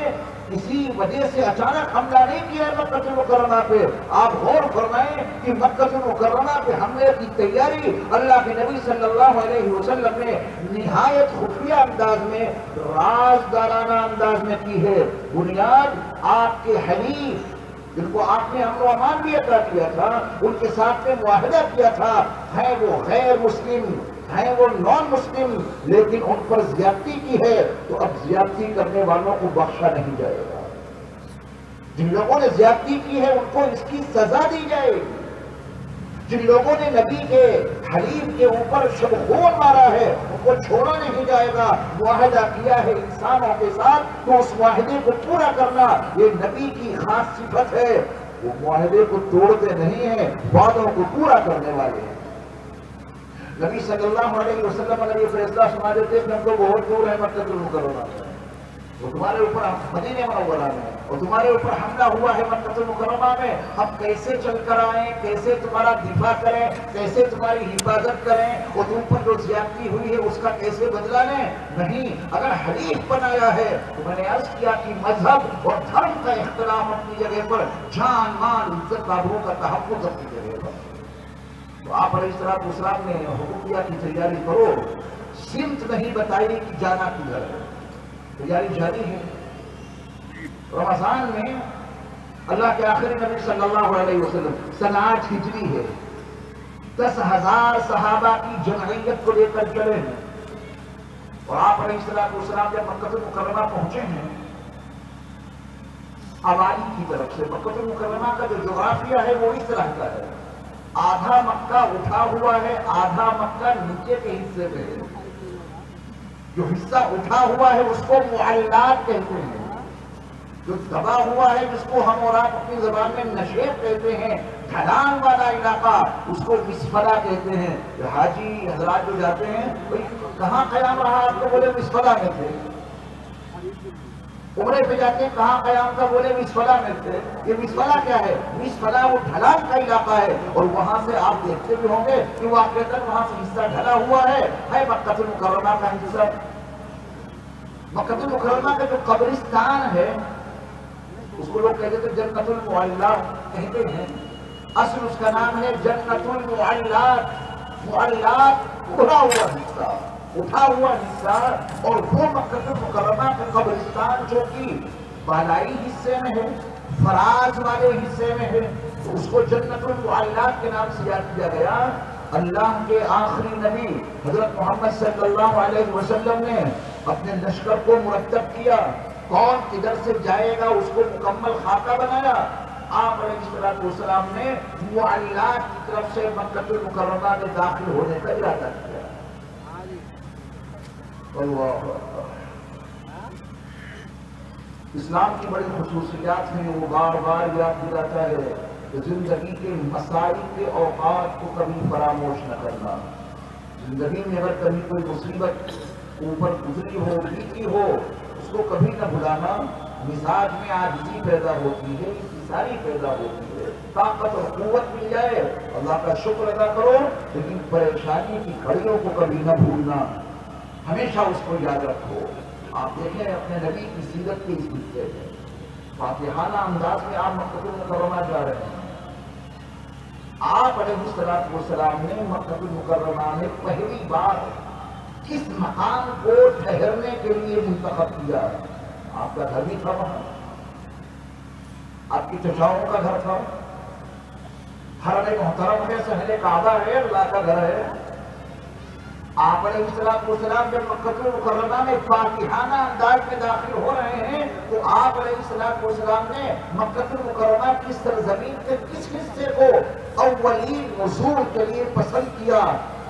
کسی وجہ سے اچانک حملہ نہیں کیا ہے مکہ المکرمہ پہ۔ آپ غور فرمائیں کہ مکہ المکرمہ پہ حملے کی تیاری اللہ کے نبی صلی اللہ علیہ وسلم نے نہایت خفیہ انداز میں، رازدارانہ انداز میں کی ہے۔ بنیاد آپ کے حلیف جن کو آپ نے امن و امان بھی عطا کیا تھا، ان کے ساتھ میں معاہدہ کیا تھا، ہے وہ غیر مسلم، ہیں وہ نان مسلم، لیکن ان پر زیادتی کی ہے تو اب زیادتی کرنے والوں کو بخشا نہیں جائے گا۔ جن لوگوں نے زیادتی کی ہے ان کو اس کی سزا دی جائے گی۔ جن لوگوں نے نبی کے حلیف کے اوپر شبخون مارا ہے ان کو چھوڑا نہیں جائے گا۔ معاہدہ کیا ہے انسانوں کے ساتھ تو اس معاہدے کو پورا کرنا یہ نبی کی خاص صفت ہے۔ وہ معاہدے کو توڑتے نہیں ہیں، وعدوں کو پورا کرنے والے ہیں۔ نبی صلی اللہ علیہ وسلم اگر یہ فیصلہ سنا دیتے کہ ہم تو بہت دور ہے مکہ المکرمہ سے، وہ تمہارے اوپر مدینہ منورہ میں اور تمہارے اوپر حملہ ہوا ہے مکہ المکرمہ میں، ہم کیسے چل کر آئیں، کیسے تمہارا دفاع کریں، کیسے تمہاری حفاظت کریں، اور تم پر جو زیادتی ہوئی ہے اس کا کیسے بدلہ لیں؟ نہیں، اگر حلیف بنایا ہے تو میں نے عرض کیا کہ مذہب اور دھرم کا اختلاف اپنی جگہ پر، جان مال عزت آبرو کا تحفظ اپنی جگہ پر۔ تو آپ علیہ السلام نے حکم دیا کی تیاری کرو، سمت نہیں بتائی کہ جانا کدھر ہے، تیاری جاری ہے۔ رمضان میں اللہ کے آخری نبی صلی اللہ علیہ وسلم سن 8 ہجری ہے، 10,000 صحابہ کی جمعیت کو لے کر چلے ہیں، اور آپ علیہ السلام جب مکہ المکرمہ پہنچے ہیں آبادی کی طرف سے، مکہ المکرمہ کا جو جغرافیہ ہے وہ اس طرح کا ہے، آدھا مکہ اٹھا ہوا ہے، آدھا مکہ نیچے کے حصے میں ہے۔ جو حصہ اٹھا ہوا ہے اس کو معلات کہتے ہیں، جو دبا ہوا ہے جس کو ہم اور آپ اپنی زبان میں نشیب کہتے ہیں، ڈھلان والا علاقہ اس کو مسفلہ کہتے ہیں۔ حاجی حضرات جو جاتے ہیں کہاں قیام رہا آپ کو، بولے مسفلہ میں تھے، عمرے پہ جاتے ہیں کہاں قیام تھا، بولے مسفلہ میں تھے۔ یہ مسفلہ کیا ہے؟ مسفلہ وہ ڈھلان کا علاقہ ہے، اور وہاں سے آپ دیکھتے بھی ہوں گے کہ واقعتاً وہاں سے حصہ ڈھلا ہوا ہے مکہ المکرمہ کا حصہ۔ مکہ المکرمہ کا جو قبرستان ہے اس کو لوگ کہتے تھے جنت المعلات کہتے ہیں، اصل اس کا نام ہے جنت المعلات۔ معلات اٹھا ہوا حصہ، اٹھا ہوا حصہ، اور وہ مکہ المکرمہ کا قبرستان جو کہ بالائی حصے میں ہے، فراز والے حصے میں ہے، تو اس کو جنت المعلات کے نام سے یاد کیا گیا۔ اللہ کے آخری نبی حضرت محمد صلی اللہ علیہ وسلم نے اپنے لشکر کو مرتب کیا، کون کدھر سے جائے گا اس کو مکمل خاکہ بنایا۔ آپ علیہ السلام نے معلات کی طرف سے مکہ المکرمہ میں داخل ہونے کا ارادہ کیا۔ اللہ اسلام کی بڑی خصوصیات ہیں، وہ بار بار یاد دلاتا ہے کہ زندگی کے مسائل کے اوقات کو کبھی فراموش نہ کرنا، زندگی میں اگر کبھی کوئی مصیبت اوپر گزری ہو، بیتی ہو، اس کو کبھی نہ بھلانا۔ مزاج میں عاجزی پیدا ہوتی ہے، انکساری پیدا ہوتی ہے، طاقت اور قوت مل جائے اللہ کا شکر ادا کرو، لیکن پریشانی کی گھڑیوں کو کبھی نہ بھولنا، ہمیشہ اس کو یاد رکھو۔ آپ دیکھیں اپنے نبی کی سیرت کے اس حصے میں فاتحانہ انداز میں آپ مکہ المکرمہ جا رہے ہیں۔ آپ علیہ السلام نے مکہ المکرمہ میں پہلی بار کس مقام کو ٹھہرنے کے لیے منتخب کیا؟ آپ کا گھر بھی تھا وہاں، آپ کی چچاؤں کا گھر تھا، حرم محترم ہے، صحن کعبہ ہے، اللہ کا گھر ہے۔ آپ علیہ السلام جب مکہ المکرمہ میں فاتحانہ انداز میں داخل ہو رہے ہیں تو آپ علیہ السلام نے مکہ المکرمہ کی سرزمین کے کس حصے کو اولین نزول کے لیے پسند کیا؟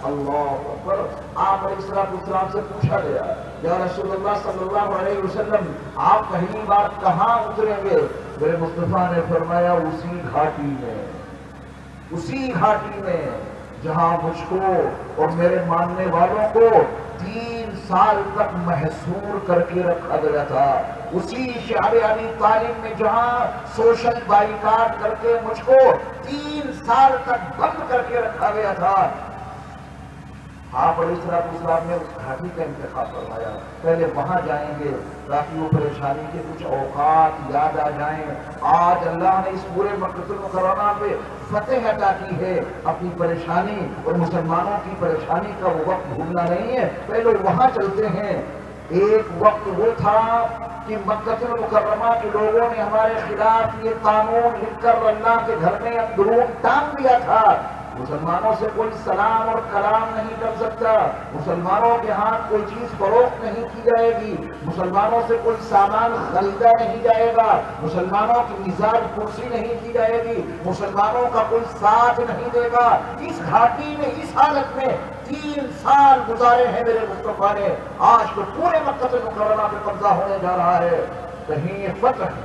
اللہ اکبر۔ آپ علیہ السلام سے پوچھا گیا، یا رسول اللہ صلی اللہ علیہ وسلم آپ پہلی بار کہاں اتریں گے؟ میرے مصطفیٰ نے فرمایا اسی گھاٹی میں جہاں مجھ کو اور میرے ماننے والوں کو 3 سال تک محصور کر کے رکھا گیا تھا، اسی شعب ابی طالب میں جہاں سوشل بائیکاٹ کر کے مجھ کو 3 سال تک بند کر کے رکھا گیا تھا۔ آپ علیہ السلام نے اس گھاٹی کا انتخاب فرمایا، پہلے وہاں جائیں گے تاکہ وہ پریشانی کے کچھ اوقات یاد آ جائیں۔ آج اللہ نے اس پورے مکہ المکرمہ پہ فتح عطا کی ہے، اپنی پریشانی اور مسلمانوں کی پریشانی کا وہ وقت بھولنا نہیں ہے، پہلے وہاں چلتے ہیں۔ ایک وقت وہ تھا کہ مکہ المکرمہ کے لوگوں نے ہمارے خلاف یہ قانون لکھ کر اللہ کے گھر میں اندرون ٹانگ دیا تھا، مسلمانوں سے کوئی سلام اور کلام نہیں کر سکتا، مسلمانوں کے ہاتھ کوئی چیز فروخت نہیں کی جائے گی، مسلمانوں سے کوئی سامان خریدا نہیں جائے گا، مسلمانوں کی مزاج کرسی نہیں کی جائے گی، مسلمانوں کا کوئی ساتھ نہیں دے گا۔ اس گھاٹی میں اس حالت میں 3 سال گزارے ہیں میرے مصطفیٰ نے، آج تو پورے مکہ المکرمہ پہ قبضہ ہونے جا رہا ہے، کہیں یہ فتح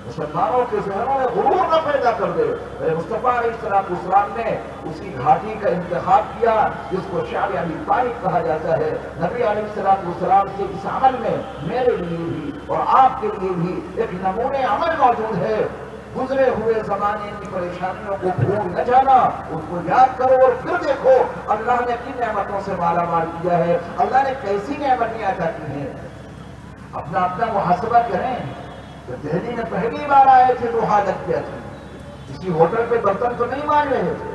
مسلمانوں کے ذہنوں میں غرور نہ پیدا کر دے۔ میرے مصطفیٰ علیہ السلام نے اسی گھاٹی کا انتخاب کیا جس کو شعب ابی طالب کہا جاتا ہے۔ نبی علیہ السلام سے اس عمل میں میرے لیے بھی اور آپ کے لیے بھی ایک نمونے عمل موجود ہے۔ گزرے ہوئے زمانے کی پریشانیوں کو بھول نہ جانا، ان کو یاد کرو اور پھر دیکھو اللہ نے کن نعمتوں سے مالا مال کیا ہے، اللہ نے کیسی نعمتیں عطا کی ہیں۔ اپنا محاسبہ کریں۔ جب دہلی میں پہلی بار آئے تھے تو حالت کیا تھی؟ کسی ہوٹل پہ برتن تو نہیں مانگ رہے تھے،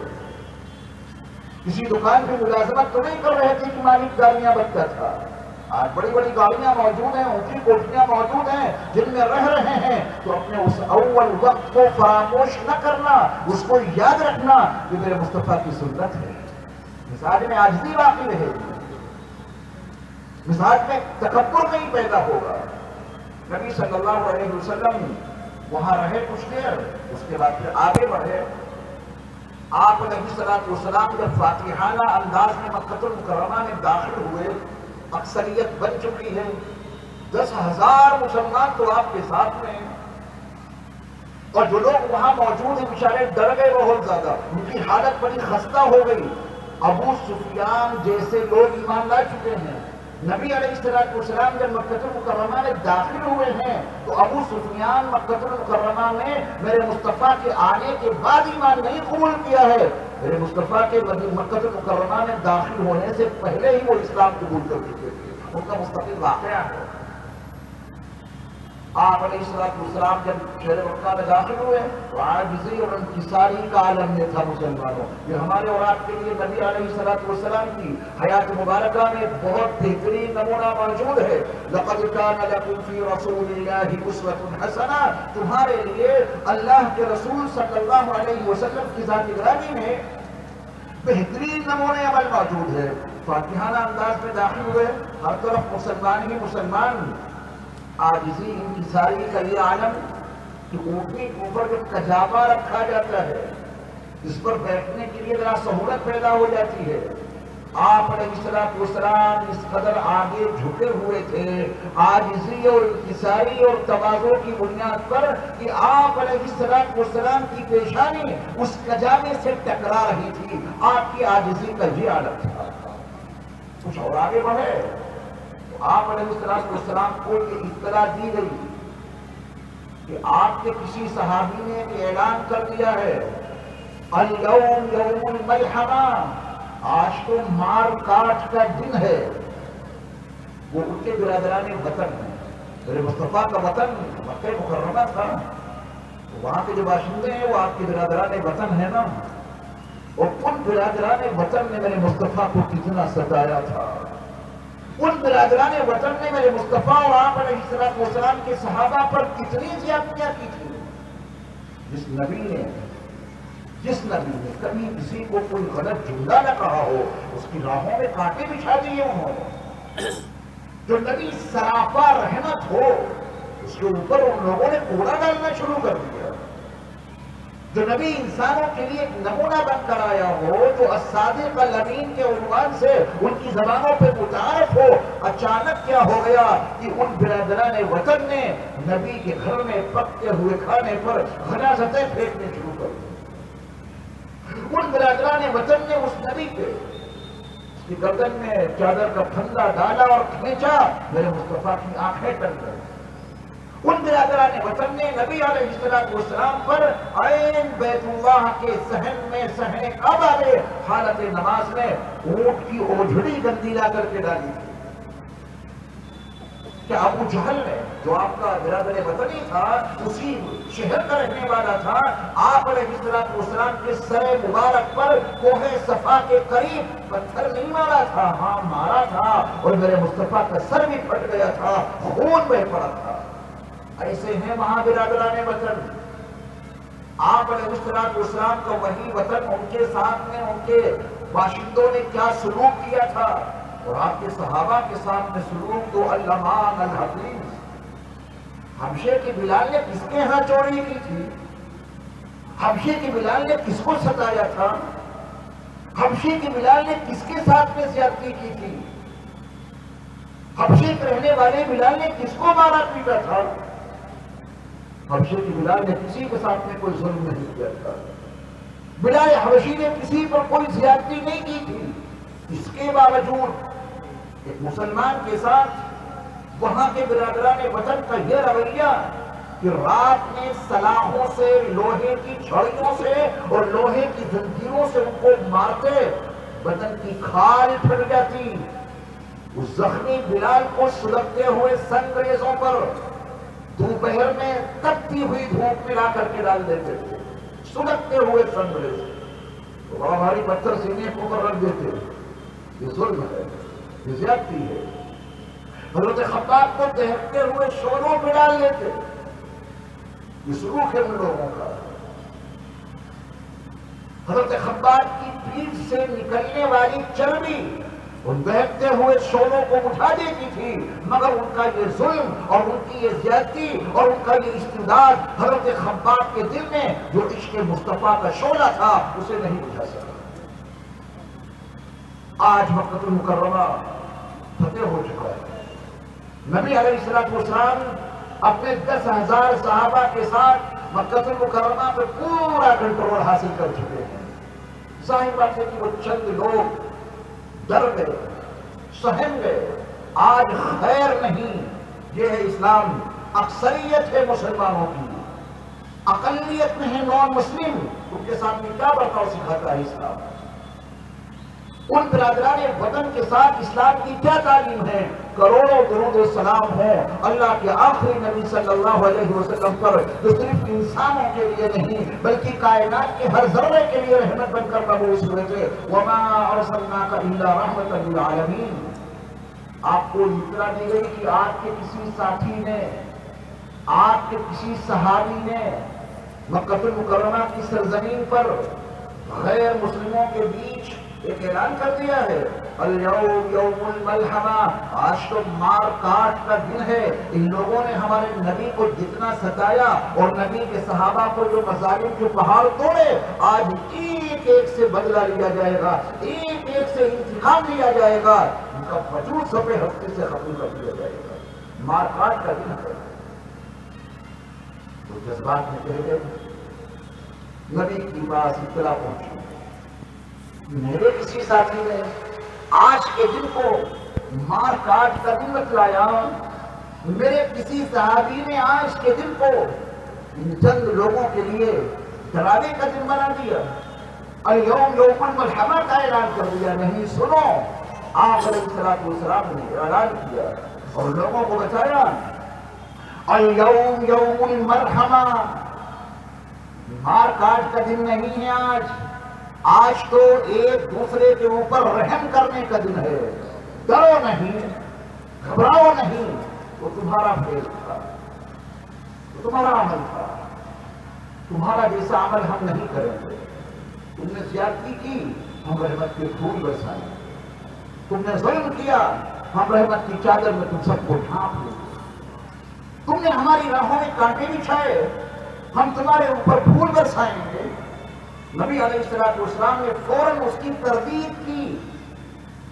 کسی دکان پہ ملازمت تو نہیں کر رہے تھے کہ مالک گاڑیاں بچتا تھا۔ آج بڑی بڑی گاڑیاں موجود ہیں، اونچی کوٹھیاں موجود ہیں جن میں رہ رہے ہیں، تو اپنے اس اول وقت کو فراموش نہ کرنا، اس کو یاد رکھنا کہ میرے مصطفیٰ کی سنت ہے۔ مزاج میں عاجزی باقی رہے گی، مزاج میں تکبر نہیں پیدا ہوگا۔ نبی صلی اللہ علیہ وسلم وہاں رہے کچھ دیر، اس کے بعد پھر آگے بڑھے۔ آپ علیہ السلام جب فاتحانہ انداز میں مکہ المکرمہ میں داخل ہوئے، اکثریت بن چکی ہے، 10,000 مسلمان تو آپ کے ساتھ میں ہیں، اور جو لوگ وہاں موجود ہیں بیچارے ڈر گئے بہت زیادہ، ان کی حالت بڑی خستہ ہو گئی۔ ابو سفیان جیسے لوگ ایمان لا چکے ہیں، نبی علیہ السلام جب مکہ المکرمہ میں داخل ہوئے ہیں تو ابو سفیان مکہ المکرمہ میں میرے مصطفیٰ کے آنے کے بعد ایمان نہیں قبول کیا ہے، میرے مصطفیٰ کے مکہ المکرمہ میں داخل ہونے سے پہلے ہی وہ اسلام قبول کر چکے تھے، ان کا مستقل واقعہ ہے۔ آپ علیہ السلام جب شہر مکہ میں داخل ہوئے تو عاجزی اور انکساری کا عالم میں تھا مسلمانوں۔ یہ ہمارے اور آپ کے لیے نبی علیہ السلام کی حیات مبارکہ میں بہت بہترین نمونہ موجود ہے۔ لَقَدْ كَانَ لَكُمْ فِي رَسُولِ اللَّهِ أُسْوَةٌ حَسَنَةٌ، تمہارے لیے اللہ کے رسول صلی اللہ علیہ وسلم کی ذات گرامی میں بہترین نمونے عمل موجود ہے۔ فاتحانہ انداز میں داخل ہوئے، ہر طرف مسلمان ہی مسلمان، عاجزی انکساری کا یہ عالم کہ اونٹنی کے اوپر جو کجاوا رکھا جاتا ہے اس پر بیٹھنے کے لیے ذرا سہولت پیدا ہو جاتی ہے۔ آپ علیہ السلام اس قدر آگے جھکے ہوئے تھے عاجزی اور انکساری اور تواضع کی بنیاد پر کہ آپ علیہ السلام کی پیشانی اس کجاوے سے ٹکرا رہی تھی، آپ کی عاجزی کا یہ عالم تھا۔ کچھ اور آگے بڑھے تو آپ علیہ السلام کو یہ اطلاع دی گئی کہ آپ کے کسی صحابی نے یہ اعلان کر دیا ہے اليوم یوم الملحمہ، آج تو مار کاٹ کا دن ہے۔ وہ ان کے برادران وطن ہیں، میرے مصطفیٰ کا وطن مکہ مکرمہ تھا، وہاں کے جو باشندے ہیں وہ آپ کے برادران وطن ہیں نا، اور ان برادران وطن نے میرے مصطفیٰ کو کتنا ستایا تھا، ان برادران وطن نے میرے مصطفیٰ اور آپ علیہ السلام کے صحابہ پر کتنی زیادتیاں کی تھی۔ جس نبی نے کبھی کسی کو کوئی غلط جملہ نہ کہا ہو، اس کی راہوں میں کانٹے بچھا دیے ہوں، جو نبی سراپا رحمت ہو، اس کے اوپر ان لوگوں نے کوڑا ڈالنا شروع کر دیا، جو نبی انسانوں کے لیے ایک نمونہ بن کر آیا ہو، جو الصادق الامین کے عنوان سے ان کی زبانوں پہ متعارف ہو، اچانک کیا ہو گیا کہ ان برادران وطن نے نبی کے گھر میں پکتے ہوئے کھانے پر غنازتیں پھینکنے شروع کر دی۔ ان برادران وطن نے اس نبی پہ اس کی گردن میں چادر کا پھندا ڈالا اور کھینچا، میرے مصطفیٰ کی آنکھیں ٹل گئی۔ ان برادران وطن نے نبی علیہ السلام پر عین بیت اللہ کے صحن میں صحن کعبہ میں حالت نماز میں اونٹ کی اوجھڑی گندی لا کر کے ڈالی تھی۔ کہ ابو جہل نے، جو آپ کا برادر وطنی تھا، اسی شہر کا رہنے والا تھا، آپ علیہ السلام کے سر مبارک پر کوہ صفا کے قریب پتھر نہیں مارا تھا، ہاں مارا تھا، اور میرے مصطفیٰ کا سر بھی پھٹ گیا تھا، خون بہہ پڑا تھا۔ ایسے ہیں وہاں برادران وطن، آپ علیہ السلام کا وہی وطن، ان کے ساتھ میں ان کے باشندوں نے کیا سلوک کیا تھا، اور آپ کے صحابہ کے ساتھ میں سلوک تو الامان الحفیظ۔ حبشے کی بلال نے کس کے ہاں چوری کی تھی؟ حبشے کی بلال نے کس کو ستایا تھا؟ حبشے کی بلال نے کس کے ساتھ میں زیادتی کی تھی؟ حبشے کے رہنے والے بلال نے کس کو مارا پیٹا تھا؟ حبشے کی بلال نے کسی کے ساتھ میں کوئی ظلم نہیں کیا تھا، بلال حبشی نے کسی پر کوئی زیادتی نہیں کی تھی۔ اس کے باوجود ایک مسلمان کے ساتھ وہاں کے برادران وطن کا یہ رویہ کہ رات میں سلاخوں سے، لوہے کی چھڑیوں سے اور لوہے کی زنجیروں سے ان کو مارتے، بدن کی کھال پھٹ جاتی، اس زخمی بلال کو سلگتے ہوئے سنگریزوں پر دوپہر میں تپتی ہوئی دھوپ میں لا کر کے ڈال دیتے تھے، سلگتے ہوئے سنگریز، بڑا بھاری پتھر سینے کو پر رکھ دیتے۔ یہ ظلم ہے، یہ زیادتی ہے۔ حضرت خباب کو دہکتے ہوئے شولوں پہ ڈال دیتے، یہ سلوک ہے ان لوگوں کا۔ حضرت خباب کی پیٹھ سے نکلنے والی چربی ان بہتے ہوئے شولوں کو اٹھا دیتی تھی، مگر ان کا یہ ظلم اور ان کی یہ زیادتی اور ان کا یہ استعداد حضرت خباب کے دل میں جو عشق مصطفیٰ کا شعلہ تھا اسے نہیں بجھا سکا۔ آج مکہ المکرمہ فتح ہو چکا ہے، نبی علیہ السلام اپنے 10,000 صحابہ کے ساتھ مکہ المکرمہ پہ پورا کنٹرول حاصل کر چکے ہیں۔ ظاہر بات ہے کہ وہ چند لوگ ڈر گئے، سہم گئے، آج خیر نہیں۔ یہ ہے اسلام، اکثریت ہے مسلمانوں کی، اقلیت میں ہے نان مسلم، ان کے سامنے کیا برتاؤ سکھاتا ہے اسلام؟ ان برادران وطن کے ساتھ اسلام کی کیا تعلیم ہے؟ کروڑوں درود و سلام ہوں اللہ کے آخری نبی صلی اللہ علیہ وسلم پر، جو صرف انسانوں کے لیے نہیں بلکہ کائنات کے ہر ذرے کے لیے رحمت بن کر مبعوث ہوئے تھے۔ وَمَا أَرْسَلْنَاكَ إِلَّا رَحْمَةً لِلْعَالَمِينَ۔ آپ کو اطلاع دی گئی کہ آپ کے کسی ساتھی نے، آپ کے کسی صحابی نے مکہ المکرمہ کی سرزمین پر غیر مسلموں کے بیچ ایک اعلان کر دیا ہے، اليوم یوم الملحمہ، آج تو مار کاٹ کا دن ہے۔ ان لوگوں نے ہمارے نبی کو جتنا ستایا اور نبی کے صحابہ کو جو مظالم کے پہاڑ توڑے، آج ایک ایک سے بدلہ لیا جائے گا، ایک ایک سے انتقام لیا جائے گا، ان کا وجود صفحے ہفتے سے ختم کر دیا جائے گا۔ مار کاٹ کا دن ہے۔ تو جذبات میں کہہ گئے، نبی کی پاس اطلاع پہنچی، میرے کسی ساتھی نے آج کے دن کو مار کاٹ کر نہیں بتلایا، میرے کسی صحابی نے آج کے دن کو ان چند لوگوں کے لیے ڈراوے کا دن بنا دیا، اليوم یوم الملحمہ کا اعلان کر دیا۔ نہیں، سنو، آپ علیہ السلام نے اعلان کیا اور لوگوں کو بتایا، اليوم یوم الملحمہ، مار کاٹ کا دن نہیں ہے آج تو ایک دوسرے کے اوپر رحم کرنے کا دن ہے۔ ڈرو نہیں، گھبراؤ نہیں، وہ تمہارا فعل تھا، وہ تمہارا عمل تھا، تمہارا جیسا عمل ہم نہیں کریں گے۔ تم نے زیادتی کی، ہم رحمت کے پھول برسائیں گے، تم نے ظلم کیا، ہم رحمت کی چادر میں تم سب کو ڈھانپ لیں گے، تم نے ہماری راہوں میں کانٹے بچھائے، ہم تمہارے اوپر پھول برسائیں گے۔ نبی علیہ السلام نے فوراً اس کی تردید کی،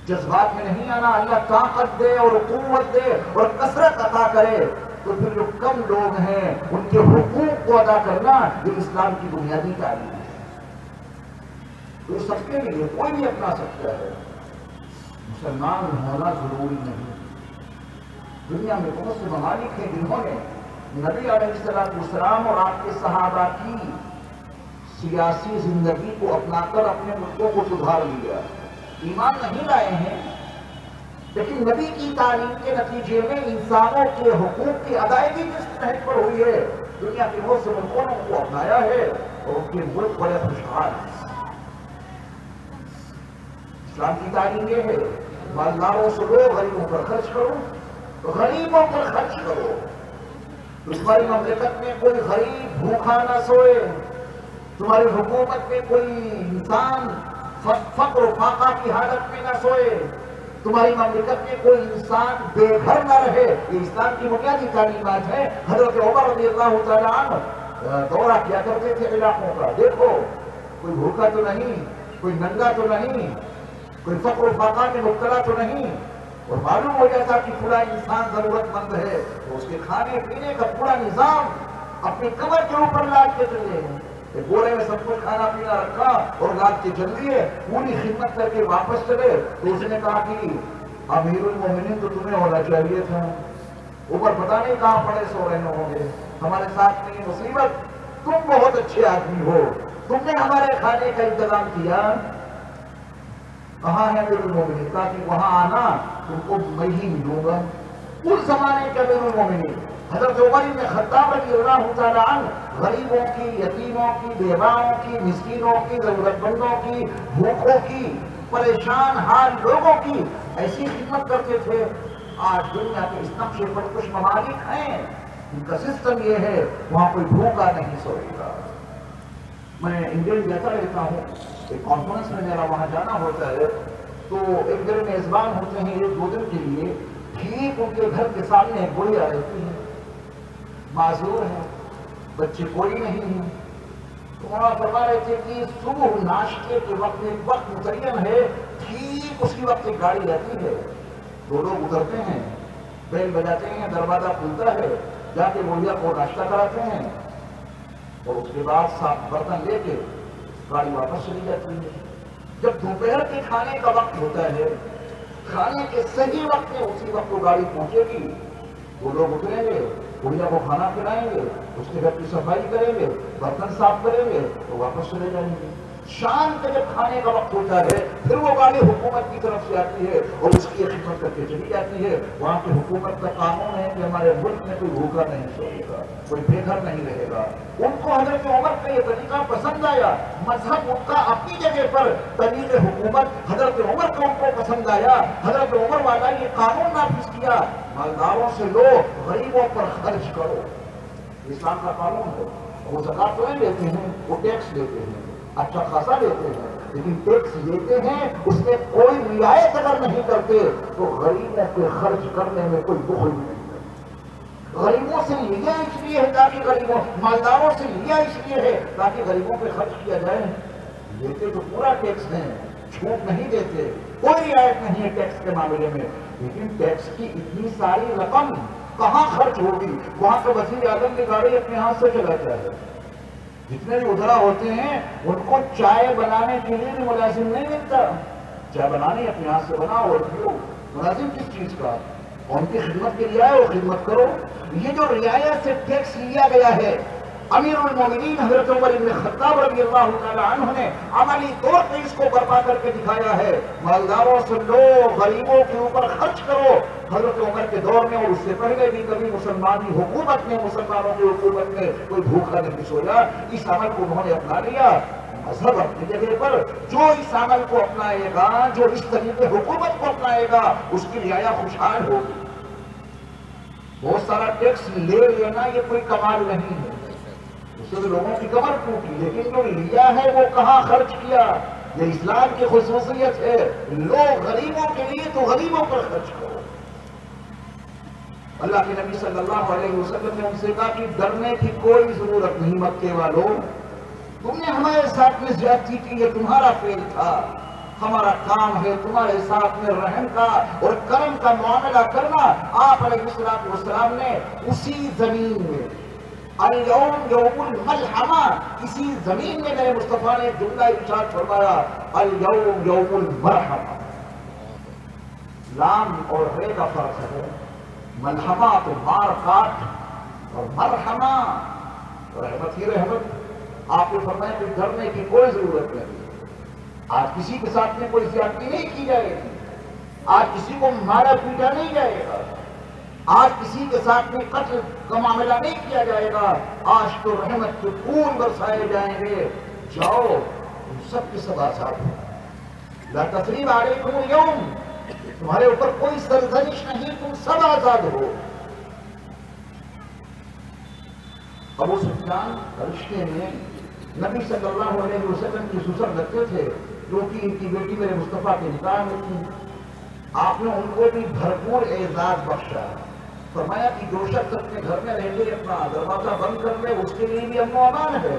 جذبات میں نہیں آنا، اللہ طاقت دے اور قوت دے اور کثرت عطا کرے تو پھر جو کم لوگ ہیں ان کے حقوق کو ادا کرنا یہ اسلام کی بنیادی تعلیم ہے۔ تو سب کے لیے کوئی بھی اپنا سکتا ہے، مسلمان ہونا ضروری نہیں۔ دنیا میں بہت سے ممالک ہیں جنہوں نے نبی علیہ السلام اور آپ کے صحابہ کی سیاسی زندگی کو اپنا کر اپنے ملکوں کو سدھار لیا، ایمان نہیں لائے ہیں، لیکن نبی کی تعلیم کے نتیجے میں انسانوں کے حقوق کی ادائیگی جس نہج پر ہوئی ہے، دنیا کے بہت سے ملکوں نے ان کو اپنایا ہے اور ان کے ملک بڑے خوشحال ہیں۔ اسلام کی تعلیم یہ ہے، مالداروں سے لو، غریبوں پر خرچ کرو، غریبوں پر خرچ کرو۔ تمہاری مملکت میں کوئی غریب بھوکا نہ سوئے، تمہاری حکومت میں کوئی انسان فقر و فاقہ کی حالت میں نہ سوئے، تمہاری مملکت میں کوئی انسان بے گھر نہ رہے، یہ اسلام کی بنیادی تعلیمات ہیں۔ حضرت عمر رضی اللہ تعالیٰ عنہ دورہ کیا کرتے تھے علاقوں کا، دیکھو کوئی بھوکا تو نہیں، کوئی ننگا تو نہیں، کوئی فقر و فاقہ میں مبتلا تو نہیں، اور معلوم ہو جاتا کہ پورا انسان ضرورت مند ہے تو اس کے کھانے پینے کا پورا نظام اپنی کمر کے اوپر لاد کے چلے ہیں، بورے میں سب کچھ کھانا پینا رکھا اور لاد کے چل دیے، پوری خدمت کر کے واپس چلے تو اس نے کہا کہ امیر المومنین تو تمہیں ہونا چاہیے تھا، اوپر پتہ نہیں کہاں پڑے سو رہے ہوں گے، ہمارے ساتھ نہیں مصیبت، تم بہت اچھے آدمی ہو، تم نے ہمارے کھانے کا انتظام کیا، کہاں ہے امیر المومنین؟ کہا کہ وہاں آنا تم کو میں ہی ملوں گا۔ اس زمانے کے امیر المومنین حضرت عمر بن خطاب رضی اللہ تعالیٰ عنہ غریبوں کی، یتیموں کی، بیواؤں کی، مسکینوں کی، ضرورت مندوں کی، بھوکوں کی، پریشان حال لوگوں کی ایسی خدمت کرتے تھے۔ آج دنیا کے اس نقشے پر کچھ ممالک ہیں ان کا سسٹم یہ ہے وہاں کوئی بھوکا نہیں سوئے گا۔ میں انگلینڈ جاتا رہتا ہوں، ایک کانفرنس میں میرا وہاں جانا ہوتا ہے تو ایک دن میزبان ہوتے ہیں 1-2 دن کے لیے، ٹھیک ان کے گھر کے سامنے ایک گڑیا رہتی ہے، معذور ہے، بچے کوئی نہیں ہیں، تو وہاں فرما رہے تھے کہ صبح ناشتے کے وقت ایک وقت متعین ہے، ٹھیک اس کی وقت ایک گاڑی آتی ہے، 2 لوگ اترتے ہیں، بیل بجاتے ہیں، دروازہ کھلتا ہے، جا کے گڑیا کو ناشتہ کراتے ہیں اور اس کے بعد صاف برتن لے کے گاڑی واپس چلی جاتی ہے۔ جب دوپہر کے کھانے کا وقت ہوتا ہے، کھانے کے صحیح وقت میں اسی وقت وہ گاڑی پہنچے گی، 2 لوگ اتریں گے، گڑیا کو کھانا کھلائیں گے، اس کے گھر کی صفائی کریں گے، برتن صاف کریں گے تو واپس چلے جائیں گے۔ شام کے جب کھانے کا وقت ہوتا ہے پھر وہ گاڑی حکومت کی طرف سے آتی ہے اور اس کی خدمت کر کے چلی جاتی ہے۔ وہاں کی حکومت کا قانون ہے کہ ہمارے ملک میں کوئی بھوکا نہیں سوئے گا، کوئی بے گھر نہیں رہے گا۔ ان کو حضرت عمر کا یہ طریقہ پسند آیا، مذہب ان کا اپنی جگہ پر، طریق حکومت حضرت عمر کا ان کو پسند آیا۔ حضرت عمر والا یہ قانون نافذ کیا، مالداروں سے لو، غریبوں پر خرچ کرو، اسلام کا قانون ہے۔ وہ زکات تو نہیں لیتے ہیں، وہ ٹیکس لیتے ہیں، اچھا خاصا لیتے ہیں، لیکن ٹیکس لیتے ہیں اس میں کوئی رعایت اگر نہیں کرتے تو غریبوں پہ خرچ کرنے میں کوئی بخل نہیں ہے۔ غریبوں سے لیا اس لیے ہے تاکہ غریبوں، مالداروں سے لیا اس لیے ہے تاکہ غریبوں پہ خرچ کیا جائے۔ لیتے تو پورا ٹیکس ہیں، چھوٹ نہیں دیتے، کوئی رعایت نہیں ہے ٹیکس کے معاملے میں، لیکن ٹیکس کی اتنی ساری رقم کہاں خرچ ہوگی؟ وہاں کا وزیر اعظم کی گاڑی اپنے ہاتھ سے چلاتا ہے، جتنے بھی ادھرا ہوتے ہیں ان کو چائے بنانے کے لیے بھی ملازم نہیں ملتا، چائے بنانی اپنے ہاتھ سے بناؤ اور پیو، ملازم کس چیز کا؟ اور ان کی خدمت کے لیے آئے اور خدمت کرو۔ یہ جو رعایت سے ٹیکس لیا گیا ہے، امیر المومنین حضرت عمر بن خطاب رضی اللہ تعالی عنہ نے عملی طور پہ اس کو برپا کر کے دکھایا ہے۔ مالداروں سے لو، غریبوں کے اوپر خرچ کرو۔ حضرت عمر کے دور میں اور اس سے پہلے بھی کبھی مسلمانی حکومت میں، مسلمانوں کی حکومت میں کوئی بھوکا نہیں سویا۔ اس عمل کو انہوں نے اپنا لیا۔ مذہب اپنی جگہ پر، جو اس عمل کو اپنائے گا، جو اس طریقے حکومت کو اپنائے گا، اس کی رعایا خوشحال ہوگی۔ بہت سارا ٹیکس لے لینا یہ کوئی کمال نہیں ہے، اس سے لوگوں کی کمر ٹوٹی، لیکن جو لیا ہے وہ کہاں خرچ کیا؟ یہ اسلام کی خصوصیت ہے۔ لوگ غریبوں کے لیے تو غریبوں پر خرچ کرو۔ اللہ کے نبی صلی اللہ علیہ وسلم نے ان سے کہا کہ ڈرنے کی کوئی ضرورت نہیں، مکے والوں، تم نے ہمارے ساتھ میں زیادتی کی، یہ تمہارا فعل تھا۔ ہمارا کام ہے تمہارے ساتھ میں رحم کا اور کرم کا معاملہ کرنا۔ آپ علیہ السلام نے اسی زمین میں اليوم یوم الملحمہ، اسی زمین میں میرے مصطفیٰ نے جملہ ارشاد فرمایا اليوم یوم المرحمہ۔ لام اور رے کا فرق ہے، ملحمہ تو مار کاٹ اور مرحمہ رحمت ہی رحمت۔ آپ نے فرمایا کہ ڈرنے کی کوئی ضرورت نہیں۔ آج کسی کے ساتھ میں کوئی زیادتی نہیں کی جائے گی، آج کسی کو مارا پیٹا نہیں جائے گا، آج کسی کے ساتھ میں قتل کا معاملہ نہیں کیا جائے گا۔ آج تو رحمت کے پھول برسائے جائیں گے۔ جاؤ تم سب کے سب آزاد ہو، لا تثریب علیکم اليوم، تمہارے اوپر کوئی سرزنش نہیں، تم سب آزاد ہو۔ ابو سفیان رشتے میں نبی صلی اللہ علیہ وسلم کی سسر لگتے تھے، جو کہ ان کی بیٹی میرے مصطفیٰ کے نکاح میں تھی۔ آپ نے ان کو بھی بھرپور اعزاز بخشا، فرمایا کہ جو شخص اپنے گھر میں رہ کے اپنا دروازہ بند کر لے اس کے لیے بھی امن و امان ہے،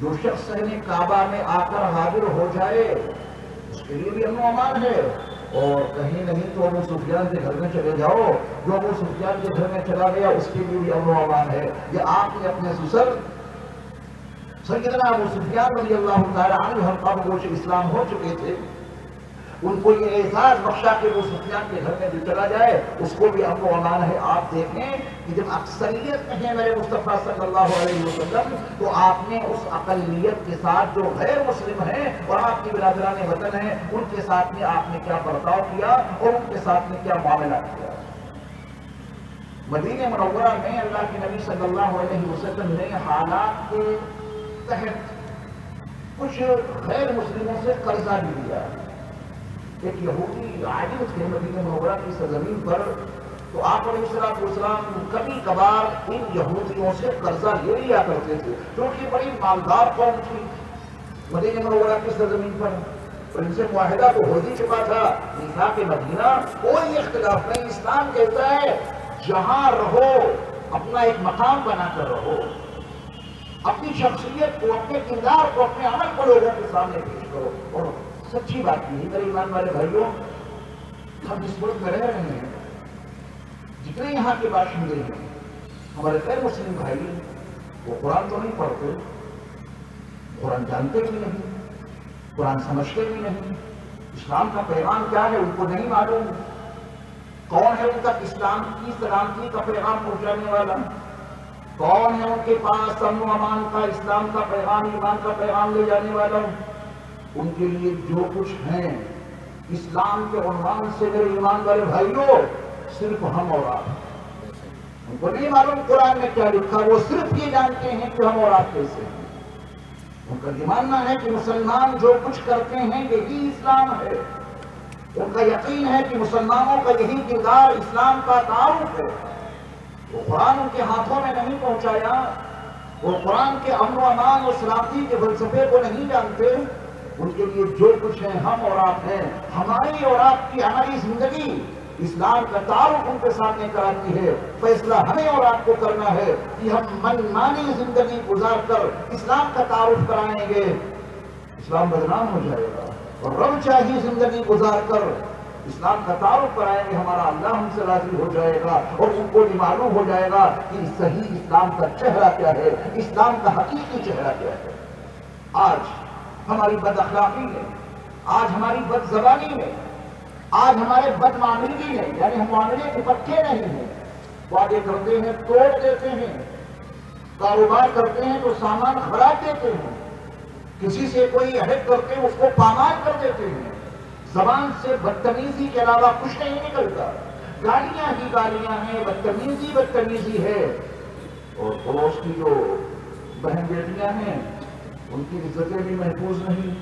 جو شخص صحن کعبہ میں آ کر حاضر ہو جائے اس کے لیے بھی امن و امان ہے۔ اور کہیں نہیں تو ابو سفیان کے گھر میں چلے جاؤ، جو ابو سفیان کے گھر میں چلا گیا اس کے لیے بھی امن و امان ہے۔ یہ آپ نے اپنے سسر سیدنا ابو سفیان رضی اللہ تعالی عنہ ہم قبل گوش اسلام ہو چکے تھے، ان کو یہ اعزاز بخشا کہ ابو سفیان کے گھر میں جو چلا جائے اس کو بھی امن و امان ہے۔ آپ دیکھیں کہ جب اکثریت میں ہے میرے مصطفیٰ صلی اللہ علیہ وسلم، تو آپ نے اس اقلیت کے ساتھ جو غیر مسلم ہیں اور آپ کی برادران وطن ہیں، ان کے ساتھ میں آپ نے کیا برتاؤ کیا اور ان کے ساتھ میں کیا معاملہ کیا۔ مدینہ منورہ میں اللہ کے نبی صلی اللہ علیہ وسلم نے حالات کے تحت کچھ غیر مسلموں سے قرضہ بھی لیا۔ ایک یہودی عاجز تھے مدینہ منورہ کی سرزمین پر، تو آپ علیہ السلام کبھی کبھار ان یہودیوں سے قرضہ لے لیا کرتے تھے، کیونکہ بڑی مالدار قوم تھی مدینہ منورہ کی سرزمین پر، اور ان سے معاہدہ تو ہو ہی چکا تھا۔ میثاق مدینہ، کوئی اختلاف نہیں، اسلام کہتا ہے جہاں رہو اپنا ایک مقام بنا کر رہو، اپنی شخصیت کو، اپنے کردار کو، اپنے عمل کو لوگوں کے سامنے پیش کرو۔ اور سچی بات یہ میرے ایمان والے بھائیوں، ہم جس ملک میں رہ رہے ہیں، جتنے یہاں کے باشندے ہیں، ہمارے غیر مسلم بھائی، وہ قرآن تو نہیں پڑھتے، قرآن جانتے بھی نہیں، قرآن سمجھتے بھی نہیں، اسلام کا پیغام کیا ہے ان کو نہیں معلوم، کون ہے ان تک اسلام کی سلامتی کا پیغام پہنچانے والا، کون ہے ان کے پاس امن و امان کا، اسلام کا پیغام، ایمان کا پیغام لے جانے والا۔ ان کے لیے جو کچھ ہیں اسلام کے عنوان سے میرے ایمان والے بھائیوں، صرف ہم اور آپ، ان کو نہیں معلوم قرآن میں کیا لکھا، وہ صرف یہ جانتے ہیں کہ ہم اور آپ کیسے ہیں۔ ان کا یہ ماننا ہے کہ مسلمان جو کچھ کرتے ہیں یہی اسلام ہے، ان کا یقین ہے کہ مسلمانوں کا یہی کردار اسلام کا تعارف ہے۔ وہ قرآن ان کے ہاتھوں میں نہیں پہنچایا، وہ قرآن کے امن و امان اور سلامتی کے فلسفے کو نہیں جانتے۔ ان کے لیے جو کچھ ہے ہم اور آپ ہیں، ہماری اور آپ کی ہماری زندگی اسلام کا تعارف ان کے سامنے کراتی ہے۔ فیصلہ ہمیں اور آپ کو کرنا ہے کہ ہم من مانی زندگی گزار کر اسلام کا تعارف کرائیں گے، اسلام بدنام ہو جائے گا، اور رب چاہی زندگی گزار کر اسلام کا تعارف کرائیں گے، ہمارا اللہ ہم سے راضی ہو جائے گا، اور ان کو بھی معلوم ہو جائے گا کہ صحیح اسلام کا چہرہ کیا ہے، اسلام کا حقیقی چہرہ کیا ہے۔ آج ہماری بد اخلاقی نے، آج ہماری بد زبانی میں، آج ہمارے بد معاملگی میں، یعنی ہم معاملے کے پکے نہیں ہیں، وعدے کرتے ہیں توڑ دیتے ہیں، کاروبار کرتے ہیں تو سامان خراب دیتے ہیں، کسی سے کوئی عہد کرتے ہیں اس کو پامال کر دیتے ہیں، زبان سے بدتمیزی کے علاوہ کچھ نہیں نکلتا، گالیاں ہی گالیاں ہیں، بدتمیزی بدتمیزی ہے، اور پڑوس کی جو بہن بیٹیاں ہیں ان کی عزتیں بھی محفوظ نہیں۔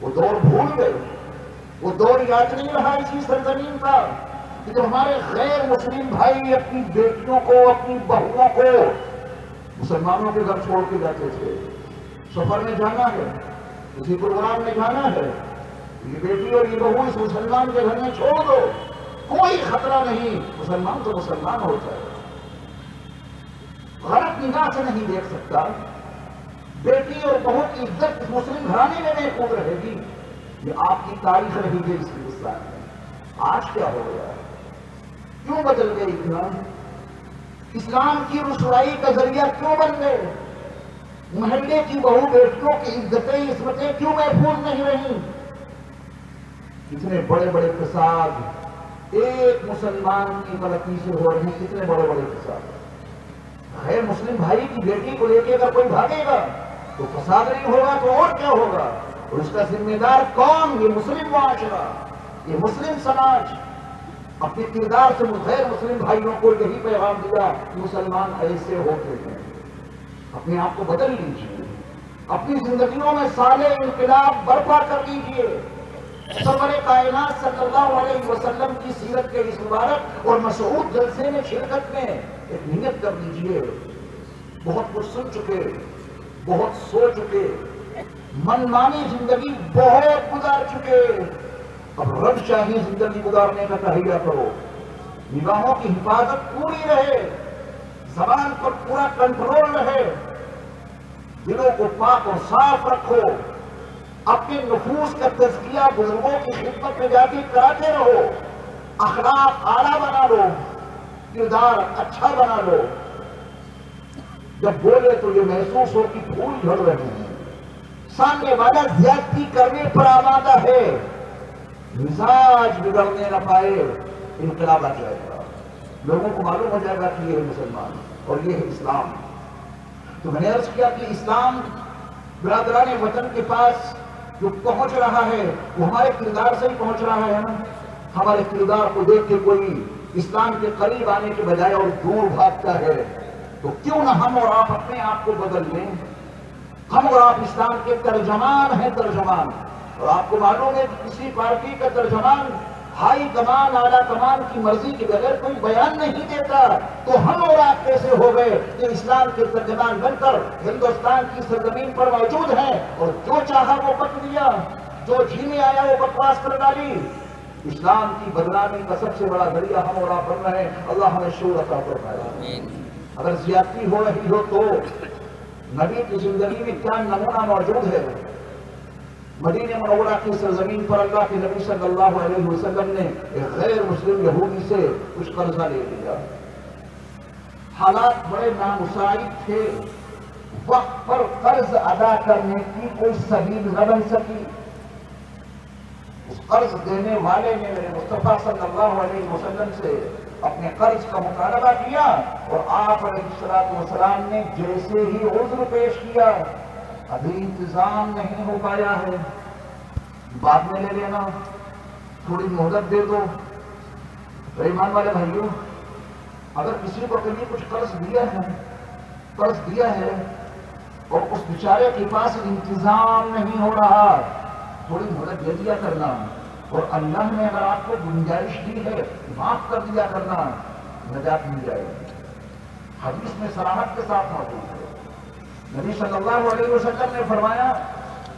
وہ دور بھول گئے، وہ دور یاد نہیں رہا اسی سرزمین کا کہ جو ہمارے غیر مسلم بھائی اپنی بیٹیوں کو، اپنی بہوؤں کو مسلمانوں کے گھر چھوڑ کے جاتے تھے۔ سفر میں جانا ہے، کسی پروگرام میں جانا ہے، یہ بیٹی اور یہ بہو اس مسلمان کے گھر میں چھوڑ دو، کوئی خطرہ نہیں، مسلمان تو مسلمان ہوتا ہے، غلط نگاہ سے نہیں دیکھ سکتا۔ بیٹی اور بہو کی عزت اس مسلم گھرانے میں محفوظ رہے گی، یہ آپ کی تاریخ رہی ہے اس ہندوستان میں۔ آج کیا ہو گیا؟ کیوں بدل گئے اتنا؟ اسلام کی رسوائی کا ذریعہ کیوں بن گئے؟ محلے کی بہو بیٹیوں کی عزتیں عصمتیں کیوں محفوظ نہیں رہیں؟ کتنے بڑے بڑے فساد ایک مسلمان کی غلطی سے ہو رہے ہیں، کتنے بڑے بڑے فساد۔ غیر مسلم بھائی کی بیٹی کو لے کے اگر کوئی بھاگے گا تو فساد نہیں ہوگا تو اور کیا ہوگا؟ اور اس کا ذمہ دار کون؟ یہ مسلم معاشرہ، یہ مسلم سماج۔ اپنے کردار سے غیر مسلم بھائیوں کو یہی پیغام دیا کہ مسلمان ایسے ہوتے ہیں، اپنے آپ کو بدل لیجیے، اپنی زندگیوں میں صالح انقلاب برپا کر لیجیے۔ سرور کائنات صلی اللہ علیہ وسلم کی سیرت کے اس مبارک اور مشہور جلسے میں شرکت میں ایک نیت کر لیجیے۔ بہت کچھ سن چکے، بہت سو چکے، من مانی زندگی بہت گزار چکے، اب رب شاہی زندگی گزارنے کا تہیہ کرو۔ نگاہوں کی حفاظت پوری رہے، زبان پر پورا کنٹرول رہے، دلوں کو پاک اور صاف رکھو، اپنے نفوس کا تزکیہ بزرگوں کی خدمت میں جا کے کراتے رہو، اخلاق اعلیٰ بنا لو، کردار اچھا بنا لو۔ جب بولے تو یہ محسوس ہو کہ پھول جھڑ رہے ہیں، سامنے والا زیادتی کرنے پر آمادہ ہے، مزاج بگڑنے نہ پائے، انقلاب آ جائے گا، لوگوں کو معلوم ہو جائے گا کہ یہ ہے مسلمان اور یہ ہے اسلام۔ تو میں نے عرض کیا کہ اسلام برادران وطن کے پاس جو پہنچ رہا ہے وہ ہمارے کردار سے ہی پہنچ رہا ہے نا۔ ہمارے کردار کو دیکھ کے کوئی اسلام کے قریب آنے کے بجائے اور دور بھاگتا ہے، تو کیوں نہ ہم اور آپ اپنے آپ کو بدل لیں؟ ہم اور آپ اسلام کے ترجمان ہیں، ترجمان۔ اور آپ کو معلوم ہے کہ کسی پارٹی کا ترجمان ہائی کمان اعلیٰ کمان کی مرضی کے بغیر کوئی بیان نہیں دیتا، تو ہم اور آپ کیسے ہو گئے کہ اسلام کے ترجمان بن کر ہندوستان کی سرزمین پر موجود ہیں اور جو چاہا وہ بک دیا، جو جی میں آیا وہ بکواس کر ڈالی۔ اسلام کی بدنامی کا سب سے بڑا ذریعہ ہم اور آپ بن رہے ہیں۔ اللہ ہمیں شعور عطا فرمائے۔ اگر زیادتی ہو رہی ہو تو نبی کی زندگی میں کیا نمونہ موجود ہے؟ مدینہ منورہ کی سرزمین پر اللہ کے نبی صلی اللہ علیہ وسلم نے ایک غیر مسلم یہودی سے کچھ قرضہ لے لیا، حالات بڑے نامساعد تھے، وقت پر قرض ادا کرنے کی کوئی سبیل نہ بن سکی۔ اس قرض دینے والے نے میرے مصطفیٰ صلی اللہ علیہ وسلم سے اپنے قرض کا مطالبہ کیا، اور آپ علیہ السلام نے جیسے ہی عذر پیش کیا، ابھی انتظام نہیں ہو پایا ہے، بعد میں لے لینا، تھوڑی مہلت دے دو۔ ایمان والے بھائیوں، اگر کسی کو کبھی کچھ قرض دیا ہے اور اس بیچارے کے پاس انتظام نہیں ہو رہا، تھوڑی مہلت دے دیا کرنا، اور اللہ نے اگر آپ کو گنجائش دی ہے معاف کر دیا کرنا، نجات مل جائے گی۔ حدیث میں صراحت کے ساتھ موجود ہے، نبی صلی اللہ علیہ وسلم نے فرمایا،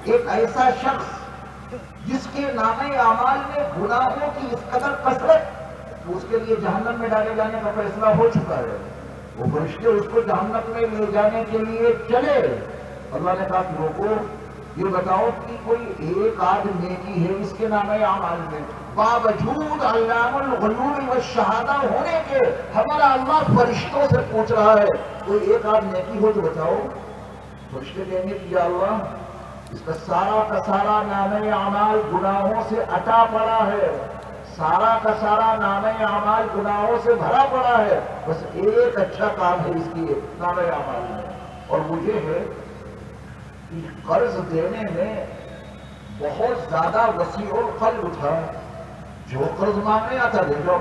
ایک ایسا شخص جس کے نامہ اعمال میں گناہوں کی اس قدر کثرت کہ اس کے لیے جہنم میں ڈالے جانے کا فیصلہ ہو چکا ہے، وہ فرشتے اس کو جہنم میں لے جانے کے لیے چلے۔ اللہ نے کہا کہ لوگوں یہ بتاؤ کہ کوئی ایک آدھ نیکی ہے اس کے نامہ اعمال میں، باوجود علام الغیوب والشہادہ ہونے کے ہمارا اللہ فرشتوں سے پوچھ رہا ہے کوئی ایک آدھ نیکی ہو تو بتاؤ۔ فرشتے کہیں گے کہ یا اللہ اس کا سارا نامہ اعمال گناہوں سے اٹا پڑا ہے، سارا کا سارا نامہ اعمال گناہوں سے بھرا پڑا ہے، بس ایک اچھا کام ہے اس کی نامہ اعمال میں، اور وہ یہ ہے کہ قرض دینے میں بہت زیادہ وسیع القلب تھا۔ جو قرض مانگنے آتا دے جاؤ،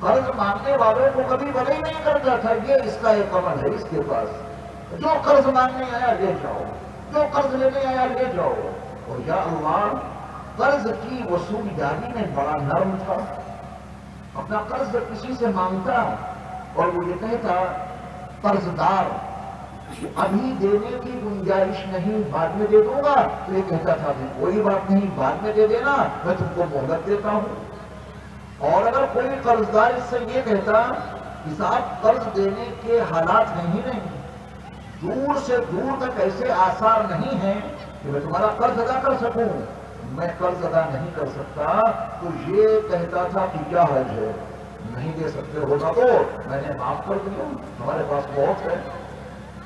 قرض مانگنے والوں کو کبھی بھلے ہی نہیں کرتا تھا، یہ اس کا ایک عمل ہے اس کے پاس، جو قرض مانگنے آیا لے جاؤ، جو قرض لینے آیا لے جاؤ۔ اور یا اللہ، قرض کی وصول جاری میں بڑا نرم تھا، اپنا قرض کسی سے مانگتا اور وہ یہ کہتا قرض دار ابھی دینے کی گنجائش نہیں، بعد میں دے دوں گا، تو یہ کہتا تھا کہ کوئی بات نہیں، بعد میں دے دینا، میں تم کو مہلت دیتا ہوں۔ اور اگر کوئی قرضدار اس سے یہ کہتا کہ صاحب قرض دینے کے حالات ہیں ہی نہیں، دور سے دور تک ایسے آثار نہیں ہیں کہ میں تمہارا قرض ادا کر سکوں، میں قرض ادا نہیں کر سکتا، تو یہ کہتا تھا کہ کیا حرج ہے، نہیں دے سکتے ہوگا تو میں نے معاف کر دیا، ہمارے پاس بہت ہے۔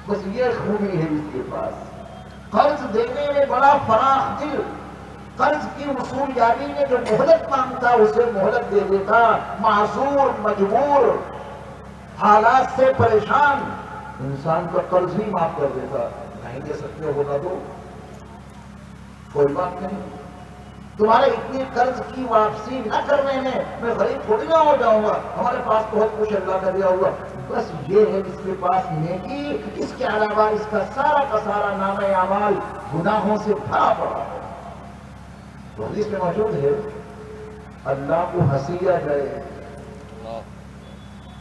بس یہ خوبی ہے اس کے پاس، قرض دینے میں بڑا فراخ دل، قرض کی وصول جاری میں جو مہلت مانگتا اسے مہلت دے دیتا، معذور مجبور حالات سے پریشان انسان کا قرض ہی معاف کر دیتا، نہیں دے سکتے ہوگا تو کوئی بات نہیں، تمہارے اتنی قرض کی واپسی نہ کرنے میں غریب تھوڑی نہ ہو جاؤں گا، ہمارے پاس بہت کچھ اللہ کا دیا ہوا، بس یہ ہے اس کے پاس نیکی، اس کے علاوہ اس کا سارا نامہ اعمال گناہوں سے بھرا پڑا ہے۔ تو حدیث میں موجود ہے اللہ کو ہنسی آ جائے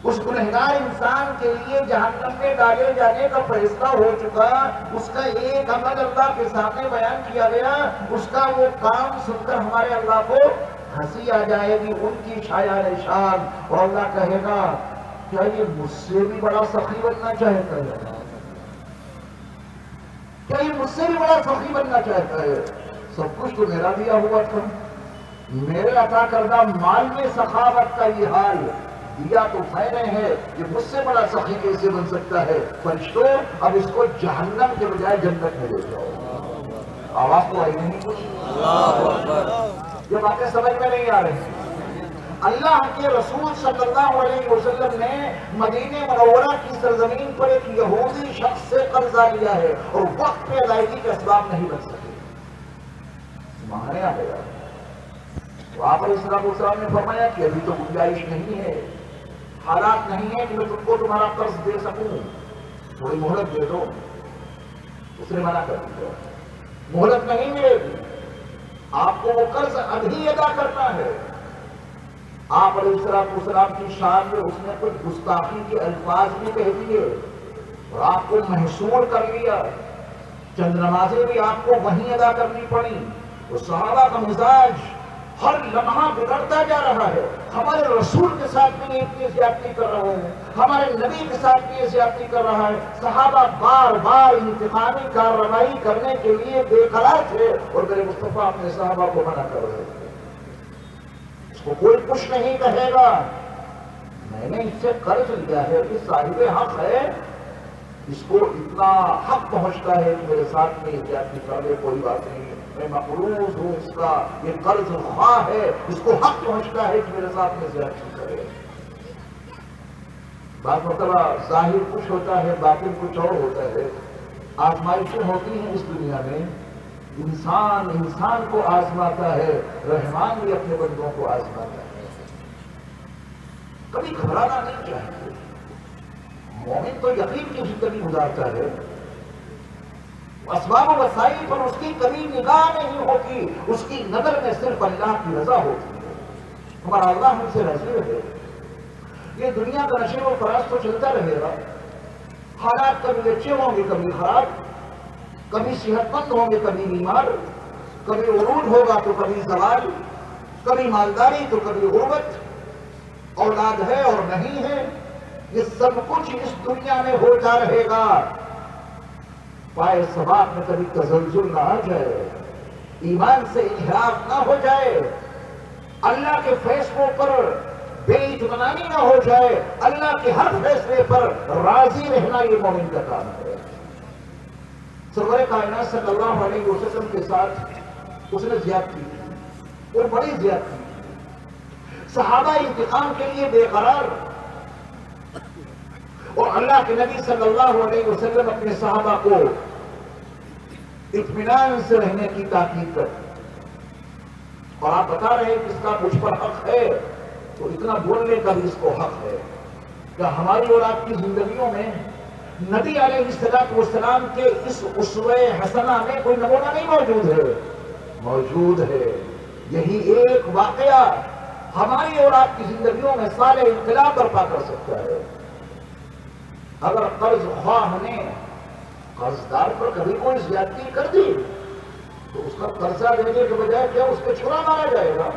اس گنہگار انسان کے لیے جہنم میں ڈالے جانے کا فیصلہ ہو چکا، اس کا ایک عمل اللہ کے سامنے بیان کیا گیا، اس کا وہ کام سن کر ہمارے اللہ کو ہنسی آ جائے گی، ان کی شایان شان، اور اللہ کہے گا کیا یہ مجھ سے بھی بڑا سخی بننا چاہتا ہے؟ کیا یہ مجھ سے بھی بڑا سخی بننا چاہتا ہے؟ سب کچھ تو میرا دیا ہوا تھا، میرے عطا کردہ مال میں سخاوت کا یہ حال دیا تو میں نے ہے، یہ مجھ سے بڑا سخی کیسے بن سکتا ہے؟ فرشتوں اب اس کو جہنم کے بجائے جنت میں لے جاؤ۔ آواز تو آئی نہیں کچھ؟ یہ باتیں سمجھ میں نہیں آ رہی۔ اللہ کے رسول صلی اللہ علیہ وسلم نے مدینہ منورہ کی سرزمین پر ایک یہودی شخص سے قرضہ لیا ہے اور وقت پہ ادائیگی کے اسباب نہیں بن سکے، مانگنے آ گیا تو آپ علیہ السلام نے فرمایا کہ ابھی تو گنجائش نہیں ہے، حالات نہیں ہے کہ میں تم کو تمہارا قرض دے سکوں، تھوڑی مہلت دے دو۔ اس نے منع کر دیا، مہلت نہیں ملے گی، آپ کو وہ قرض ابھی ادا کرنا ہے۔ آپ علیہ السلام کی شان میں اس نے کچھ گستاخی کے الفاظ بھی کہہ دیے اور آپ کو محصور کر لیا، چند نمازیں بھی آپ کو وہیں ادا کرنی پڑی۔ تو صحابہ کا مزاج ہر لمحہ بگڑتا جا رہا ہے، ہمارے رسول کے ساتھ بھی یہ اتنی زیادتی کر رہے ہیں، ہمارے نبی کے ساتھ بھی یہ زیادتی کر رہا ہے۔ صحابہ بار بار انتقامی کارروائی کرنے کے لیے بے قرار تھے اور میرے مصطفیٰ اپنے صحابہ کو منع کر رہے تھے، اس کو کوئی کچھ نہیں کہے گا، میں نے اس سے قرض لیا ہے، یہ صاحب حق ہے، اس کو اتنا حق پہنچتا ہے کہ میرے ساتھ میں زیادتی کر لے، کوئی بات نہیں، میں مقروض ہوں، اس کا یہ قرض خواہ ہے، اس کو حق پہنچتا ہے کہ میرے ساتھ میں زیادتی کرے۔ بعض مرتبہ ظاہر کچھ ہوتا ہے، باطن کچھ اور ہوتا ہے، آزمائشیں ہوتی ہیں اس دنیا میں، انسان کو آزماتا ہے، رحمان بھی اپنے بندوں کو آزماتا ہے۔ کبھی گھبرانا نہیں چاہیے، مومن تو یقین کی زندگی گزارتا ہے، اسباب و وسائل پر اس کی کبھی نگاہ نہیں ہوتی، اس کی نظر میں صرف اللہ کی رضا ہوتی ہے، ہمارا اللہ ہم سے راضی ہے۔ یہ دنیا کا نشے و فراز تو چلتا رہے گا، حالات کبھی اچھے ہوں گے کبھی خراب، کبھی صحت مند ہوں گے کبھی بیمار، کبھی عروج ہوگا تو کبھی زوال، کبھی مالداری تو کبھی غربت، اولاد ہے اور نہیں ہے، یہ سب کچھ اس دنیا میں ہوتا رہے گا۔ پائے ثبات میں کبھی تزلزل نہ آ جائے، ایمان سے انحراف نہ ہو جائے، اللہ کے فیصلوں پر بے اطمینانی نہ ہو جائے، اللہ کے ہر فیصلے پر راضی رہنا یہ مومن کا کام ہے۔ سرور کائنات صلی اللہ علیہ وسلم کے ساتھ اس نے زیادتی کی اور بڑی زیادتی کی. صحابہ انتقام کے لیے بے قرار اور اللہ کے نبی صلی اللہ علیہ وسلم اپنے صحابہ کو اطمینان سے رہنے کی تاکید کرتے اور آپ بتا رہے ہیں کہ اس کا مجھ پر حق ہے تو اتنا بولنے کا بھی اس کو حق ہے. کیا ہماری اور آپ کی زندگیوں میں نبی علیہ السلام کے اس اسوہ حسنہ میں کوئی نمونہ نہیں موجود ہے؟ موجود ہے. یہی ایک واقعہ ہماری اور آپ کی زندگیوں میں سارے انقلاب برپا کر سکتا ہے. اگر قرض خواہ نے قرض دار پر کبھی کوئی زیادتی کر دی تو اس کا قرضہ دینے کے بجائے کیا اس کو چھڑا مارا جائے گا؟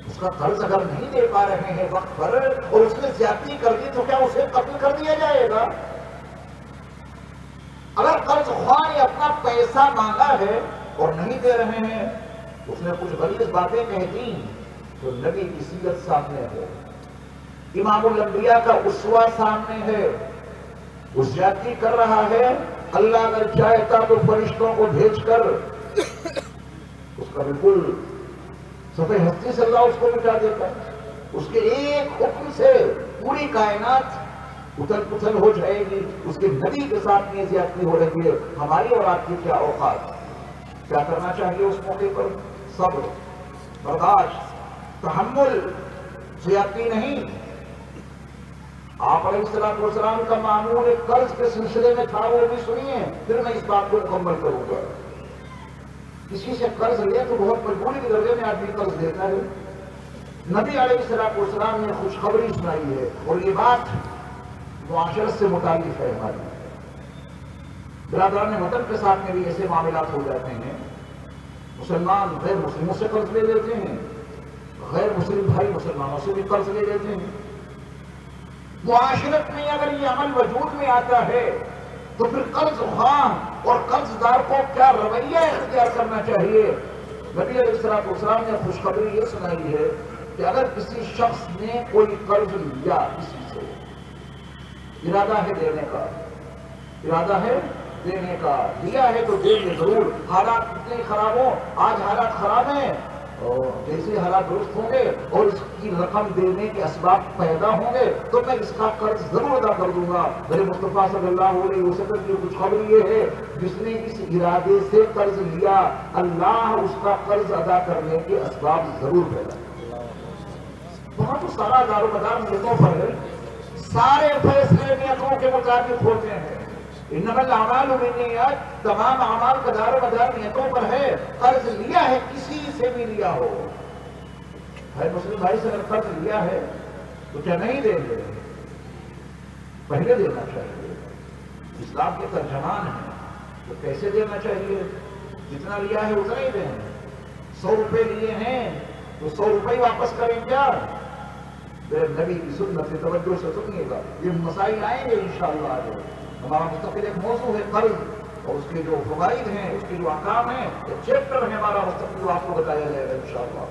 اس کا قرض اگر نہیں دے پا رہے ہیں وقت پر اور اس نے زیادتی کر دی تو کیا اسے قتل کر دیا جائے گا؟ اگر قرض خواہ نے اپنا پیسہ مانگا ہے اور نہیں دے رہے ہیں اس نے کچھ غلیظ باتیں کہہ دی تو نبی کی سیرت سامنے ہے، امام الانبیاء کا اسوہ سامنے ہے. وہ زیادتی کر رہا ہے، اللہ اگر چاہتا تو فرشتوں کو بھیج کر اس کا بالکل صفحہ ہستی سے اللہ اس کو مٹا دیتا ہے. اس کے ایک حکم سے پوری کائنات اتل پتھل ہو جائے گی. اس کے نبی کے ساتھ یہ زیادتی ہو رہی ہے. ہماری اور آپ کی کیا اوقات؟ کیا کرنا چاہیے اس موقع پر؟ صبر، برداشت، تحمل، زیادتی نہیں. آپ علیہ السلام کا معمول ایک قرض کے سلسلے میں تھا، وہ بھی سنیے پھر میں اس بات کو مکمل کروں گا. کسی سے قرض لے تو بہت مجبوری کے درجے میں آدمی قرض لیتا ہے. نبی علیہ السلام نے خوشخبری سنائی ہے اور یہ بات معاشرت سے متعلق ہے. ہماری برادران وطن کے ساتھ میں بھی ایسے معاملات ہو جاتے ہیں. مسلمان غیر مسلموں سے قرض لے لیتے ہیں، غیر مسلم بھائی مسلمانوں سے بھی قرض لے لیتے ہیں. معاشرت میں اگر یہ عمل وجود میں آتا ہے تو پھر قرض خواہ اور قرض دار کو کیا رویہ اختیار کرنا چاہیے؟ نبی علیہ السلام نے خوشخبری یہ سنائی ہے کہ اگر کسی شخص نے کوئی قرض لیا، کسی سے ارادہ ہے دینے کا، دیا ہے تو دیں گے ضرور. حالات کتنے خراب ہوں، آج حالات خراب ہیں اور جیسے حالات درست ہوں گے اور اس کی رقم دینے کے اسباب پیدا ہوں گے تو میں اس کا قرض ضرور ادا کر دوں گا. میرے مصطفیٰ صلی اللہ علیہ وسلم کی کچھ خبر یہ ہے جس نے اس ارادے سے قرض لیا اللہ اس کا قرض ادا کرنے کے اسباب ضرور پیدا کرے. وہاں تو سارا دار و مدار نیتوں پر ہے، سارے فیصلے نیتوں کے مطابق ہوتے ہیں. انما الاعمال بالنیات، تمام اعمال کا دار و مدار نیتوں پر ہے. قرض لیا ہے کسی سے بھی لیا ہو، ہے مسلم بھائی سے اگر قرض لیا ہے تو کیا نہیں دیں گے؟ پہلے دینا چاہیے. اسلام کے ترجمان ہیں تو کیسے دینا چاہیے؟ جتنا لیا ہے اتنا ہی دیں. 100 روپے لیے ہیں تو 100 روپے واپس کریں کیا؟ میرے نبی کی سنت سے توجہ سے سنیے گا، یہ مسائل آئیں گے انشاءاللہ. آگے ہمارا مستقل ایک موضوع ہے قرض اور اس کے جو فوائد ہیں، اس کے جو احکام ہیں، ایک چیپٹر ہے ہمارا مستقل، آپ کو بتایا جائے گا انشاءاللہ.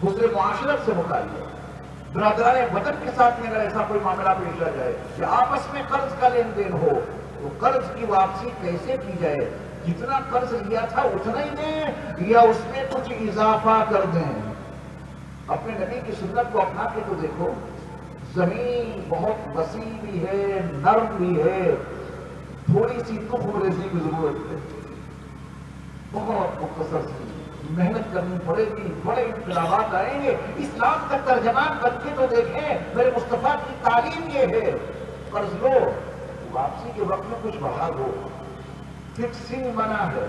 دوسرے معاشرت سے متعلق برادران وطن کے ساتھ میں اگر ایسا کوئی معاملہ پیش آ جائے کہ آپس میں قرض کا لین دین ہو تو قرض کی واپسی کیسے کی جائے؟ جتنا قرض لیا تھا اتنا ہی دیں یا اس میں کچھ اضافہ کر دیں؟ اپنے نبی کی سنت کو اپنا کے تو دیکھو. زمین بہت وسیع بھی ہے، نرم بھی ہے، تھوڑی سی تخم ریزی کی ضرورت ہے. بہت مختصر سی محنت کرنی پڑے گی، بڑے انقلابات آئیں گے. اسلام کا ترجمان بن کے تو دیکھیں. میرے مصطفیٰ کی تعلیم یہ ہے قرض لو، واپسی کے وقت میں کچھ بڑھا دو. فکسنگ منع ہے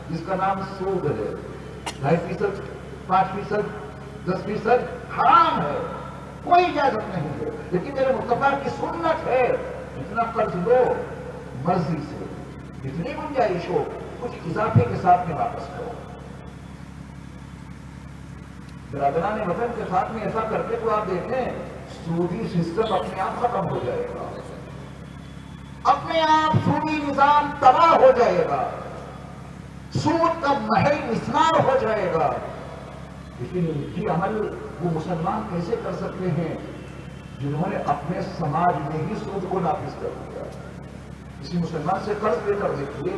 جس کا نام سود ہے. 2.5%، 5%، 10% حرام ہے، کوئی اجازت نہیں ہے. لیکن میرے مصطفیٰ کی سنت ہے جتنا قرض لو مرضی سے، جتنی گنجائش ہو کچھ اضافے کے ساتھ میں واپس کرو. برادران وطن کے ساتھ میں ایسا کرتے تو آپ دیکھیں سودی سسٹم اپنے آپ ختم ہو جائے گا، اپنے آپ سودی نظام تباہ ہو جائے گا، سود کا محل مسمار ہو جائے گا. لیکن یہ عمل وہ مسلمان کیسے کر سکتے ہیں جنہوں نے اپنے سماج میں ہی سود کو نافذ کر دیا؟ کسی مسلمان سے قرض لے کر دیکھیے،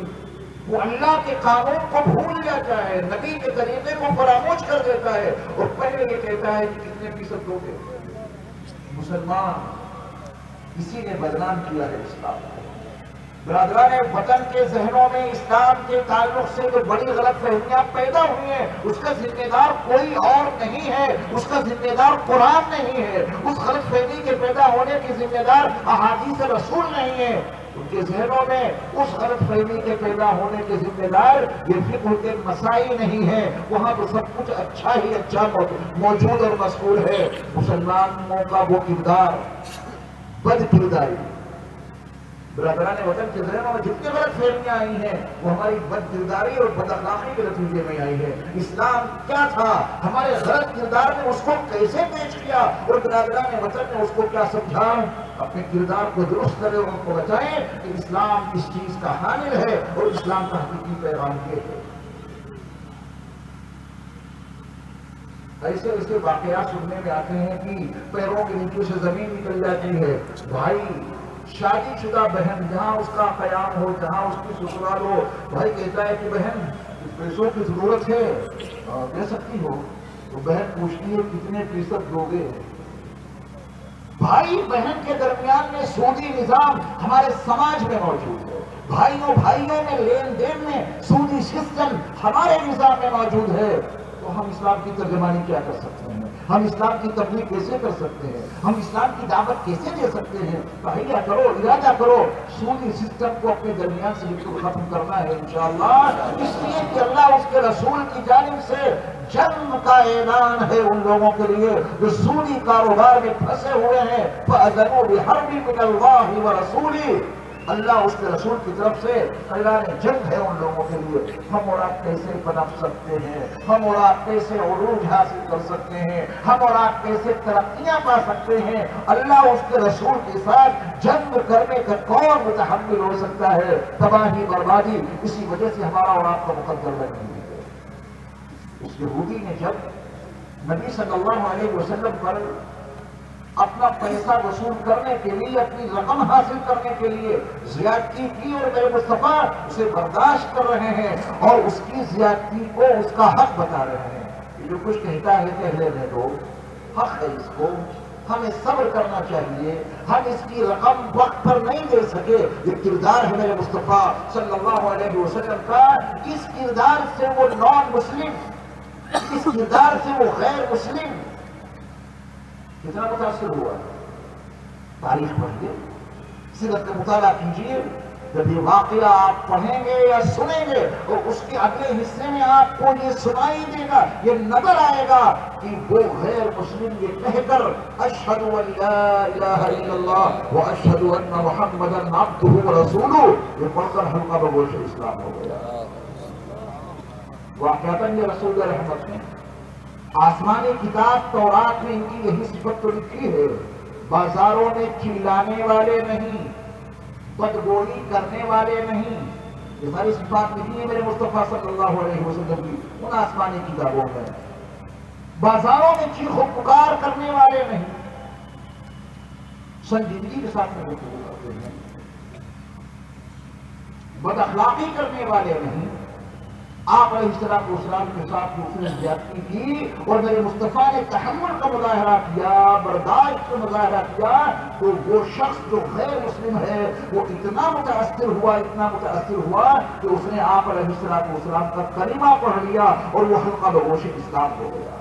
وہ اللہ کے قانون کو بھول جاتا ہے، نبی کے طریقے کو فراموش کر دیتا ہے اور پہلے یہ کہتا ہے کہ کتنے فیصد دو گے۔ مسلمان کسی نے بدنام کیا ہے اسلام کو۔ برادران وطن کے ذہنوں میں اسلام کے تعلق سے جو بڑی غلط فہمیاں پیدا ہوئی ہیں، اس کا ذمہ دار کوئی اور نہیں ہے، اس کا ذمہ دار قرآن نہیں ہے، اس غلط فہمی کے پیدا ہونے کی ذمہ دار احادیث رسول نہیں ہے۔ ان کے ذہنوں میں اس غلط فہمی کے پیدا ہونے کے ذمہ دار یہ فقہ کے مسائل نہیں ہے، وہاں تو سب کچھ اچھا ہی اچھا موجود اور مذکور ہے۔ مسلمانوں کا وہ کردار، بد کرداری، برادران وطن کے ذہنوں میں جتنے غلط فہمیاں آئی ہیں وہ ہماری بد کرداری اور بد اخلاقی کے نتیجے میں آئی ہے۔ اسلام کیا تھا، ہمارے غلط کردار نے اس کو کیسے پیش کیا اور برادران وطن نے اس کو کیا سمجھا۔ اپنے کردار کو درست کریں اور ان کو بتائیں کہ اسلام اس چیز کا حامل ہے اور اسلام کا حقیقی پیغام یہ ہے۔ ایسے ایسے واقعات سننے میں آتے ہیں کہ پیروں کے نیچے سے زمین نکل جاتی ہے۔ بھائی شادی شدہ بہن جہاں اس کا قیام ہو، جہاں اس کی سسرال ہو، بھائی کہتا ہے کہ بہن پیسوں کی ضرورت ہے، دے سکتی ہو؟ تو بہن پوچھتی ہے کتنے فیصد دو گے؟ بھائی بہن کے درمیان میں سودی نظام ہمارے سماج میں موجود ہے، بھائیوں میں لین دین میں سودی سسٹم ہمارے نظام میں موجود ہے۔ تو ہم اسلام کی ترجمانی کیا کر سکتے ہیں؟ ہم اسلام کی تبلیغ کیسے کر سکتے ہیں؟ ہم اسلام کی دعوت کیسے دے سکتے ہیں؟ تہیہ کرو، ارادہ کرو، سودی سسٹم کو اپنے درمیان سے بالکل ختم کرنا ہے انشاءاللہ، اس لیے کہ اللہ اس کے رسول کی جانب سے جنگ کا اعلان ہے ان لوگوں کے لیے جو سودی کاروبار میں پھنسے ہوئے ہیں۔ فَأَذَنُوا بِحَرْبٍ مِّنَ اللَّهِ وَرَسُولِهِ، اللہ اس کے رسول کی طرف سے اعلان جنگ ہے ان لوگوں کے لیے۔ ہم اور آپ کیسے پنپ سکتے ہیں، ہم اور آپ کیسے عروج حاصل کر سکتے ہیں، ہم اور آپ کیسے ترقیاں پا سکتے ہیں؟ اللہ اس کے رسول کے ساتھ جنگ کرنے کا کون متحمل ہو سکتا ہے؟ تباہی بربادی اسی وجہ سے ہمارا اور آپ کا مقدر بن گئی ہے۔ اس یہودی نے جب نبی صلی اللہ علیہ وسلم پر اپنا پیسہ وصول کرنے کے لیے، اپنی رقم حاصل کرنے کے لیے زیادتی کی اور میرے مصطفیٰ اسے برداشت کر رہے ہیں اور اس کی زیادتی کو اس کا حق بتا رہے ہیں۔ یہ جو کچھ کہتا ہے کہ اہل دو حق ہے، اس کو ہمیں صبر کرنا چاہیے، ہم اس کی رقم وقت پر نہیں دے سکے۔ یہ کردار ہے میرے مصطفیٰ صلی اللہ علیہ وسلم کا، اس کردار سے وہ نان مسلم، اس کردار سے وہ غیر مسلم کتنا متاثر ہوا۔ تاریخ پڑھیے، سیرت کا مطالعہ کیجیے، جب یہ واقعہ آپ پڑھیں گے یا سنیں گے اور اس کے اگلے حصے میں آپ کو یہ سنائی دے گا، یہ نظر آئے گا کہ وہ غیر مسلم یہ کہہ کر اشہد ان لا الہ الا اللہ واشہد ان محمدا عبدہ ورسولہ یہ پڑھ کر حلقہ بگوش اسلام ہو گیا۔ واقعتاً یہ رسول رحمت نے آسمانی کتاب تورات میں ان کی یہی صفت تو لکھی ہے، بازاروں میں چلانے والے نہیں، بدگوئی کرنے والے نہیں، یہ ساری صفات لکھی ہے میرے مصطفیٰ صلی اللہ علیہ وسلم کی ان آسمانی کتابوں میں۔ بازاروں میں چیخ و پکار کرنے والے نہیں، سنجیدگی کے ساتھ میں گفتگو کرتے ہیں، بد اخلاقی کرنے والے نہیں۔ آپ علیہ السلام کے ساتھ دوسرے زیادتی کی اور میرے مصطفیٰ نے تحمل کا مظاہرہ کیا، برداشت کا مظاہرہ کیا، تو وہ شخص جو غیر مسلم ہے وہ اتنا متاثر ہوا کہ اس نے آپ علیہ السلام کا کلمہ پڑھ لیا اور وہ حلقہ بگوش اسلام ہو گیا۔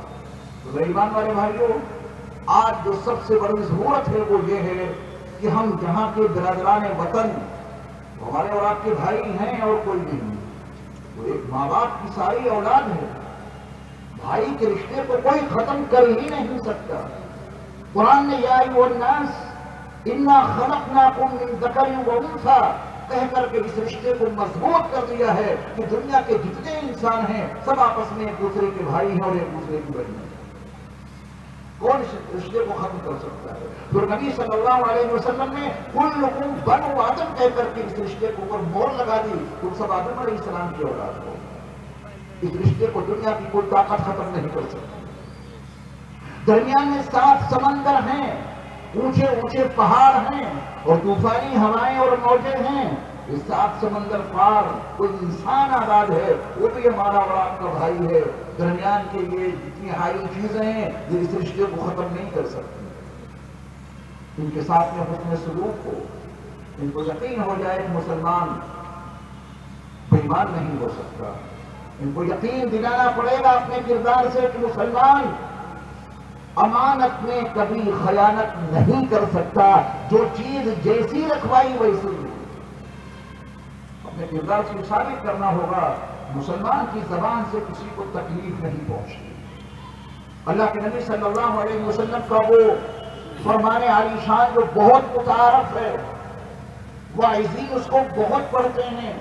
تو میرے ایمان والے بھائیوں، آج جو سب سے بڑی ضرورت ہے وہ یہ ہے کہ ہم جہاں کے برادران وطن ہمارے اور آپ کے بھائی ہیں اور کوئی نہیں، وہ ایک ماں باپ کی ساری اولاد ہے، بھائی کے رشتے کو کوئی ختم کر ہی نہیں سکتا۔ قرآن نے یا ایھا الناس انا خلقناکم من ذکر و انثی کہہ کر کے اس رشتے کو مضبوط کر دیا ہے کہ دنیا کے جتنے انسان ہیں سب آپس میں ایک دوسرے کے بھائی ہیں اور ایک دوسرے کی بہن ہیں۔ کون اس رشتے کو ختم کر سکتا ہے؟ پھر نبی صلی اللہ علیہ وسلم نے کلکم بنو آدم کہہ کر کے اس رشتے کو اوپر مہر لگا دی، تم سب آدم علیہ السلام کی اولاد ہو۔ اس رشتے کو دنیا کی کوئی طاقت ختم نہیں کر سکتی۔ درمیان میں 7 سمندر ہیں، اونچے اونچے پہاڑ ہیں اور طوفانی ہوائیں اور موجیں ہیں، اس 7 سمندر پار کوئی انسان آباد ہے، وہ بھی ہمارا اور آپ کا بھائی ہے۔ درمیان کے یہ جتنی حائل چیزیں ہیں یہ اس رشتے کو ختم نہیں کر سکتی۔ ان کے ساتھ میں حسن سلوک ہو، ان کو یقین ہو جائے کہ مسلمان بے ایمان نہیں ہو سکتا، ان کو یقین دلانا پڑے گا اپنے کردار سے کہ مسلمان امانت میں کبھی خیانت نہیں کر سکتا، جو چیز جیسی رکھوائی ویسی اپنے کردار سے ثابت کرنا ہوگا۔ مسلمان کی زبان سے کسی کو تکلیف نہیں پہنچتی۔ اللہ کے نبی صلی اللہ علیہ وسلم کا وہ فرمان عالی شان جو بہت متعارف ہے، واعظین اس کو بہت پڑھتے ہیں،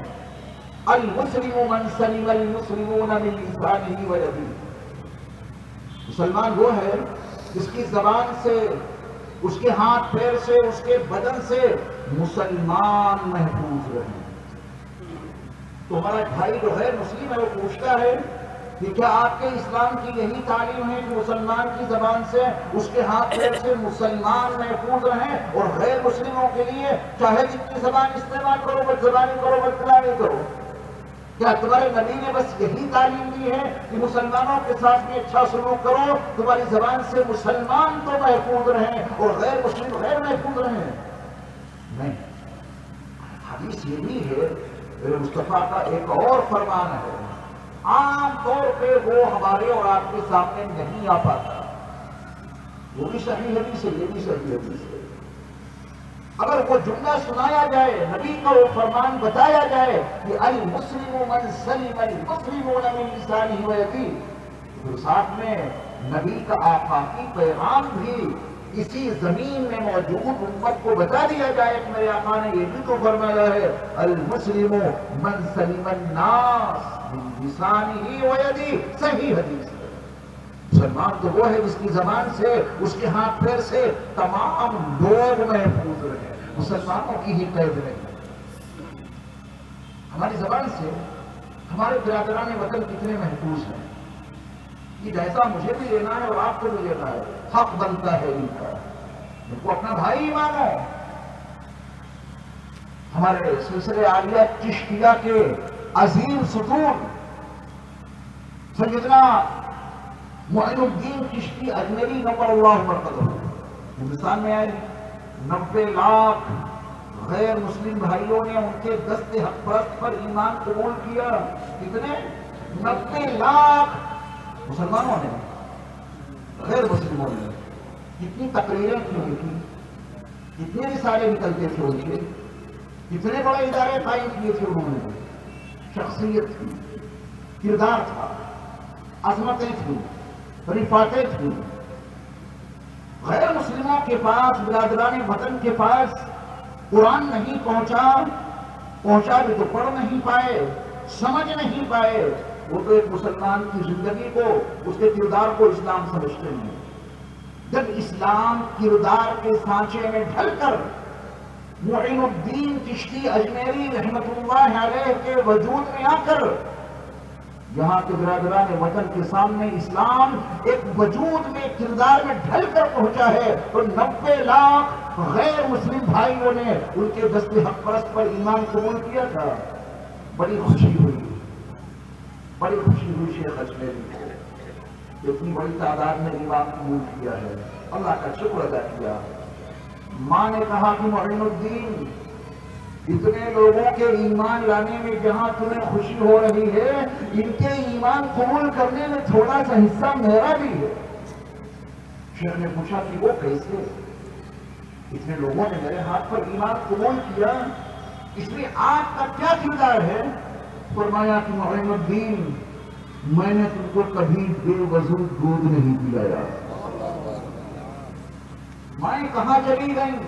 المسلم من سلم المسلمون من لسانه ويده۔ مسلمان وہ ہے جس کی زبان سے، اس کے ہاتھ پیر سے، اس کے بدن سے مسلمان محفوظ رہے۔ تو ہمارا بھائی جو ہے مسلم ہے، وہ پوچھتا ہے کہ کیا آپ کے اسلام کی یہی تعلیم ہے کہ مسلمان کی زبان سے، اس کے ہاتھ پیر سے مسلمان محفوظ رہیں، اور غیر مسلموں کے لیے چاہے جتنی زبان استعمال کرو، بد زبانی کرو، بد کلامی کرو؟ کیا تمہارے نبی نے بس یہی تعلیم دی ہے کہ مسلمانوں کے ساتھ بھی اچھا سلوک کرو، تمہاری زبان سے مسلمان تو محفوظ رہیں اور غیر مسلم غیر محفوظ رہیں؟ نہیں، حدیث یہ بھی ہے، میرے مصطفیٰ کا ایک اور فرمان ہے، عام طور پہ وہ ہمارے اور آپ کے سامنے نہیں آ پاتا، وہ بھی صحیح حدیث ہے، یہ بھی صحیح حدیث ہے۔ اگر وہ جملہ سنایا جائے، نبی کا وہ فرمان بتایا جائے کہ المسلم من سلم المسلمون من لسانه ويده، تو ساتھ میں نبی کا آفاقی پیغام بھی اسی زمین میں موجود امت کو بتا دیا جائے کہ میرے آقا نے یہ بھی تو فرمایا ہے، المسلم من سلم الناس من لسانه ويده، صحیح حدیث ہے۔ مسلمان تو وہ ہے جس کی زبان سے، اس کے ہاتھ پیر سے تمام لوگ محفوظ رہے، مسلمانوں کی ہی قید رہے۔ ہماری زبان سے ہمارے برادران وطن کتنے محفوظ ہیں، یہ جیسا مجھے بھی لینا ہے اور آپ کو بھی لینا ہے، حق بنتا ہے ان کا، ان کو اپنا بھائی مانو۔ ہمارے سلسلے عالیہ چشتیہ کے عظیم ستون سیدنا معین الدین چشتی اجمیری نور اللہ مرقدہ ہندوستان میں آئے، 90 لاکھ غیر مسلم بھائیوں نے ان کے دست حق پرست پر ایمان قبول کیا۔ کتنے؟ 90 لاکھ مسلمانوں نے، غیر مسلموں نے۔ کتنی تقریریں تھیں ان کی، کتنے رسالے نکلتے تھے ان کے، کتنے بڑے ادارے قائم کیے تھے انہوں نے۔ شخصیت تھی، کردار تھا، عظمتیں تھیں، رفاتیں تھیں۔ غیر مسلموں کے پاس، برادران وطن کے پاس قرآن نہیں پہنچا بھی تو پڑھ نہیں پائے، سمجھ نہیں پائے، وہ تو ایک مسلمان کی زندگی کو، اس کے کردار کو اسلام سمجھتے ہیں۔ جب اسلام کردار کے سانچے میں ڈھل کر معین الدین چشتی اجمیری رحمت اللہ علیہ کے وجود میں آ کر یہاں کے برادران وطن کے سامنے اسلام ایک وجود میں، کردار میں ڈھل کر پہنچا ہے، تو 90 لاکھ غیر مسلم بھائیوں نے ان کے دست حق پرست پر ایمان قبول کیا تھا۔ بڑی خوشی ہوئی، بڑی خوشی ہوئی شیخ اجمیری کو، اتنی بڑی تعداد میں ایمان قبول کیا ہے، اللہ کا شکر ادا کیا۔ ماں نے کہا کہ معین الدین، اتنے لوگوں کے ایمان لانے میں جہاں تمہیں خوشی ہو رہی ہے، ان کے ایمان قبول کرنے میں تھوڑا سا حصہ میرا بھی ہے۔ شیخ نے پوچھا کہ وہ کیسے؟ اتنے لوگوں نے میرے ہاتھ پر ایمان قبول کیا، اس میں آپ کا کیا کردار ہے؟ فرمایا کہ معین الدین، میں نے تم کو کبھی بے وضو دودھ نہیں پلایا۔ مائیں کہاں چلی گئیں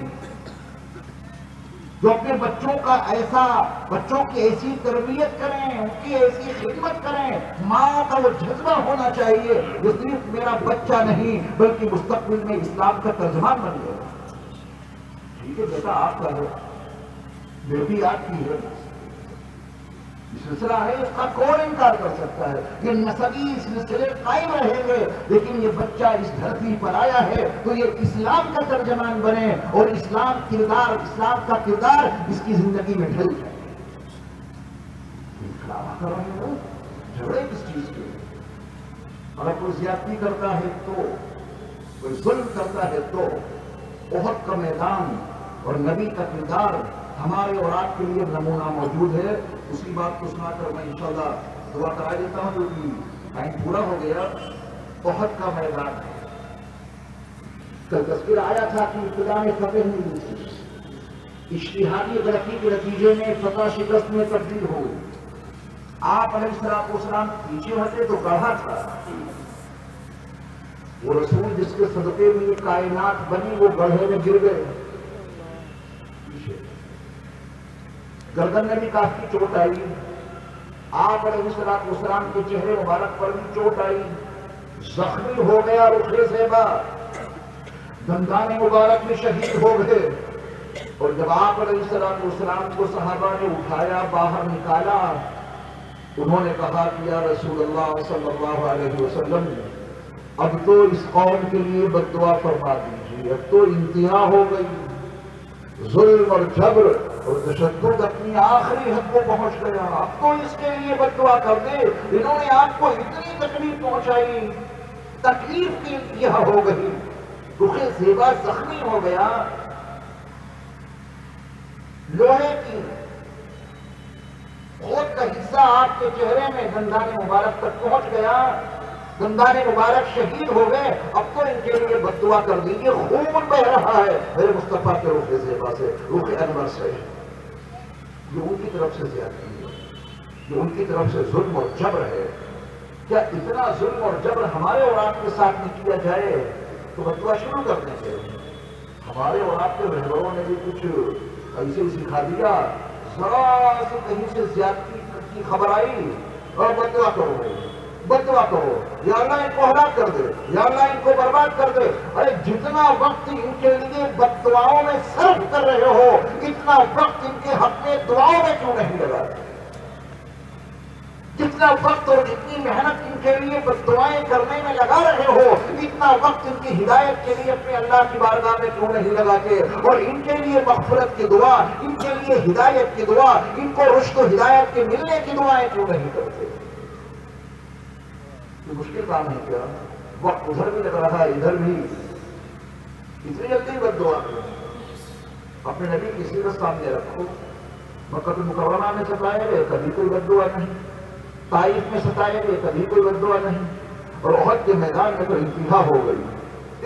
جو اپنے بچوں کی ایسی تربیت کریں، ان کی ایسی خدمت کریں؟ ماں کا وہ جذبہ ہونا چاہیے جو صرف میرا بچہ نہیں بلکہ مستقبل میں اسلام کا ترجمان بن جائے۔ ٹھیک ہے بیٹا آپ کا ہے، بیٹی آپ کی ہے، سلسلہ ہے، اس کا کون انکار کر سکتا ہے؟ یہ نسبی سلسلے قائم رہیں گے، لیکن یہ بچہ اس دھرتی پر آیا ہے تو یہ اسلام کا ترجمان بنے اور اسلام کا کردار اس کی زندگی میں ڈھل جائے۔ کر رہے ہو، جھگڑے کس چیز کے؟ اگر کوئی زیادتی کرتا ہے تو، کوئی ظلم کرتا ہے تو، احد کا میدان اور نبی کا کردار ہمارے اور آپ کے لیے نمونہ موجود ہے. اسی بات کو سنا کر میں انشاءاللہ دعا کرا دیتا ہوں کیونکہ ٹائم پورا ہو گیا. احد کا میدان ہے. کل تذکر آیا تھا کہ ابتدا میں فتح نہیں ہوئی تھی، اجتہادی غلطی کے نتیجے میں فتح شکست میں تبدیل ہو گئی. آپ علیہ السلام پیچھے ہٹے تو گڑھا تھا. وہ رسول جس کے صدقے میں یہ کائنات بنی وہ گڑھے میں گر گئے. پیچھے گردن میں بھی کافی چوٹ آئی. آپ علیہ السلام کے چہرے مبارک پر بھی چوٹ آئی. زخمی ہو گیا رخ زیبا. دندان مبارک میں شہید ہو گئے. اور جب آپ علیہ السلام کو صحابہ نے اٹھایا باہر نکالا، انہوں نے کہا کہ یا رسول اللہ صلی اللہ علیہ وسلم اب تو اس قوم کے لیے بد دعا فرما دیجیے، اب تو انتہا ہو گئی. ظلم اور جبر اور تشدد اپنی آخری حد کو پہنچ گیا. اب تو اس کے لیے بد دعا کر دے. انہوں نے آپ کو اتنی تکلیف پہنچائی، تکلیف کی انتہا ہو گئی. رخ زیبا زخمی ہو گیا. لوہے کی خود کا حصہ آپ کے چہرے میں دندان مبارک تک پہنچ گیا. دندان مبارک شہید ہو گئے. اب تو ان کے لیے بد دعا کر دیجیے. خون بہ رہا ہے میرے مصطفیٰ کے رخ زیبا سے، رخ انور سے. یہ ان کی طرف سے زیادتی ہے، یہ ان کی طرف سے ظلم اور جبر ہے. کیا اتنا ظلم اور جبر ہمارے اور آپ کے ساتھ میں کیا جائے تو بد دعا شروع کر دیں گے؟ ہمارے اور آپ کے رہبروں نے بھی کچھ ایسے ہی سکھا دیا. ذرا سے کہیں سے زیادتی کی خبر آئی اور بد دعا کرو، بد دعا کرو، یا اللہ ان کو ہلاک کر دے، یا اللہ ان کو برباد کر دے. ارے جتنا وقت ان کے لیے بد دعاؤں میں صرف کر رہے ہو، اتنا وقت ان کے حق میں دعاؤں میں کیوں نہیں لگا؟ جتنا وقت اور جتنی محنت ان کے لیے بد دعائیں کرنے میں لگا رہے ہو، اتنا وقت ان کی ہدایت کے لیے اپنے اللہ کی بارگاہ میں کیوں نہیں لگاتے؟ اور ان کے لیے مغفرت کی دعا، ان کے لیے ہدایت کی دعا، ان کو رشد و ہدایت کے ملنے کی دعائیں کیوں نہیں کرتے؟ یہ مشکل کام ہے کیا؟ وقت ادھر بھی لگ رہا ہے ادھر بھی. اتنی جلدی بد دعا کرو. اپنے نبی کی سیرت سامنے رکھو. مکہ المکرمہ میں ستائے گئے کبھی کوئی بد دعا نہیں، طائف میں ستائے گئے کبھی کوئی بد دعا نہیں، اور احد کے میدان میں تو انتہا ہو گئی،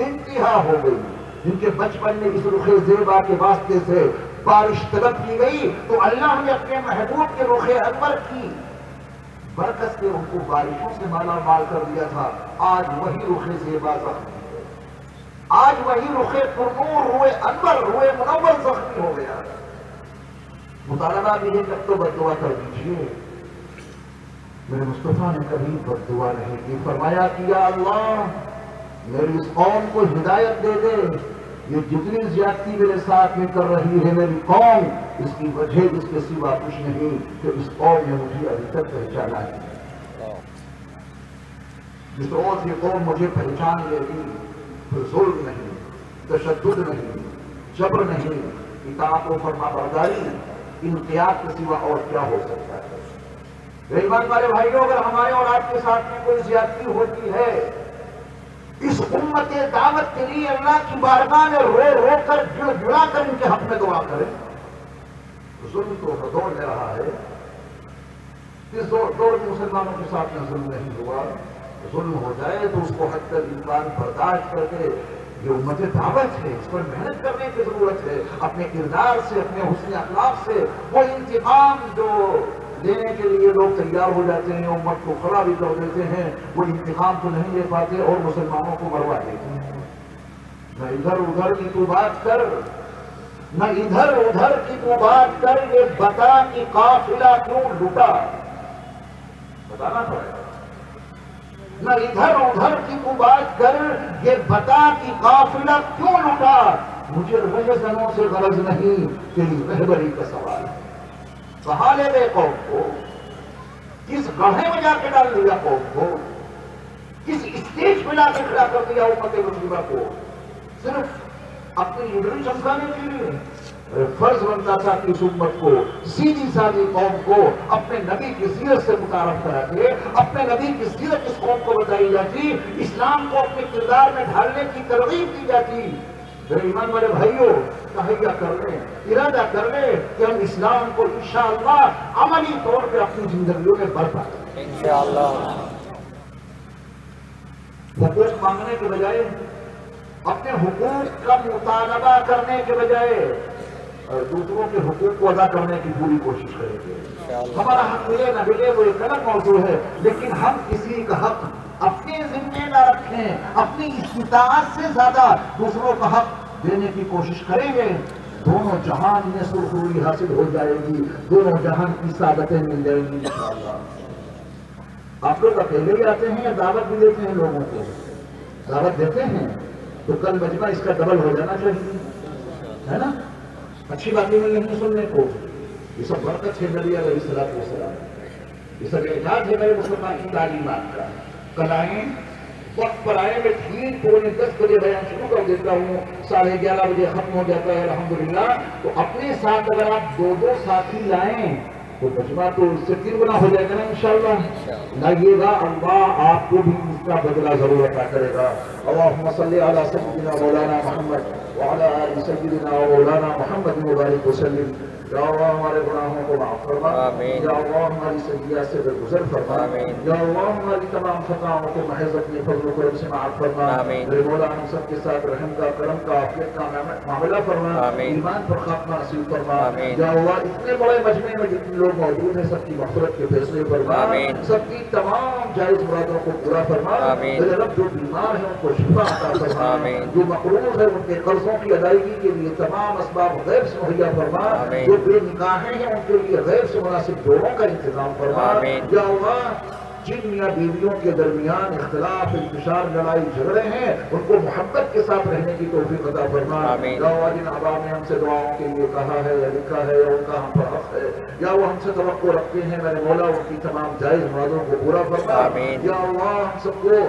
انتہا ہو گئی. جن کے بچپن میں اس رخ زیبا کے واسطے سے بارش طلب کی گئی تو اللہ نے اپنے محبوب کے رخ انور کی برکت سے ان کو بارشوں سے مالا مال کر دیا تھا. آج وہی رخ زیبا زخمی ہے، آج وہی رخ پرنور روئے انور روئے منور زخمی ہو گیا. مطالبہ بھی ہے جب تو بد دعا کر دیجیے. میرے مصطفیٰ نے کبھی بد دعا نہیں کی. فرمایا کہ یا اللہ میری اس قوم کو ہدایت دے دے. یہ جتنی زیادتی میرے ساتھ میں کر رہی ہے میری قوم، اس کی وجہ اس کے سوا کچھ نہیں کہ اس قوم نے مجھے ابھی تک پہچانا ہے. جس روز یہ قوم مجھے پہچان لے گی پھر ظلم نہیں، تشدد نہیں، جبر نہیں، اطاعت و فرما برداری، انقیاد کے سوا اور کیا ہو سکتا ہے؟ ایمان والے بھائیوں، اگر ہمارے اور آپ کے ساتھ میں کوئی زیادتی ہوتی ہے، اس امت دعوت کے لیے اللہ کی بارگاہ میں رو رو کر جڑا کر ان کے حق میں دعا کریں. ظلم تو دور لے رہا ہے. اس دور میں مسلمانوں کے ساتھ میں ظلم نہیں ہوا. ظلم ہو جائے تو اس کو حد تک امکان برداشت کر کے، یہ امت دعوت ہے، اس پر محنت کرنے کی ضرورت ہے. اپنے کردار سے، اپنے حسن اخلاق سے وہ انتقام جو لینے کے لیے لوگ تیار ہو جاتے ہیں، امت کو کھڑا بھی کر دیتے ہیں، وہ انتقام تو نہیں لے پاتے اور مسلمانوں کو مروا دیتے ہیں. نہ ادھر ادھر کی تو بات کر، نہ ادھر ادھر کی تو بات کر، یہ بتا کہ قافلہ کیوں لوٹا، بتانا پڑے گا. نہ ادھر ادھر کی تو بات کر، یہ بتا کہ قافلہ کیوں لوٹا. مجھے رہزنوں سے غرض نہیں، تیری رہبری کا سوال ہے. کہاں لے گئے قوم کو؟ کس گڑھے میں جا کے ڈال دیا قوم کو؟ کس اسٹیج پہ لا کے کھڑا کر دیا امت مسلمہ کو؟ صرف اپنی لیڈری چمکانے کے لیے، فرض بنتا تھا کہ اس امت کو، سیدھی سادھی قوم کو اپنے نبی کی سیرت سے متعارف کرا کے، اپنے نبی کی سیرت اس قوم کو بتائی جاتی، اسلام کو اپنے کردار میں ڈھالنے کی ترغیب دی جاتی۔ میرے ایمان والے بھائیوں، تہیہ کر لیں، ارادہ کر لیں کہ ہم اسلام کو انشاءاللہ عملی طور پہ اپنی زندگیوں میں برپا کریں۔ انشاءاللہ۔ حقوق مانگنے کے بجائے، اپنے حقوق کا مطالبہ کرنے کے بجائے دوسروں کے حقوق کو ادا کرنے کی پوری کوشش کریں گے۔ ہمارا حق ملے نہ ملے وہ ایک الگ موضوع ہے، لیکن ہم کسی کا حق اپنے ذمہ نہ رکھیں، اپنی استطاعت سے زیادہ دوسروں کا حق دینے کی کوشش کریں گے، دونوں جہان میں سرخروئی حاصل ہو جائے گی، دونوں جہان کی سعادتیں مل جائیں گی انشاءاللہ۔ آپ لوگ اکیلے ہی آتے ہیں یا دعوت بھی دیتے ہیں لوگوں کو؟ دعوت دیتے ہیں تو کل مجمع اس کا ڈبل ہو جانا چاہیے، ہے نا؟ اچھی باتیں مل رہی ہیں سننے کو، یہ سب برکت ہے نبی علیہ الصلوۃ والسلام، یہ سب اعجاز ہے میرے مسلمان کی تعلیمات کا۔ کل آئیں، وقت پر آئے، میں ٹھیک 9:45 بجے بیان شروع کر دیتا ہوں، 11:30 بجے ختم ہو جاتا ہے الحمدللہ۔ تو اپنے ساتھ اگر آپ 2 ساتھی لائیں تو مجمع تو اس سے 3 گنا ہو جائے گا نا انشاءاللہ۔ لائیے گا، اللہ آپ کو بھی اس کا بدلہ ضرور عطا کرے گا۔ اللہم صلی علی سیدنا مولانا محمد وعلی آل سیدنا مولانا محمد مبارک وسلم۔ یا اللہ ہمارے گناہوں کو معاف فرما، آمین۔ یا اللہ ہماری سیئات سے درگزر فرما، آمین۔ یا اللہ ہماری تمام خطاؤں کو محض اپنے فضل و کرم سے معاف فرما۔ آمین۔ میرے مولا ہم سب کے ساتھ رحم کا، کرم کا، عافیت کا معاملہ فرما، آمین۔ ایمان پر خاتمہ نصیب فرما۔ آمین۔ یا اللہ اتنے بڑے مجمع میں جتنے لوگ موجود ہیں سب کی مغفرت کے فیصلے فرما، آمین۔ سب کی تمام جائز مرادوں کو پورا فرما۔ آمین۔ میرے رب جو بیمار ہیں ان کو شفا عطا فرما، آمین۔ جو مقروض ہیں ان کے قرضوں کی ادائیگی کے لیے تمام اسباب غیب سے مہیا فرما، آمین۔ جو بے نکاحیں ہیں ان کے لیے غیب سے مناسب جوڑوں کا انتظام فرما۔ آمین۔ یا اللہ جن میاں بیویوں کے درمیان اختلاف، انتشار، لڑائی جھگڑے ہیں ان کو محبت کے ساتھ رہنے کی توفیق عطا فرما۔ آمین۔ یا اللہ جن احباب نے ہم سے دعاؤں کے لیے کہا ہے یا لکھا ہے یا ان کا ہم پر حق ہے یا وہ ہم سے توقع رکھتے ہیں، میرے مولا ان کی تمام جائز مرادوں کو پورا فرما۔ آمین۔ یا اللہ ہم سب کو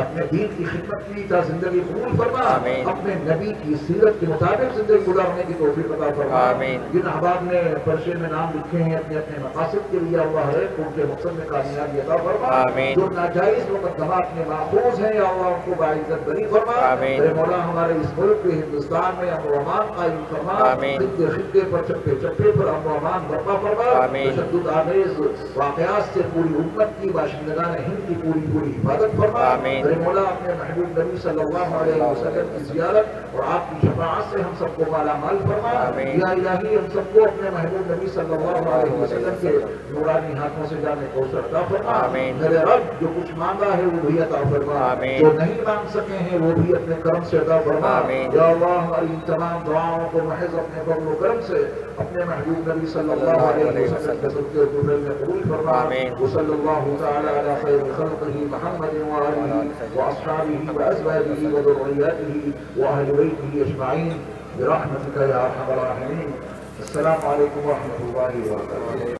اپنے دین کی خدمت کی تا زندگی قبول فرما، آمین۔ اپنے نبی کی سیرت کے مطابق زندگی گزارنے کی توفیق عطا فرما۔ آمین۔ جن احباب نے پرچے میں نام لکھے ہیں اپنے اپنے مقاصد کے لیے، اللہ ہر ایک کو ان کے مقصد میں کامیابی عطا فرما۔ آمین۔ جو ناجائز مقدمات میں ماخوذ ہیں یا اللہ ان کو باعزت بری فرما۔ آمین۔ میرے مولا ہمارے اس ملک کے ہندوستان میں امن و امان قائم فرما، آمین۔ خطے خطے پر چپے چپے پر امن و امان برپا فرما، آمین۔ تشدد آمیز واقعات سے پوری امت کی، باشندگان ہند کی پوری حفاظت فرما۔ آمین۔ میرے مولا اپنے محبوب نبی صلی اللہ علیہ وسلم کی زیارت اور آپ کی شفاعت سے ہم سب کو مالا مال فرما۔ آمین۔ یا الہی ہم سب کو اپنے محبوب نبی صلی اللہ علیہ وسلم کے نورانی ہاتھوں سے جانے کو عطا فرما۔ آمین۔ میرے رب جو کچھ مانگا ہے وہ بھی عطا فرما، آمین۔ جو نہیں مانگ سکے ہیں وہ بھی اپنے کرم سے عطا فرما۔ آمین۔ یا اللہ ہماری ان تمام دعاؤں کو محض اپنے فضل و کرم سے اپنے محبوب نبی صلی اللہ علیہ وسلم کے صدقے قبول میں قبول فرما۔ آمین۔ وصلی اللہ تعالی علی خیر خلقہ محمد وآلہ وأصحابہ وأزواجہ وذرياته وأهل بيته أجمعين برحمتك يا أرحم الراحمين۔ السلام علیکم ورحمۃ اللہ وبرکاتہ۔